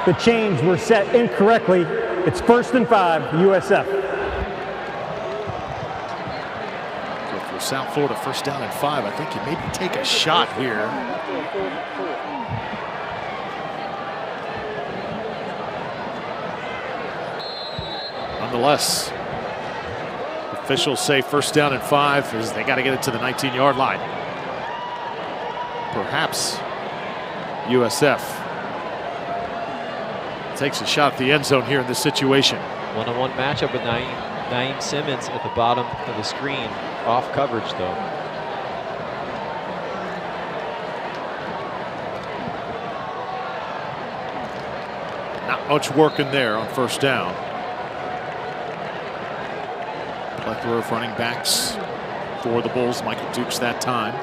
C: The chains were set incorrectly. It's 1st and 5, USF.
A: So for South Florida, 1st down and 5, I think you maybe take a shot here. Nonetheless, officials say 1st down and 5 as they got to get it to the 19-yard line. Perhaps USF takes a shot at the end zone here in this situation.
B: One-on-one matchup with Naeem Simmons at the bottom of the screen. Off coverage, though.
A: Not much work in there on 1st down. Plethora of running backs for the Bulls. Michael Dukes that time.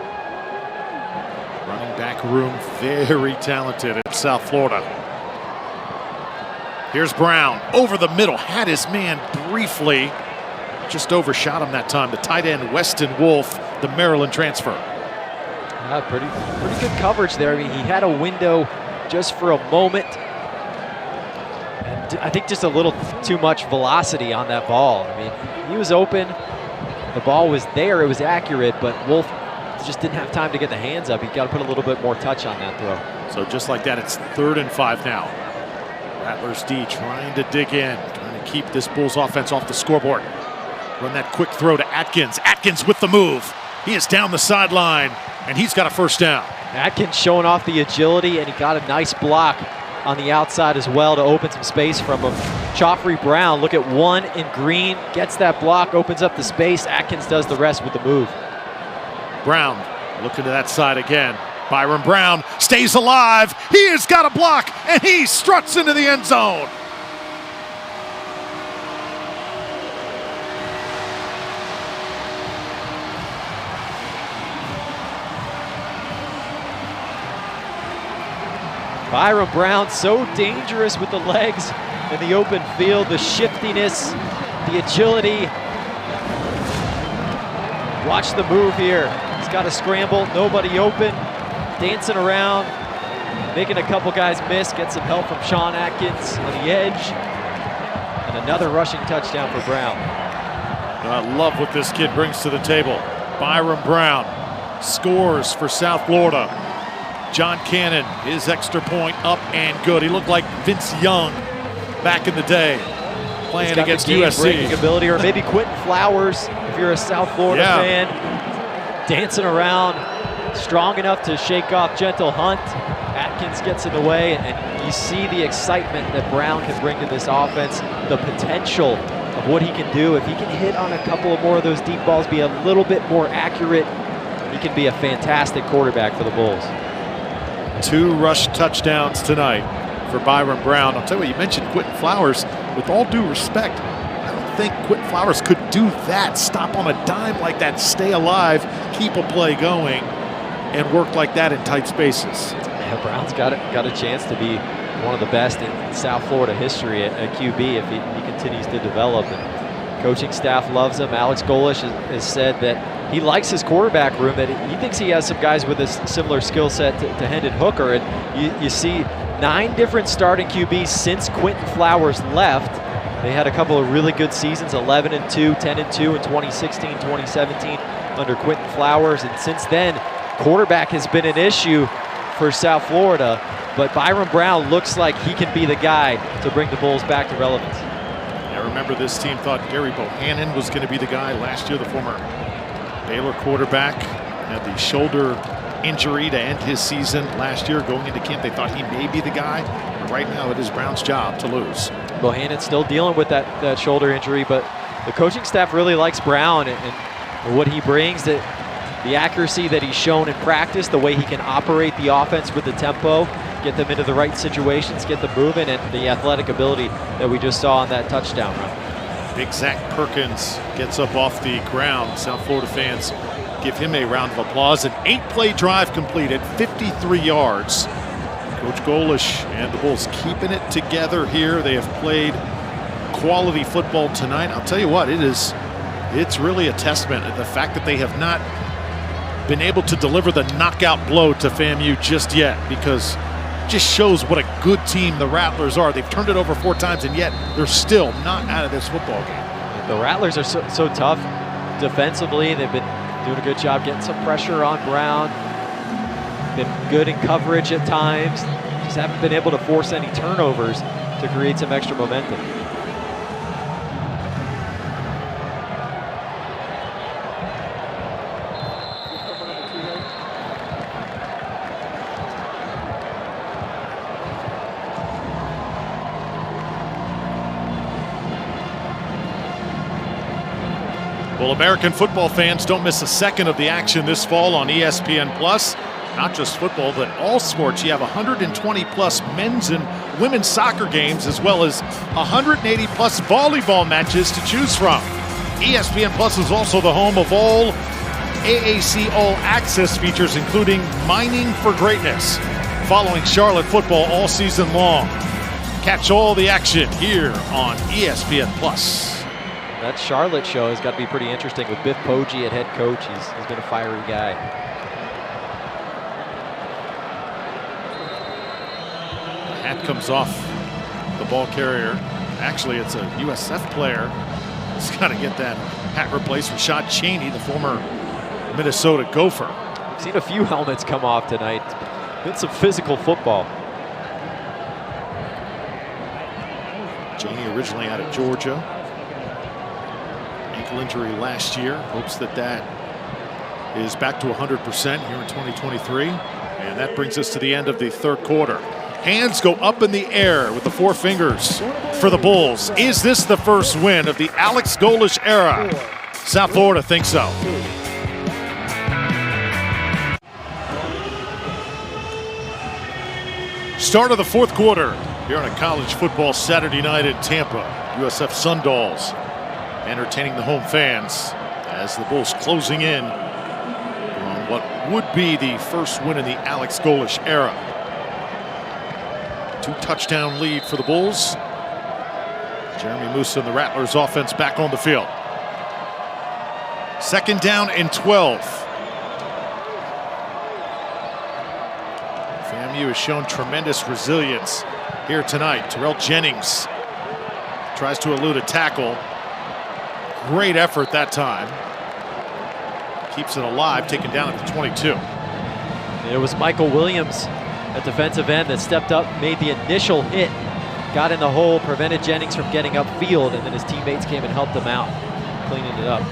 A: Running back room very talented at South Florida. Here's Brown over the middle, had his man briefly, just overshot him that time. The tight end Weston Wolf, the Maryland transfer.
B: Pretty good coverage there. I mean, he had a window just for a moment and I think just a little too much velocity on that ball. I mean, he was open. The ball was there. It was accurate, but Wolf just didn't have time to get the hands up. He got to put a little bit more touch on that throw.
A: So just like that, it's 3rd and 5 now. Rattlers D trying to dig in, trying to keep this Bulls offense off the scoreboard. Run that quick throw to Atkins. Atkins with the move. He is down the sideline, and he's got a first down.
B: Atkins showing off the agility, and he got a nice block on the outside as well to open some space from him. Joffrey Brown, look at 1 in green, gets that block, opens up the space. Atkins does the rest with the move.
A: Brown looking to that side again. Byron Brown stays alive. He has got a block, and he struts into the end zone.
B: Byron Brown, so dangerous with the legs in the open field, the shiftiness, the agility. Watch the move here. He's got to scramble, nobody open, dancing around, making a couple guys miss, get some help from Sean Atkins on the edge, and another rushing touchdown for Brown.
A: I love what this kid brings to the table. Byron Brown scores for South Florida. John Cannon, his extra point up and good. He looked like Vince Young back in the day, playing against USC.
B: Breaking ability, or maybe Quentin Flowers, if you're a South Florida fan, dancing around, strong enough to shake off Gentle Hunt. Atkins gets in the way, and you see the excitement that Brown can bring to this offense, the potential of what he can do. If he can hit on a couple of more of those deep balls, be a little bit more accurate, he can be a fantastic quarterback for the Bulls.
A: 2 rush touchdowns tonight for Byron Brown. I'll tell you what, you mentioned Quentin Flowers. With all due respect, I don't think Quentin Flowers could do that. Stop on a dime like that, stay alive, keep a play going, and work like that in tight spaces.
B: Yeah, Brown's got a chance to be one of the best in South Florida history at QB if he continues to develop. And coaching staff loves him. Alex Golesh has said that he likes his quarterback room, that he thinks he has some guys with a similar skill set to Hendon Hooker. And you see 9 different starting QBs since Quentin Flowers left. They had a couple of really good seasons, 11-2, 10-2 in 2016, 2017 under Quentin Flowers. And since then, quarterback has been an issue for South Florida. But Byron Brown looks like he can be the guy to bring the Bulls back to relevance.
A: I remember this team thought Gary Bohannon was going to be the guy last year, the former Baylor quarterback. Had the shoulder injury to end his season last year. Going into camp, they thought he may be the guy. But right now, it is Brown's job to lose.
B: Bohannon's still dealing with that shoulder injury, but the coaching staff really likes Brown and what he brings, the accuracy that he's shown in practice, the way he can operate the offense with the tempo, get them into the right situations, get them moving, and the athletic ability that we just saw on that touchdown run.
A: Big Zach Perkins gets up off the ground. South Florida fans give him a round of applause. An 8-play drive completed, 53 yards. Coach Golesh and the Bulls keeping it together here. They have played quality football tonight. I'll tell you what, it's really a testament to the fact that they have not been able to deliver the knockout blow to FAMU just yet, because it just shows what a good team the Rattlers are. They've turned it over 4 times, and yet they're still not out of this football game.
B: The Rattlers are so tough defensively. They've been doing a good job getting some pressure on Brown. Been good in coverage at times. Just haven't been able to force any turnovers to create some extra momentum.
A: Well, American football fans, don't miss a second of the action this fall on ESPN+. Not just football, but all sports. You have 120-plus men's and women's soccer games, as well as 180-plus volleyball matches to choose from. ESPN Plus is also the home of all AAC All Access features, including Mining for Greatness, following Charlotte football all season long. Catch all the action here on ESPN Plus.
B: That Charlotte show has got to be pretty interesting with Biff Poggi at head coach. He's been a fiery guy.
A: The hat comes off the ball carrier. Actually, it's a USF player. He's got to get that hat replaced. Rashad Cheney, the former Minnesota Gopher.
B: I've seen a few helmets come off tonight. Been some physical football.
A: Cheney originally out of Georgia. Ankle injury last year. Hopes that is back to 100% here in 2023. And that brings us to the end of the third quarter. Hands go up in the air with the four fingers for the Bulls. Is this the first win of the Alex Golesh era? South Florida thinks so. Start of the fourth quarter here on a college football Saturday night in Tampa. USF Sundolls entertaining the home fans as the Bulls closing in on what would be the first win in the Alex Golesh era. 2-touchdown lead for the Bulls. Jeremy Musa and the Rattlers offense back on the field. Second down and 12. FAMU has shown tremendous resilience here tonight. Terrell Jennings tries to elude a tackle. Great effort that time. Keeps it alive, taken down at the 22.
B: It was Michael Williams at defensive end that stepped up, made the initial hit, got in the hole, prevented Jennings from getting upfield, and then his teammates came and helped him out, cleaning it up.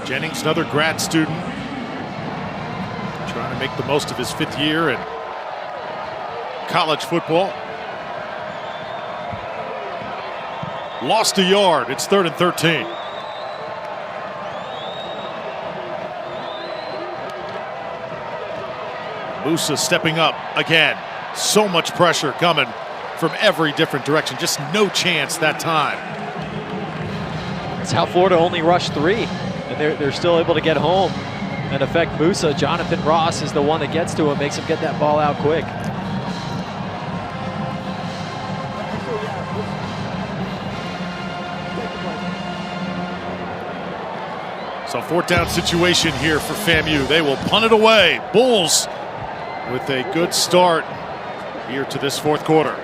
A: Jennings, another grad student, trying to make the most of his fifth year in college football. Lost a yard. It's 3rd and 13. Musa stepping up again. So much pressure coming from every different direction. Just no chance that time.
B: South Florida only rushed 3, and they're still able to get home and affect Musa. Jonathan Ross is the one that gets to him, makes him get that ball out quick.
A: So 4th down situation here for FAMU. They will punt it away. Bulls with a good start here to this fourth quarter.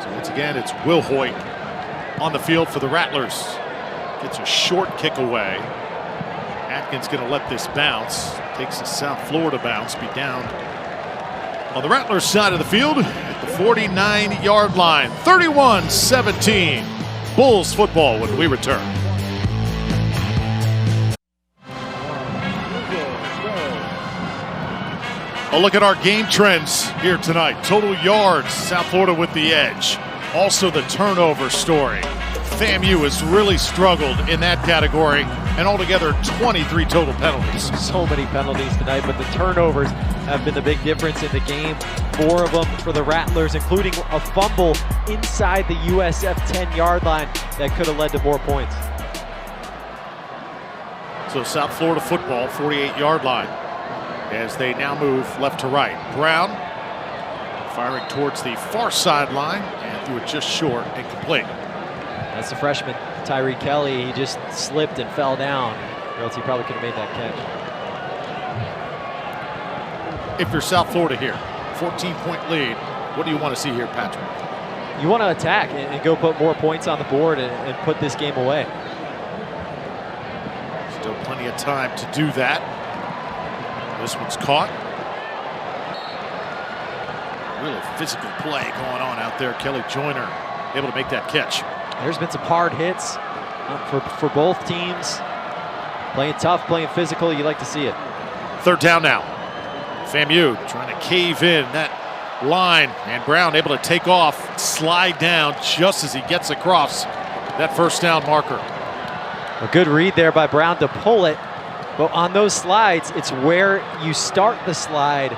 A: So once again, it's Will Hoyt on the field for the Rattlers. Gets a short kick away. Atkins going to let this bounce. Takes a South Florida bounce. Be down on the Rattlers side of the field at the 49-yard line. 31-17. Bulls football when we return. A look at our game trends here tonight. Total yards, South Florida with the edge. Also the turnover story. FAMU has really struggled in that category, and altogether 23 total penalties.
B: So many penalties tonight, but the turnovers have been the big difference in the game. 4 of them for the Rattlers, including a fumble inside the USF 10-yard line that could have led to more points.
A: So South Florida football, 48-yard line, as they now move left to right. Brown firing towards the far sideline and threw it just short and complete.
B: That's the freshman, Tyree Kelly. He just slipped and fell down, or else he probably could have made that catch.
A: If you're South Florida here, 14-point lead, what do you want to see here, Patrick?
B: You want to attack and go put more points on the board and put this game away.
A: Still plenty of time to do that. This one's caught. Really physical play going on out there. Kelly Joyner able to make that catch.
B: There's been some hard hits for both teams. Playing tough, playing physical. You like to see it.
A: 3rd down now. FAMU trying to cave in that line, and Brown able to take off, slide down just as he gets across that 1st down marker.
B: A good read there by Brown to pull it, but on those slides, it's where you start the slide,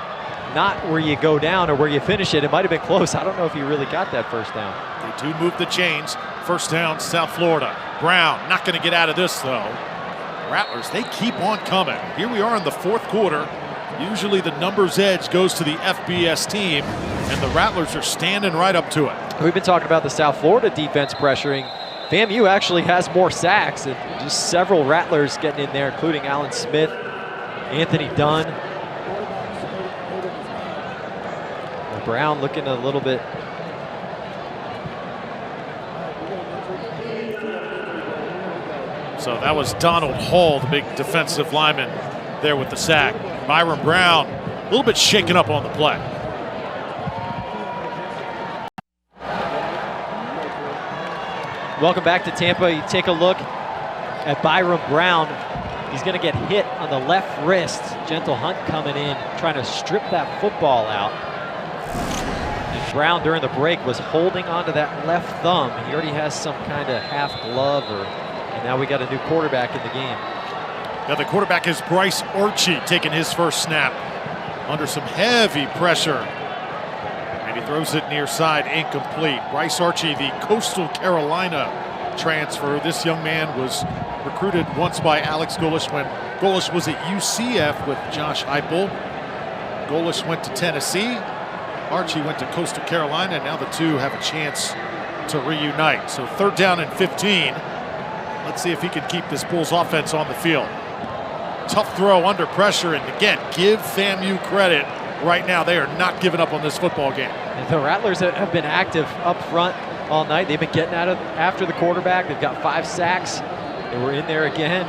B: not where you go down or where you finish it. It might have been close. I don't know if he really got that 1st down.
A: They do move the chains. 1st down, South Florida. Brown not going to get out of this, though. Rattlers, they keep on coming. Here we are in the 4th quarter. Usually the numbers edge goes to the FBS team, and the Rattlers are standing right up to it.
B: We've been talking about the South Florida defense pressuring FAMU actually has more sacks, and just several Rattlers getting in there, including Alan Smith, Anthony Dunn. Brown looking a little bit.
A: So that was Donald Hall, the big defensive lineman there with the sack. Byron Brown, a little bit shaken up on the play.
B: Welcome back to Tampa. You take a look at Byron Brown. He's going to get hit on the left wrist. Gentle Hunt coming in, trying to strip that football out. And Brown, during the break, was holding onto that left thumb. He already has some kind of half glove, and now we got a new quarterback in the game.
A: Now the quarterback is Bryce Archie, taking his first snap under some heavy pressure. And he throws it near side, incomplete. Bryce Archie, the Coastal Carolina transfer. This young man was recruited once by Alex Golesh when Golesh was at UCF with Josh Heupel. Golesh went to Tennessee. Archie went to Coastal Carolina, and now the two have a chance to reunite. So 3rd down and 15. Let's see if he can keep this Bulls offense on the field. Tough throw under pressure, and again, give FAMU credit. Right now, they are not giving up on this football game.
B: And the Rattlers have been active up front all night. They've been getting after the quarterback. They've got 5 sacks. They were in there again.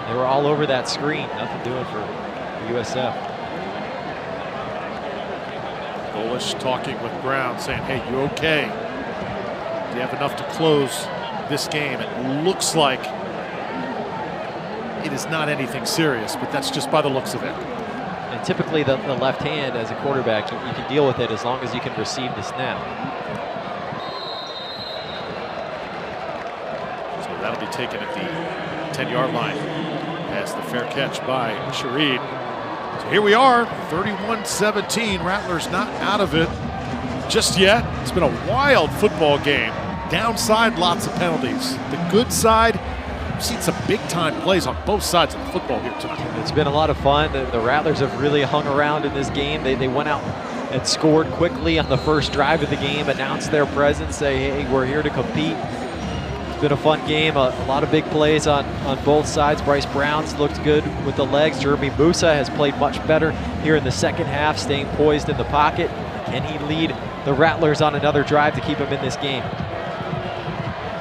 B: They were all over that screen. Nothing doing for USF.
A: Golesh talking with Brown, saying, hey, you okay? Do you have enough to close this game? It looks like it is not anything serious, but that's just by the looks of it.
B: And typically the left hand as a quarterback, you can deal with it as long as you can receive the snap.
A: So that'll be taken at the 10-yard line. Past the fair catch by Shareed. So here we are, 31-17. Rattlers not out of it just yet. It's been a wild football game. Downside, lots of penalties. The good side, we've seen some big-time plays on both sides of the football here tonight.
B: It's been a lot of fun. The Rattlers have really hung around in this game. They went out and scored quickly on the first drive of the game, announced their presence, say, hey, we're here to compete. It's been a fun game, a lot of big plays on both sides. Bryce Brown's looked good with the legs. Jeremy Musa has played much better here in the second half, staying poised in the pocket. Can he lead the Rattlers on another drive to keep him in this game?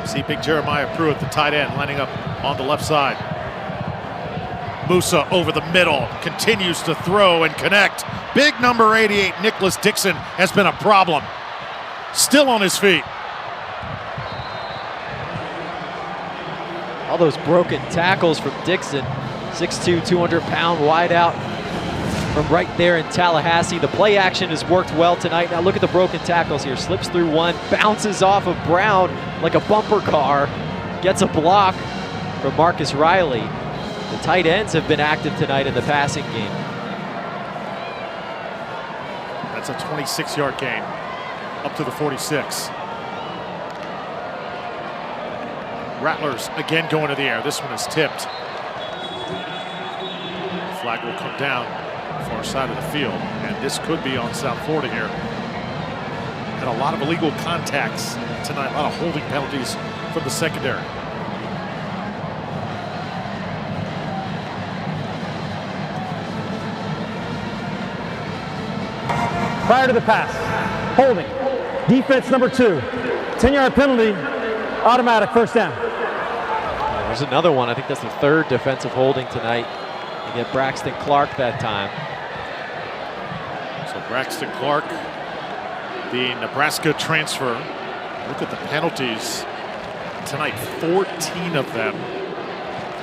A: See big Jeremiah Pruitt, the tight end, lining up on the left side. Musa over the middle, continues to throw and connect. Big number 88, Nicholas Dixon, has been a problem. Still on his feet.
B: All those broken tackles from Dixon. 6'2", 200-pound wideout from right there in Tallahassee. The play action has worked well tonight. Now look at the broken tackles here. Slips through one, bounces off of Brown like a bumper car. Gets a block from Marcus Riley. The tight ends have been active tonight in the passing game.
A: That's a 26-yard gain, up to the 46. Rattlers again going to the air. This one is tipped. Flag will come down far side of the field, and this could be on South Florida here. Had a lot of illegal contacts tonight, a lot of holding penalties from the secondary.
C: Prior to the pass, holding, defense number 2, 10-yard penalty, automatic first down.
B: There's another one. I think that's the 3rd defensive holding tonight. You get Braxton Clark that time.
A: So Braxton Clark, the Nebraska transfer. Look at the penalties tonight, 14 of them.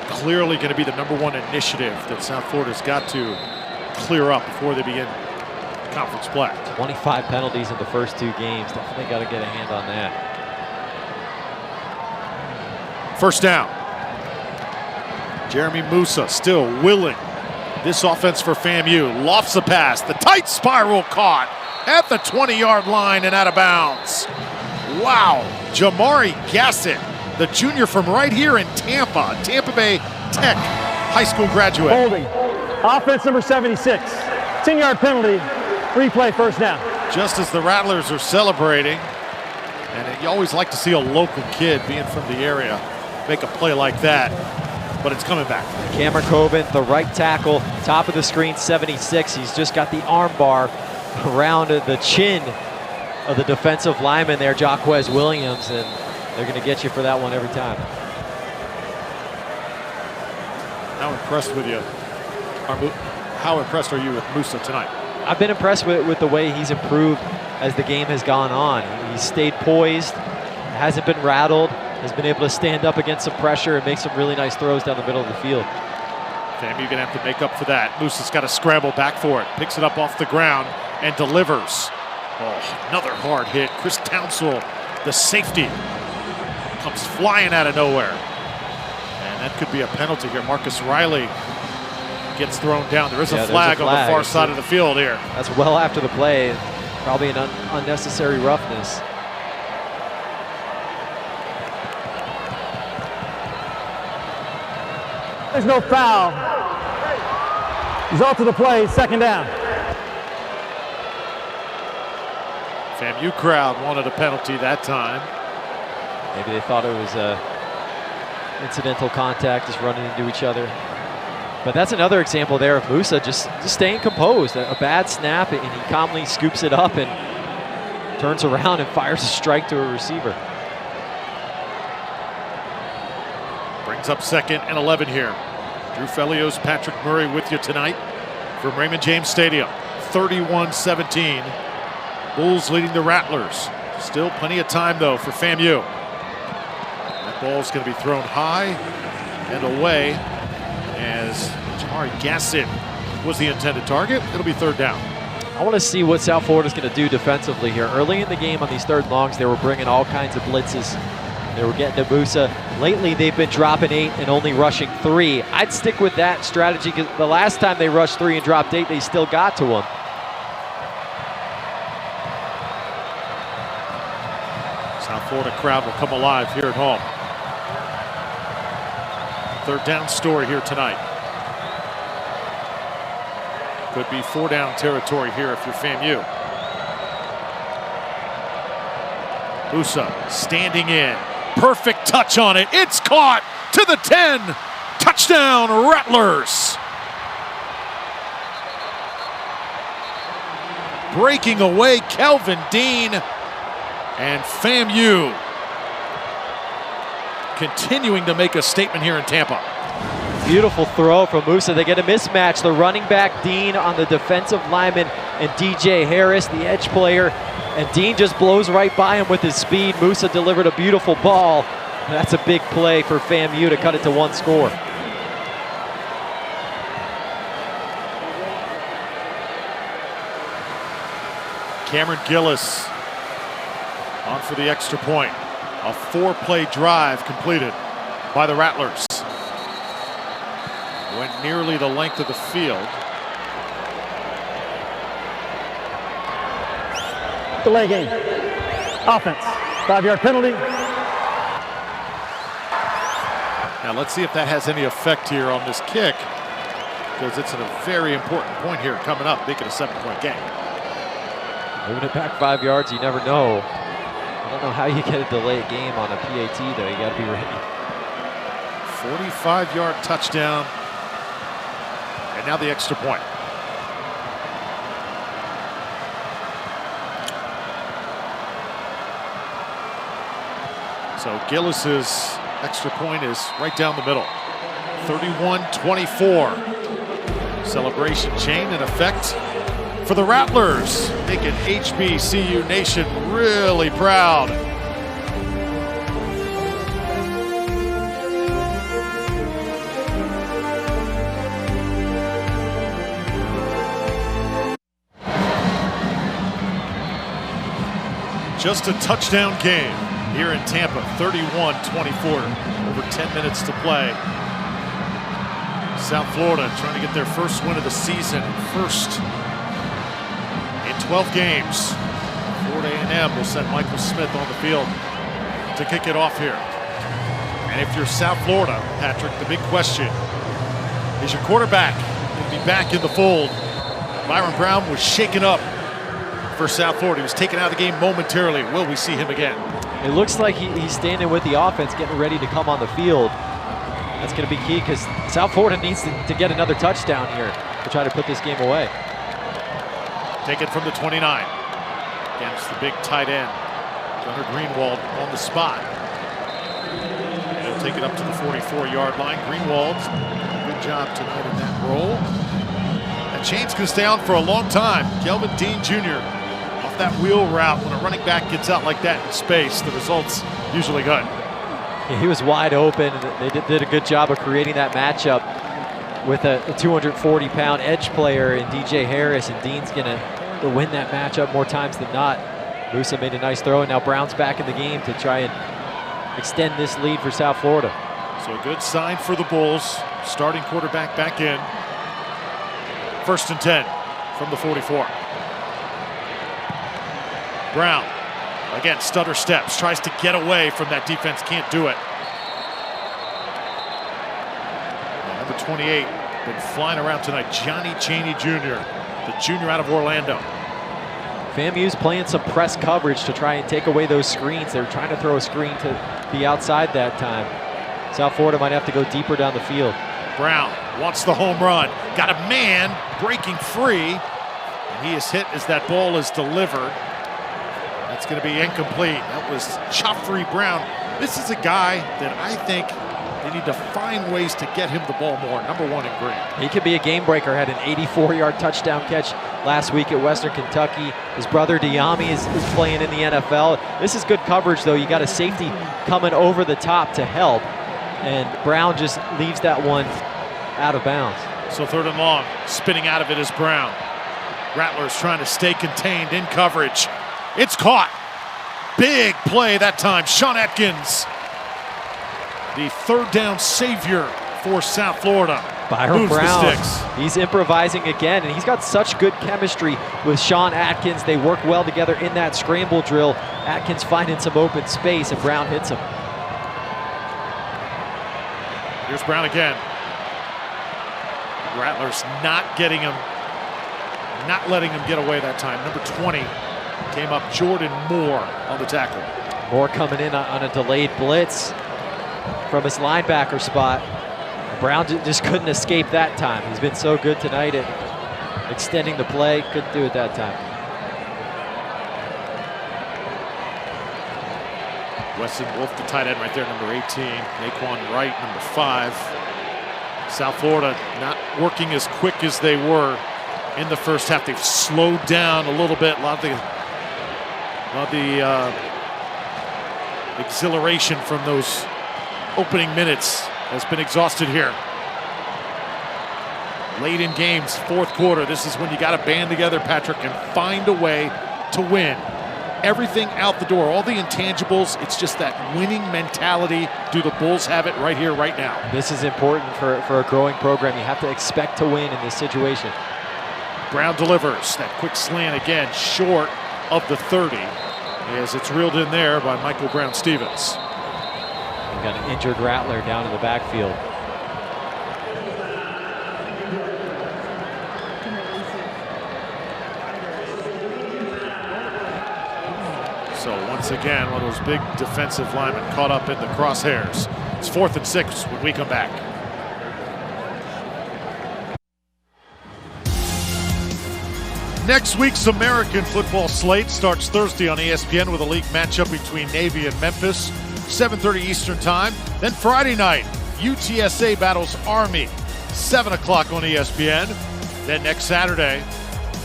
A: Clearly going to be the #1 initiative that South Florida's got to clear up before they begin conference play.
B: 25 penalties in the first 2 games. Definitely got to get a hand on that.
A: First down. Jeremy Musa still willing. This offense for FAMU lofts a pass. The tight spiral caught at the 20-yard line and out of bounds. Wow. Jamari Gassett, the junior from right here in Tampa, Tampa Bay Tech high school graduate.
C: Holding, offense number 76, 10-yard penalty, replay first down.
A: Just as the Rattlers are celebrating, And you always like to see a local kid being from the area make a play like that, but it's coming back.
B: Cameron Coben, the right tackle, top of the screen, 76. He's just got the arm bar around the chin of the defensive lineman there, Jaquez Williams, and they're going to get you for that one every time.
A: How impressed with you? How impressed are you with Musa tonight?
B: I've been impressed with the way he's improved as the game has gone on. He's stayed poised, hasn't been rattled, has been able to stand up against some pressure and make some really nice throws down the middle of the field.
A: FAMU going to have to make up for that. Musa's got to scramble back for it. Picks it up off the ground and delivers. Oh, another hard hit. Chris Townsell, the safety, comes flying out of nowhere. And that could be a penalty here. Marcus Riley gets thrown down. There is a flag on the far side of the field here.
B: That's well after the play. Probably an unnecessary roughness.
C: There's no foul. Result of the play, second down.
A: FAMU crowd wanted a penalty that time.
B: Maybe they thought it was incidental contact, just running into each other. But that's another example there of Musa just staying composed. A bad snap, and he calmly scoops it up and turns around and fires a strike to a receiver.
A: Brings up 2nd and 11 here. Drew Felios, Patrick Murray with you tonight from Raymond James Stadium. 31-17. Bulls leading the Rattlers. Still plenty of time, though, for FAMU. That ball's going to be thrown high and away as Jamari Gasson was the intended target. It'll be 3rd down.
B: I want to see what South Florida's going to do defensively here. Early in the game on these 3rd and longs, they were bringing all kinds of blitzes. They were getting to Musa. Lately, they've been dropping 8 and only rushing 3. I'd stick with that strategy because the last time they rushed 3 and dropped 8, they still got to him.
A: South Florida crowd will come alive here at home. 3rd down story here tonight. Could be 4 down territory here if you're FAMU. Musa standing in. Perfect touch on it. It's caught to the 10. Touchdown, Rattlers. Breaking away, Kelvin Dean. And FAMU continuing to make a statement here in Tampa.
B: Beautiful throw from Musa. They get a mismatch. The running back, Dean, on the defensive lineman, and DJ Harris, the edge player. And Dean just blows right by him with his speed. Musa delivered a beautiful ball. That's a big play for FAMU to cut it to 1 score.
A: Cameron Gillis on for the extra point. A 4-play drive completed by the Rattlers. Went nearly the length of the field.
C: Delay game. Offense. 5-yard penalty.
A: Now let's see if that has any effect here on this kick, because it's a very important point here coming up, making a 7-point game.
B: Moving it back 5 yards, you never know. I don't know how you get a delayed game on a PAT, though. You got to be ready.
A: 45-yard touchdown. And now the extra point. So Gillis's extra point is right down the middle. 31-24. Celebration chain in effect for the Rattlers, making HBCU Nation really proud. Just a touchdown game here in Tampa, 31-24, over 10 minutes to play. South Florida trying to get their first win of the season, first in 12 games. Florida A&M will send Michael Smith on the field to kick it off here. And if you're South Florida, Patrick, the big question is your quarterback going to be back in the fold. Byron Brown was shaken up for South Florida. He was taken out of the game momentarily. Will we see him again?
B: It looks like he's standing with the offense, getting ready to come on the field. That's going to be key because South Florida needs to get another touchdown here to try to put this game away.
A: Taken from the 29. Against the big tight end. Gunnar Greenwald on the spot. And he'll take it up to the 44-yard line. Greenwald's done a good job tonight in that role. That chain's going to stay on for a long time. Kelvin Dean Jr. off that wheel route. When a running back gets out like that in space, the result's usually good.
B: Yeah, he was wide open, and they did a good job of creating that matchup with a 240-pound edge player in DJ Harris, and Dean's going to win that matchup more times than not. Musa made a nice throw, and now Brown's back in the game to try and extend this lead for South Florida.
A: So a good sign for the Bulls. Starting quarterback back in. 1st and 10 from the 44. Brown, again, stutter steps, tries to get away from that defense, can't do it. Number 28, been flying around tonight, Johnny Chaney Jr., the junior out of Orlando.
B: FAMU's playing some press coverage to try and take away those screens. They were trying to throw a screen to the outside that time. South Florida might have to go deeper down the field.
A: Brown wants the home run. Got a man breaking free. And he is hit as that ball is delivered. That's going to be incomplete. That was Joffrey Brown. This is a guy that I think they need to find ways to get him the ball more. Number 1 in green.
B: He could be a game breaker. Had an 84-yard touchdown catch last week at Western Kentucky. His brother Diami is playing in the NFL. This is good coverage, though. You got a safety coming over the top to help. And Brown just leaves that one out of bounds.
A: So 3rd and long. Spinning out of it is Brown. Rattlers trying to stay contained in coverage. It's caught. Big play that time. Sean Atkins, the 3rd down savior for South Florida.
B: Byron Brown, he's improvising again, and he's got such good chemistry with Sean Atkins. They work well together in that scramble drill. Atkins finding some open space, and Brown hits him.
A: Here's Brown again. Rattlers not getting him, not letting him get away that time. Number 20 came up, Jordan Moore on the tackle.
B: Moore coming in on a delayed blitz from his linebacker spot. Brown just couldn't escape that time. He's been so good tonight at extending the play. Couldn't do it that time.
A: Weston Wolf, the tight end right there, number 18. Naquan Wright, number 5. South Florida not working as quick as they were in the first half. They've slowed down a little bit. A lot of the exhilaration from those opening minutes has been exhausted here. Late in games, 4th quarter, this is when you got to band together, Patrick, and find a way to win. Everything out the door, all the intangibles, it's just that winning mentality. Do the Bulls have it right here, right now?
B: This is important for a growing program. You have to expect to win in this situation.
A: Brown delivers that quick slant again, short of the 30, as it's reeled in there by Michael Brown-Stevens.
B: You've got an injured Rattler down in the backfield.
A: So once again, one of those big defensive linemen caught up in the crosshairs. It's 4th and 6 when we come back. Next week's American football slate starts Thursday on ESPN with a league matchup between Navy and Memphis, 7:30 Eastern Time. Then Friday night, UTSA battles Army, 7 o'clock on ESPN. Then next Saturday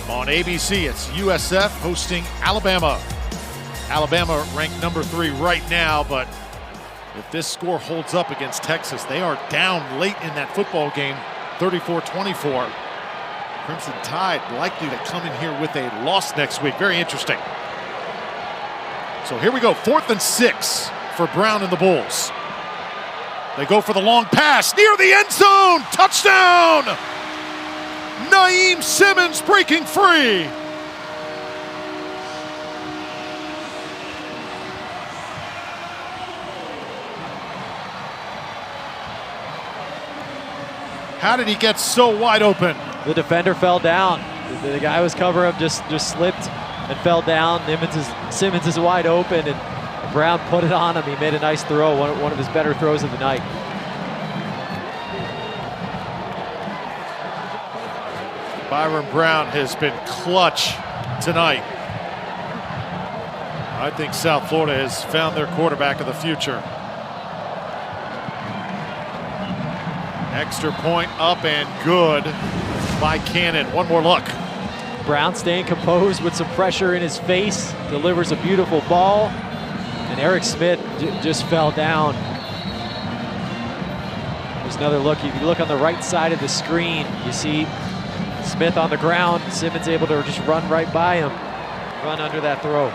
A: on ABC, it's USF hosting Alabama. Alabama ranked number 3 right now, but if this score holds up against Texas, they are down late in that football game, 34-24. Crimson Tide likely to come in here with a loss next week. Very interesting. So here we go, 4th and 6 for Brown and the Bulls. They go for the long pass near the end zone. Touchdown! Naeem Simmons breaking free. How did he get so wide open?
B: The defender fell down. The guy was covering him, just slipped and fell down. Simmons is wide open, and Brown put it on him. He made a nice throw, one of his better throws of the night.
A: Byron Brown has been clutch tonight. I think South Florida has found their quarterback of the future. Extra point up and good by Cannon. One more look.
B: Brown staying composed with some pressure in his face, delivers a beautiful ball, and Eric Smith just fell down. There's another look. If you look on the right side of the screen, you see Smith on the ground. Simmons able to just run right by him, run under that throw.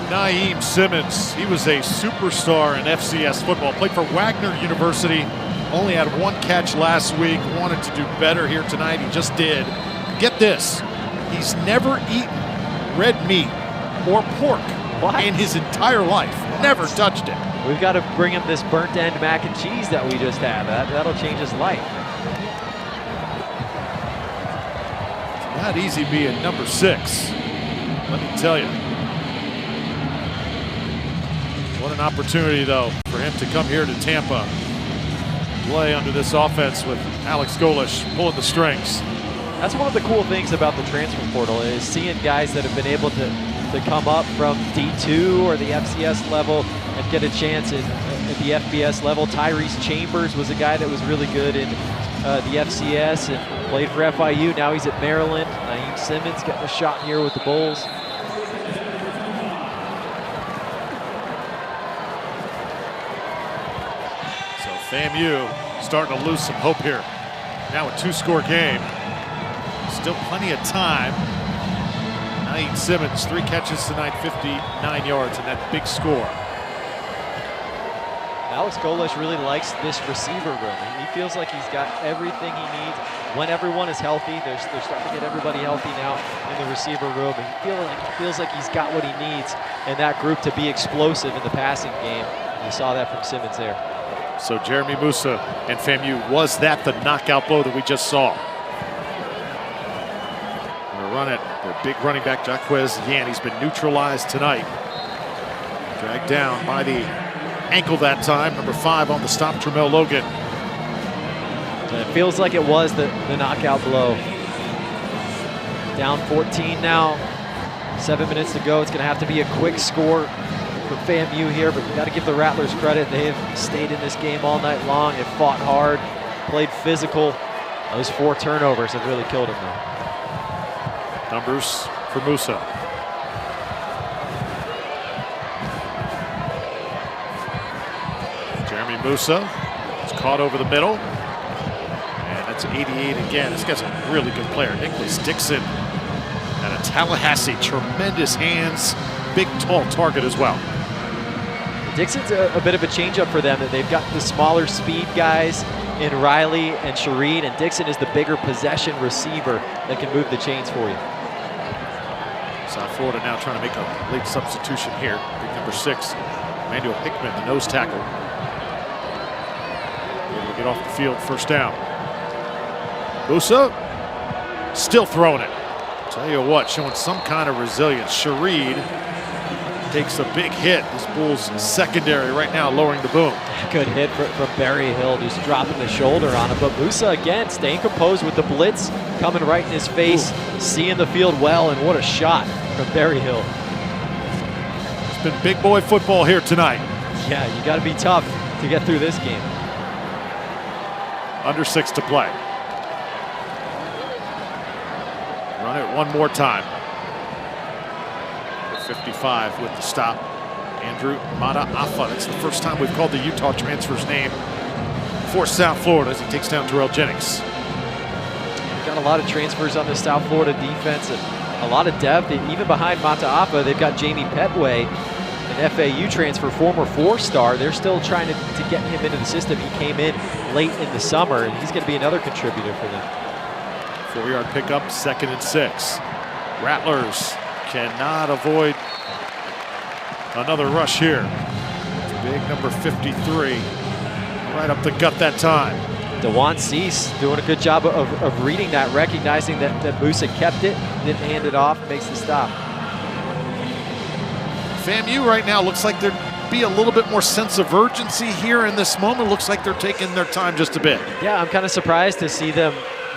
A: Naeem Simmons, he was a superstar in FCS football, played for Wagner University, only had one catch last week, wanted to do better here tonight, he just did. Get this, he's never eaten red meat or pork in his entire life, never touched it.
B: We've got to bring him this burnt end mac and cheese that we just had. That'll change his life.
A: It's not easy being number 6, let me tell you. What an opportunity, though, for him to come here to Tampa, play under this offense with Alex Golesh pulling the strings.
B: That's one of the cool things about the transfer portal is seeing guys that have been able to come up from D2 or the FCS level and get a chance at the FBS level. Tyrese Chambers was a guy that was really good in the FCS and played for FIU. Now he's at Maryland. Naeem Simmons getting a shot here with the Bulls.
A: FAMU starting to lose some hope here. Now a 2-score game. Still plenty of time. Naeem Simmons, 3 catches tonight, 59 yards, and that big score.
B: Alex Golesh really likes this receiver room. He feels like he's got everything he needs. When everyone is healthy, they're starting to get everybody healthy now in the receiver room. And he feels like he's got what he needs in that group to be explosive in the passing game. You saw that from Simmons there.
A: So Jeremy Musa and FAMU, was that the knockout blow that we just saw? Gonna run it, their big running back, Jaquez Yan. He's been neutralized tonight. Dragged down by the ankle that time. Number 5 on the stop, Tramel Logan.
B: And it feels like it was the knockout blow. Down 14 now, 7 minutes to go. It's gonna have to be a quick score for FAMU here, but we got to give the Rattlers credit. They have stayed in this game all night long. They've fought hard, played physical. Those 4 turnovers have really killed them though.
A: Numbers for Musa. Jeremy Musa is caught over the middle. And that's 88 again. This guy's a really good player. Nicholas Dixon out of Tallahassee. Tremendous hands. Big, tall target as well.
B: Dixon's a bit of a changeup for them. They've got the smaller speed guys in Riley and Shareed, and Dixon is the bigger possession receiver that can move the chains for you.
A: South Florida now trying to make a late substitution here. Big number 6, Emmanuel Hickman, the nose tackle. Able to get off the field, first down. Musa still throwing it. Tell you what, showing some kind of resilience. Shareed takes a big hit. This Bulls secondary right now lowering the boom.
B: Good hit from Barry Hill, just dropping the shoulder on him. But Musa again staying composed with the blitz coming right in his face, seeing the field well, and what a shot from Barry Hill.
A: It's been big boy football here tonight.
B: Yeah, you got to be tough to get through this game.
A: Under 6 to play. Run it one more time. 55 with the stop. Andrew Mata'afa. That's the first time we've called the Utah transfer's name for South Florida as he takes down Terrell Jennings.
B: Got a lot of transfers on the South Florida defense and a lot of depth. Even behind Mata'afa, they've got Jamie Petway, an FAU transfer, former 4-star. They're still trying to get him into the system. He came in late in the summer, and he's going to be another contributor for them.
A: 4-yard pickup, 2nd and 6. Rattlers cannot avoid another rush here. Big number 53, right up the gut that time.
B: DeJuan Cease doing a good job of reading that, recognizing that Musa kept it, didn't hand it off, makes the stop.
A: FAMU right now looks like there'd be a little bit more sense of urgency here in this moment. Looks like they're taking their time just a bit.
B: Yeah, I'm kind of surprised to see them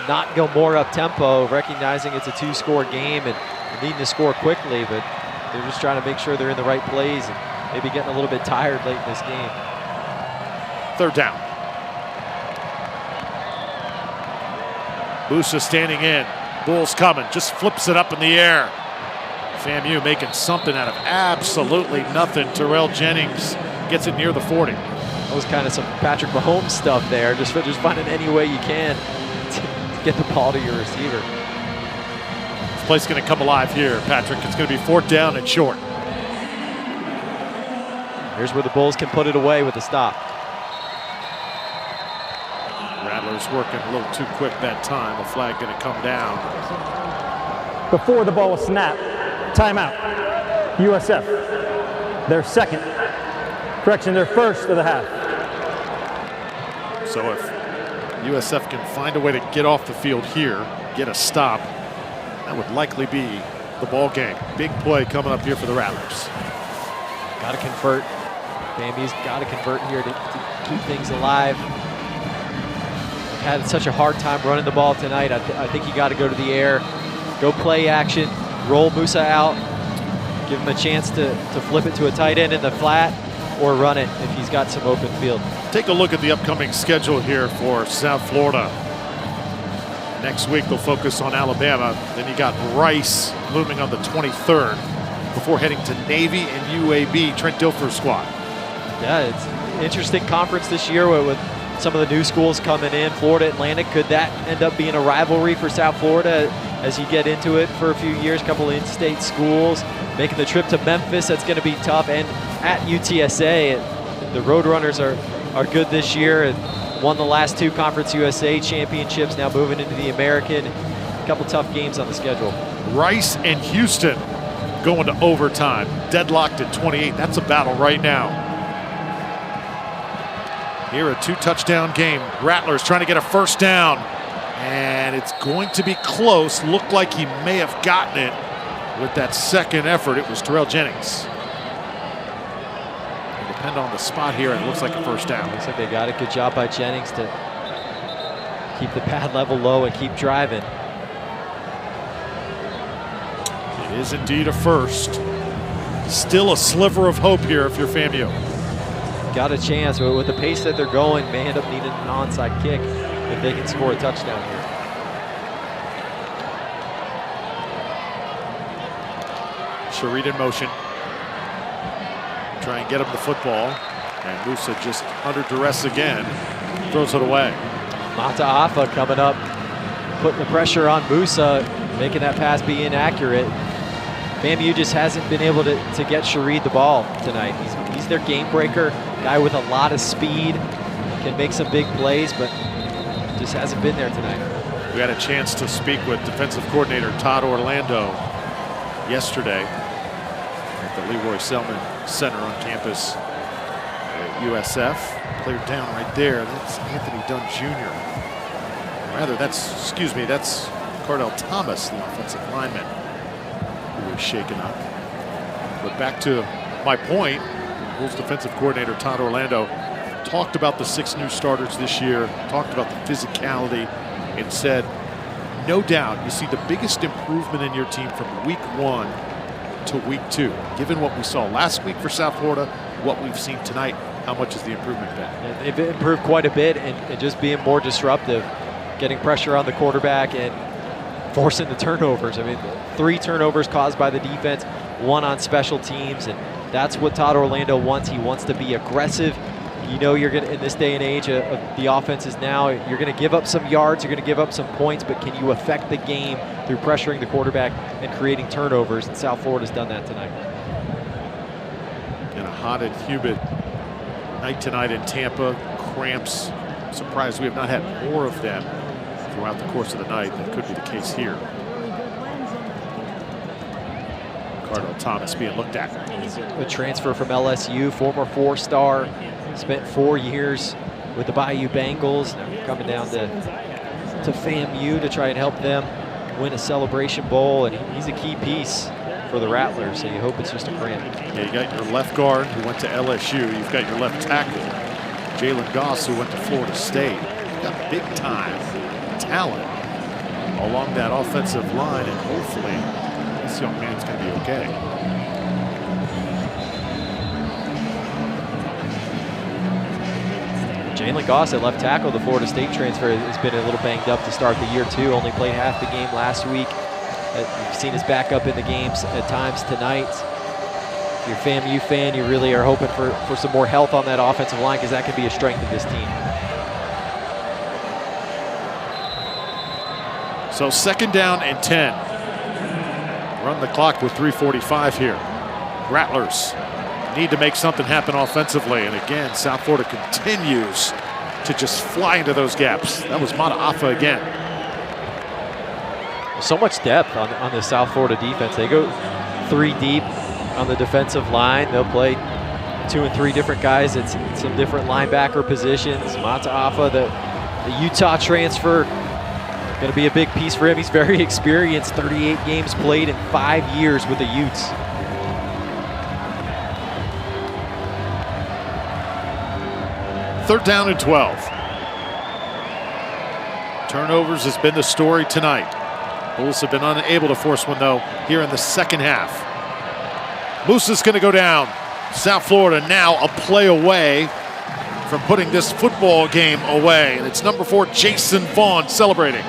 B: not go more up-tempo, recognizing it's a 2-score game and needing to score quickly, but they're just trying to make sure they're in the right plays and maybe getting a little bit tired late in this game.
A: 3rd down. Musa standing in. Bulls coming. Just flips it up in the air. FAMU making something out of absolutely nothing. Terrell Jennings gets it near the 40.
B: That was kind of some Patrick Mahomes stuff there. Just finding any way you can to get the ball to your receiver.
A: This play's going to come alive here, Patrick. It's going to be 4th down and short.
B: Here's where the Bulls can put it away with a stop.
A: Rattlers working a little too quick that time. A flag going to come down.
C: Before the ball was snapped, timeout. USF, their 2nd. Correction, their 1st of the half.
A: So if USF can find a way to get off the field here, get a stop, that would likely be the ball game. Big play coming up here for the Rattlers.
B: Got to convert. FAMU's got to convert here to keep things alive. Had such a hard time running the ball tonight. I think you got to go to the air, go play action, roll Musa out, give him a chance to flip it to a tight end in the flat, or run it if he's got some open field.
A: Take a look at the upcoming schedule here for South Florida. Next week they'll focus on Alabama. Then you got Rice looming on the 23rd before heading to Navy and UAB, Trent Dilfer's squad.
B: Yeah, it's an interesting conference this year with some of the new schools coming in. Florida Atlantic, could that end up being a rivalry for South Florida as you get into it for a few years? A couple of in-state schools making the trip to Memphis. That's going to be tough. And at UTSA, the Roadrunners are good this year and won the last 2 Conference USA championships, now moving into the American. A couple tough games on the schedule.
A: Rice and Houston going to overtime, deadlocked at 28. That's a battle right now. Here, a 2-touchdown game. Rattlers trying to get a 1st down. And it's going to be close. Looked like he may have gotten it with that 2nd effort. It was Terrell Jennings. They depend on the spot here, and it looks like a 1st down.
B: Looks like they got a good job by Jennings to keep the pad level low and keep driving.
A: It is indeed a 1st. Still a sliver of hope here if you're FAMU.
B: Got a chance, but with the pace that they're going, may end up needing an onside kick if they can score a touchdown here.
A: Shareed in motion. Try and get him the football. And Musa just under duress again. Throws it away.
B: Mataafa coming up, putting the pressure on Musa, making that pass be inaccurate. FAMU just hasn't been able to get Shareed the ball tonight. He's their game breaker, guy with a lot of speed, can make some big plays, but just hasn't been there tonight.
A: We had a chance to speak with defensive coordinator Todd Orlando yesterday at the Leroy Selman Center on campus at USF. Player down right there, that's Anthony Dunn Jr. Rather, that's Cardell Thomas, the offensive lineman, who was shaken up. But back to my point, Bulls defensive coordinator Todd Orlando talked about the 6 new starters this year, talked about the physicality, and said, no doubt you see the biggest improvement in your team from week 1 to week 2. Given what we saw last week for South Florida, what we've seen tonight, how much has the improvement been?
B: They've improved quite a bit and just being more disruptive, getting pressure on the quarterback and forcing the turnovers. I mean, 3 turnovers caused by the defense, 1 on special teams, and that's what Todd Orlando wants. He wants to be aggressive. You know, you're gonna, in this day and age of the offenses now, you're gonna give up some yards, you're gonna give up some points, but can you affect the game through pressuring the quarterback and creating turnovers? And South Florida's done that tonight.
A: In a hot and humid night tonight in Tampa, cramps. Surprised we have not had more of them throughout the course of the night. That could be the case here. Cardell Thomas being looked at.
B: A transfer from LSU, former 4-star, spent 4 years with the Bayou Bengals. Now coming down to FAMU to try and help them win a Celebration Bowl, and he's a key piece for the Rattlers, so you hope it's just a cramp.
A: Yeah, you got your left guard who went to LSU. You've got your left tackle, Jalen Goss, who went to Florida State. You've got big time talent along that offensive line, and hopefully this young man's going to be okay.
B: Jalen Goss at left tackle, the Florida State transfer, has been a little banged up to start the year too. Only played half the game last week. You've seen his back up in the games at times tonight. If you're a FAMU fan, you really are hoping for some more health on that offensive line, because that could be a strength of this team.
A: So 2nd down and 10. Run the clock with 3:45 here. Rattlers need to make something happen offensively. And again, South Florida continues to just fly into those gaps. That was Mata'afa again.
B: So much depth on the South Florida defense. They go 3 deep on the defensive line. They'll play 2 and 3 different guys at some different linebacker positions. Mata'afa, the Utah transfer, going to be a big piece for him. He's very experienced, 38 games played in 5 years with the Utes.
A: Third down and 12. Turnovers has been the story tonight. Bulls have been unable to force one, though, here in the second half. Musa's going to go down. South Florida now a play away from putting this football game away. And it's number 4, Jason Vaughn, celebrating.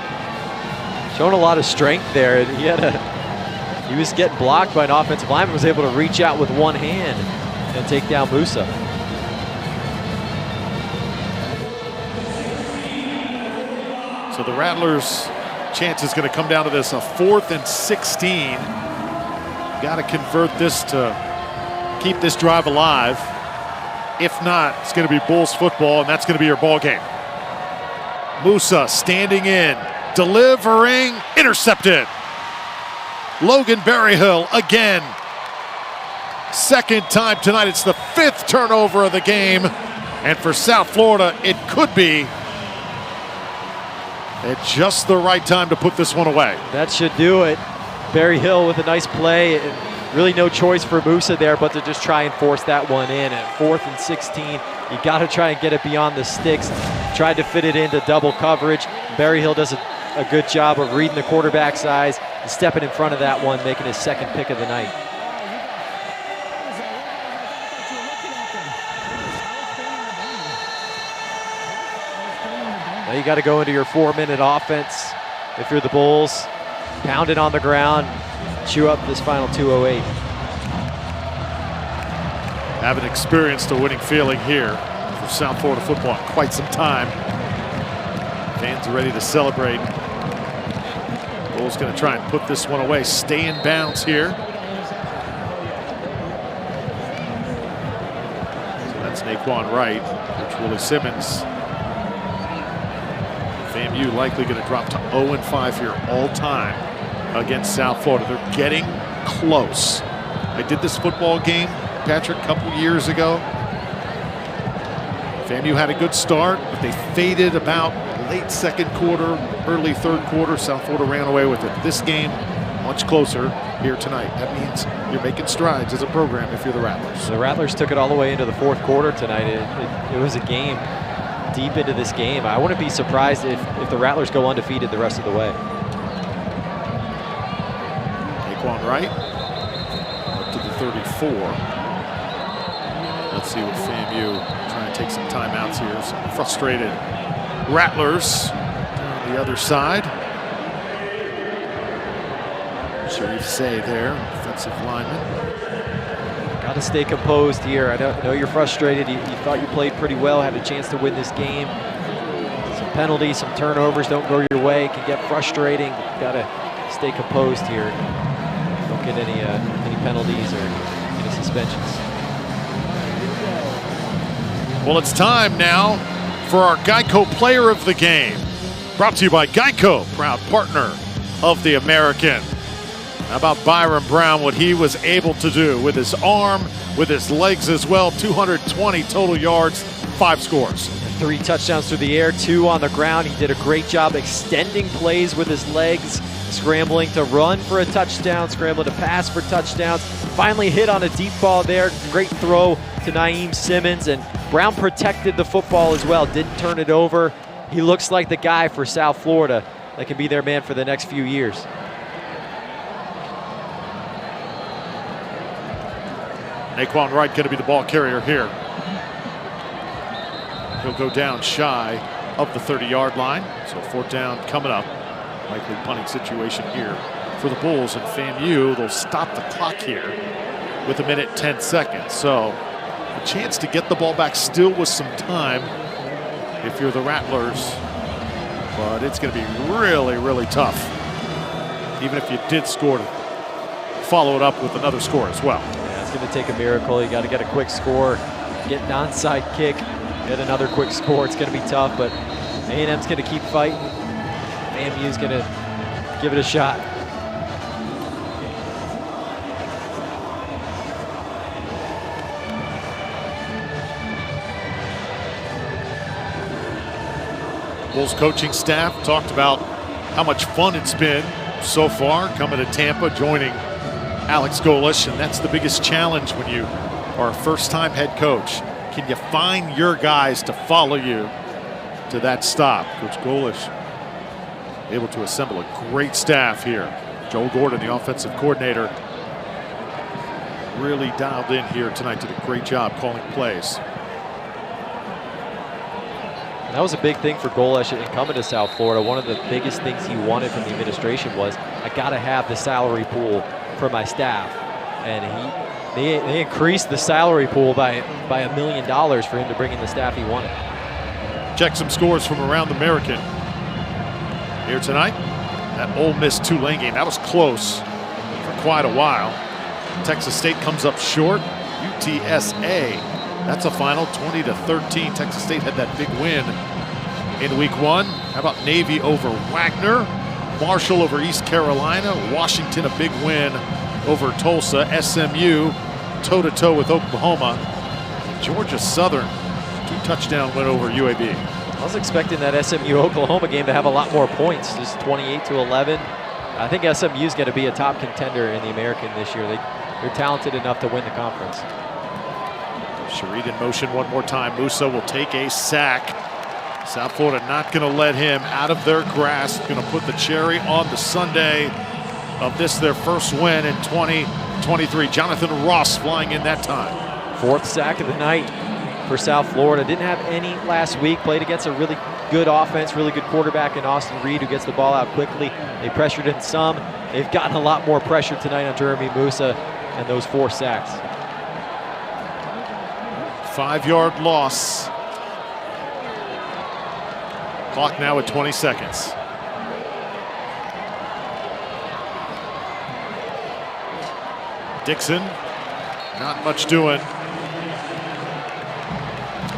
B: Showing a lot of strength there. He was getting blocked by an offensive lineman, was able to reach out with one hand and take down Musa.
A: So the Rattlers' chance is going to come down to this, a 4th and 16. Got to convert this to keep this drive alive. If not, it's going to be Bulls football, and that's going to be your ball game. Musa standing in, delivering, intercepted. Logan Berryhill again. Second time tonight. It's the 5th turnover of the game. And for South Florida, it could be at just the right time to put this one away.
B: That should do it. Berryhill with a nice play. Really no choice for Musa there but to just try and force that one in. At 4th and 16, you got to try and get it beyond the sticks. Tried to fit it into double coverage. Berryhill does a good job of reading the quarterback's eyes and stepping in front of that one, making his 2nd pick of the night. Now you got to go into your 4-minute offense if you're the Bulls. Pound it on the ground, chew up this final 2:08.
A: Haven't experienced a winning feeling here for South Florida football in quite some time. Fans are ready to celebrate. Bulls going to try and put this one away. Stay in bounds here. So that's Naquan Wright. Coach Willie Simmons. FAMU likely going to drop to 0-5 here all time against South Florida. They're getting close. I did this football game, Patrick, a couple years ago. FAMU had a good start, but they faded about late 2nd quarter, early 3rd quarter. South Florida ran away with it. This game, much closer here tonight. That means you're making strides as a program if you're the Rattlers.
B: The Rattlers took it all the way into the 4th quarter tonight. It was a game deep into this game. I wouldn't be surprised if the Rattlers go undefeated the rest of the way.
A: Naquan Wright up to the 34. Let's see what FAMU trying to take some timeouts here. Some frustrated Rattlers on the other side. Sharif Say there, defensive lineman.
B: Got to stay composed here. I know you're frustrated. You thought you played pretty well, had a chance to win this game. Some penalties, some turnovers don't go your way. It can get frustrating. Got to stay composed here. Don't get any penalties or any suspensions.
A: Well, it's time now for our Geico Player of the Game. Brought to you by Geico, proud partner of the American. How about Byron Brown, what he was able to do with his arm, with his legs as well. 220 total yards, 5 scores.
B: 3 touchdowns through the air, 2 on the ground. He did a great job extending plays with his legs, scrambling to run for a touchdown, scrambling to pass for touchdowns. Finally hit on a deep ball there. Great throw to Naeem Simmons, and Brown protected the football as well, didn't turn it over. He looks like the guy for South Florida that can be their man for the next few years.
A: Naquan Wright going to be the ball carrier here. He'll go down shy of the 30-yard line. So 4th down coming up. Likely punting situation here for the Bulls, and FAMU, they'll stop the clock here with 1:10 seconds. So a chance to get the ball back still with some time if you're the Rattlers. But it's going to be really, really tough. Even if you did score, to follow it up with another score as well.
B: Yeah, it's going to take a miracle. You got to get a quick score, get an onside kick, get another quick score. It's going to be tough, but A&M's going to keep fighting. FAMU's going to give it a shot.
A: Bulls coaching staff talked about how much fun it's been so far coming to Tampa, joining Alex Golesh, and that's the biggest challenge when you are a first-time head coach. Can you find your guys to follow you to that stop? Coach Golesh able to assemble a great staff here. Joel Gordon, the offensive coordinator, really dialed in here tonight, did a great job calling plays.
B: That was a big thing for Golesh in coming to South Florida. One of the biggest things he wanted from the administration was, I got to have the salary pool for my staff. And they increased the salary pool by $1 million for him to bring in the staff he wanted.
A: Check some scores from around the American here tonight. That Ole Miss Tulane game, that was close for quite a while. Texas State comes up short. UTSA, that's a final 20-13. Texas State had that big win in week 1. How about Navy over Wagner? Marshall over East Carolina. Washington, a big win over Tulsa. SMU toe-to-toe with Oklahoma. Georgia Southern, 2-touchdown win over UAB.
B: I was expecting that SMU-Oklahoma game to have a lot more points, just 28-11. I think SMU's going to be a top contender in the American this year. They're talented enough to win the conference.
A: Shareed in motion one more time. Musa will take a sack. South Florida not going to let him out of their grasp. Going to put the cherry on the sundae of this, their first win in 2023. Jonathan Ross flying in that time.
B: 4th sack of the night for South Florida. Didn't have any last week. Played against a really good offense, really good quarterback in Austin Reed, who gets the ball out quickly. They pressured him some. They've gotten a lot more pressure tonight on Jeremy Musa and those 4 sacks.
A: 5-yard loss. Clock now at 20 seconds. Dixon, not much doing.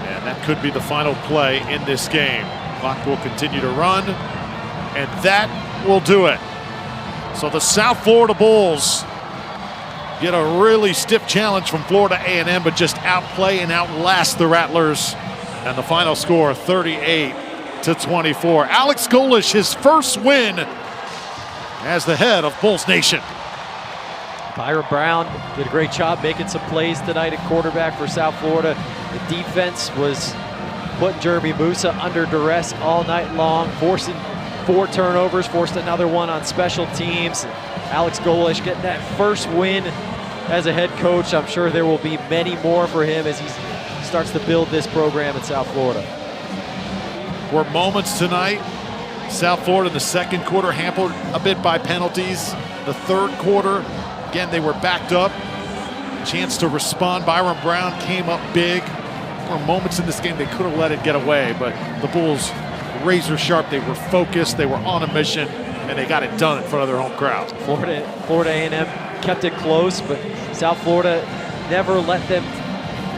A: And that could be the final play in this game. Clock will continue to run, and that will do it. So the South Florida Bulls get a really stiff challenge from Florida A&M, but just outplay and outlast the Rattlers. And the final score, 38-24. Alex Golesh, his first win as the head of Bulls Nation.
B: Byron Brown did a great job making some plays tonight at quarterback for South Florida. The defense was putting Jeremy Musa under duress all night long, forcing 4 turnovers, forced another one on special teams. Alex Golesh getting that first win as a head coach. I'm sure there will be many more for him as he starts to build this program in South Florida.
A: Were moments tonight. South Florida in the second quarter hampered a bit by penalties. The third quarter, again, they were backed up. Chance to respond. Byron Brown came up big. There were moments in this game they could have let it get away, but the Bulls, razor sharp. They were focused. They were on a mission, and they got it done in front of their home crowd.
B: Florida A&M kept it close, but South Florida never let them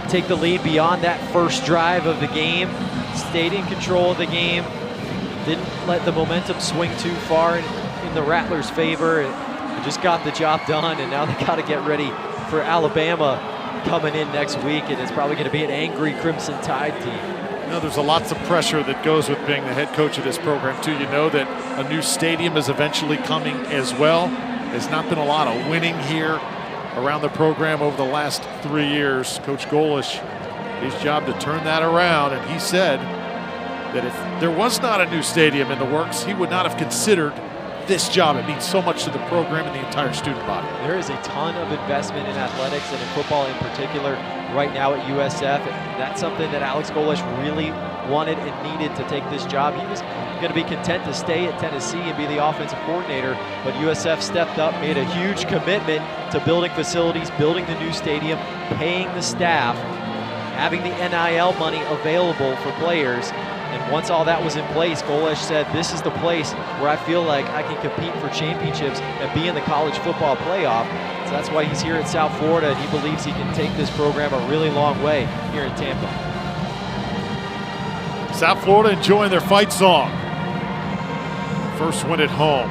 B: take the lead beyond that first drive of the game. Stayed in control of the game. Didn't let the momentum swing too far in the Rattlers' favor. And just got the job done, and now they got to get ready for Alabama coming in next week, and it's probably going to be an angry Crimson Tide team.
A: know, there's lots of pressure that goes with being the head coach of this program, too. You know that a new stadium is eventually coming as well. There's not been a lot of winning here around the program over the last 3 years. Coach Golesh, his job to turn that around, and he said that if there was not a new stadium in the works, he would not have considered this job. It means so much to the program and the entire student body.
B: There is a ton of investment in athletics and in football in particular right now at USF. That's something that Alex Golesh really wanted and needed to take this job. He was going to be content to stay at Tennessee and be the offensive coordinator, but USF stepped up, made a huge commitment to building facilities, building the new stadium, paying the staff, having the NIL money available for players. And once all that was in place, Golesh said, this is the place where I feel like I can compete for championships and be in the college football playoff. So that's why he's here at South Florida, and he believes he can take this program a really long way here in Tampa.
A: South Florida enjoying their fight song. First win at home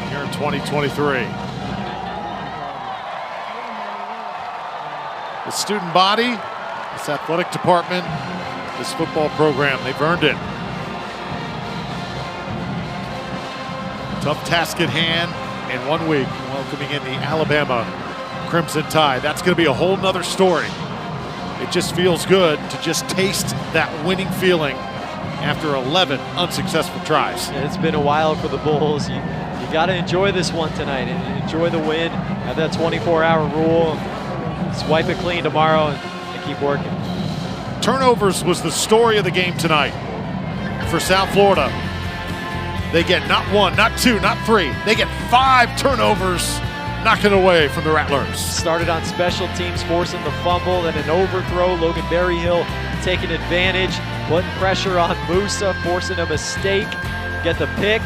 A: here in 2023. The student body, this athletic department, this football program, they've earned it. Tough task at hand in 1 week, welcoming in the Alabama Crimson Tide. That's going to be a whole nother story. It just feels good to just taste that winning feeling after 11 unsuccessful tries.
B: It's been a while for the Bulls. You got to enjoy this one tonight and enjoy the win. Have that 24-hour rule. Swipe it clean tomorrow and keep working.
A: Turnovers was the story of the game tonight for South Florida. They get not one, not two, not three. They get 5 turnovers knocking away from the Rattlers.
B: Started on special teams, forcing the fumble, then an overthrow. Logan Berryhill taking advantage, putting pressure on Musa, forcing a mistake, get the pick.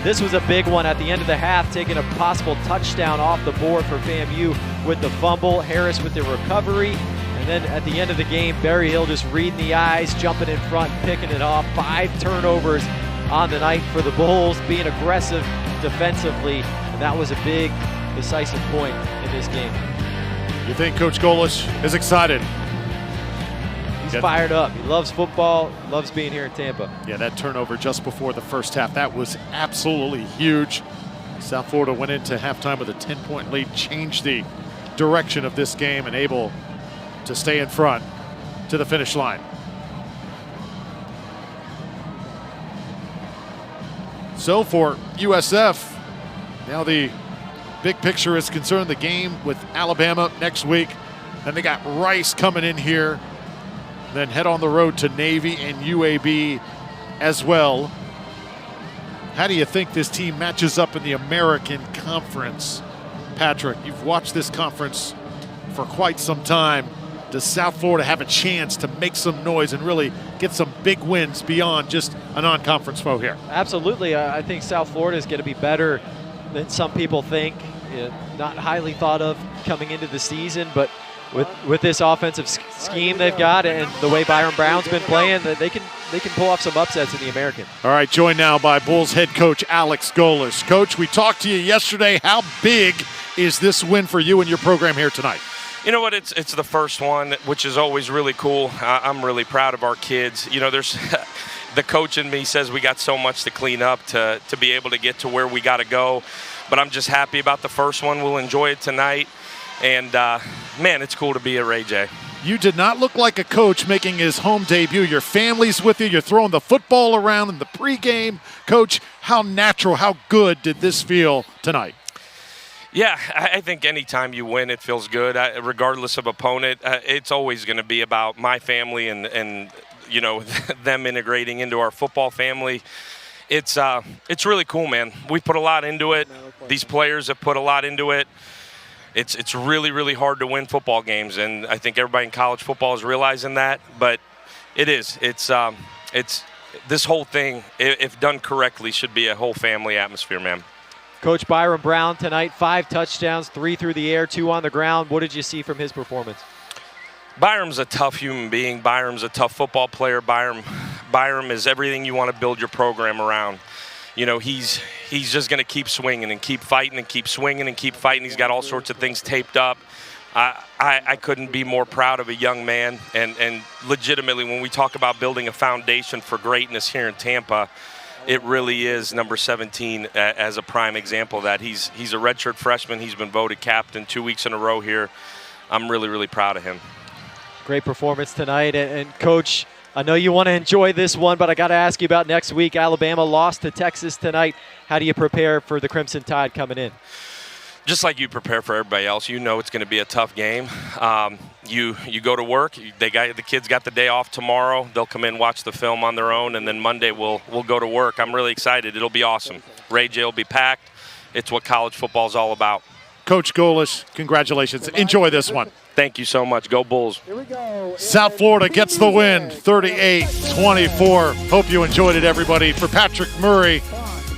B: This was a big one at the end of the half, taking a possible touchdown off the board for FAMU with the fumble. Harris with the recovery. And then at the end of the game, Berryhill just reading the eyes, jumping in front, picking it off. 5 turnovers on the night for the Bulls, being aggressive defensively. And that was a big, decisive point in this game.
A: You think Coach Golesh is excited?
B: He's fired up. He loves football, loves being here in Tampa.
A: Yeah, that turnover just before the first half, that was absolutely huge. South Florida went into halftime with a 10-point lead, changed the direction of this game, and able to stay in front to the finish line. So for USF, now the big picture is concerned, the game with Alabama next week. Then they got Rice coming in here. Then head on the road to Navy and UAB as well. How do you think this team matches up in the American Conference? Patrick, you've watched this conference for quite some time. Does South Florida have a chance to make some noise and really get some big wins beyond just a non-conference foe here?
B: Absolutely. I think South Florida is going to be better than some people think. Not highly thought of coming into the season, but with this offensive scheme they've got and the way Byron Brown's been playing, they can pull off some upsets in the American.
A: All right, joined now by Bulls head coach Alex Golesh. Coach, we talked to you yesterday. How big is this win for you and your program here tonight?
E: You know what, it's the first one, which is always really cool. I'm really proud of our kids. You know, there's the coach in me says we got so much to clean up to be able to get to where we got to go. But I'm just happy about the first one. We'll enjoy it tonight. And, man, it's cool to be at Ray J.
A: You did not look like a coach making his home debut. Your family's with you. You're throwing the football around in the pregame. Coach, how natural, how good did this feel tonight?
E: Yeah, I think anytime you win, it feels good. Regardless of opponent, it's always going to be about my family and you know, them integrating into our football family. It's really cool, man. We put a lot into it. These players have put a lot into it. It's really, really hard to win football games, and I think everybody in college football is realizing that. But it is. It's this whole thing, if done correctly, should be a whole family atmosphere, man.
B: Coach Byron Brown tonight, 5 touchdowns, 3 through the air, 2 on the ground. What did you see from his performance?
E: Byron's a tough human being. Byron's a tough football player. Byron is everything you want to build your program around. You know, he's just going to keep swinging and keep fighting and keep swinging and keep fighting. He's got all sorts of things taped up. I couldn't be more proud of a young man. And legitimately, when we talk about building a foundation for greatness here in Tampa, it really is number 17 as a prime example of that. He's a redshirt freshman. He's been voted captain 2 weeks in a row here. I'm really, really proud of him.
B: Great performance tonight. And Coach, I know you want to enjoy this one, but I got to ask you about next week. Alabama lost to Texas tonight. How do you prepare for the Crimson Tide coming in?
E: Just like you prepare for everybody else, you know it's going to be a tough game. You go to work. The kids got the day off tomorrow. They'll come in, watch the film on their own, and then Monday we'll go to work. I'm really excited. It'll be awesome. Ray J will be packed. It's what college football is all about.
A: Coach Golesh, congratulations. Enjoy this one.
E: Thank you so much. Go Bulls.
D: Here we go.
A: South Florida gets the win, 38-24. Hope you enjoyed it, everybody. For Patrick Murray,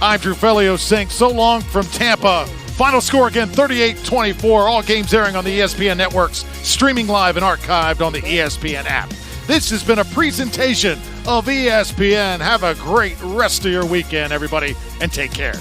A: I'm Drew Felio saying so long from Tampa. Final score again, 38-24. All games airing on the ESPN networks, streaming live and archived on the ESPN app. This has been a presentation of ESPN. Have a great rest of your weekend, everybody, and take care.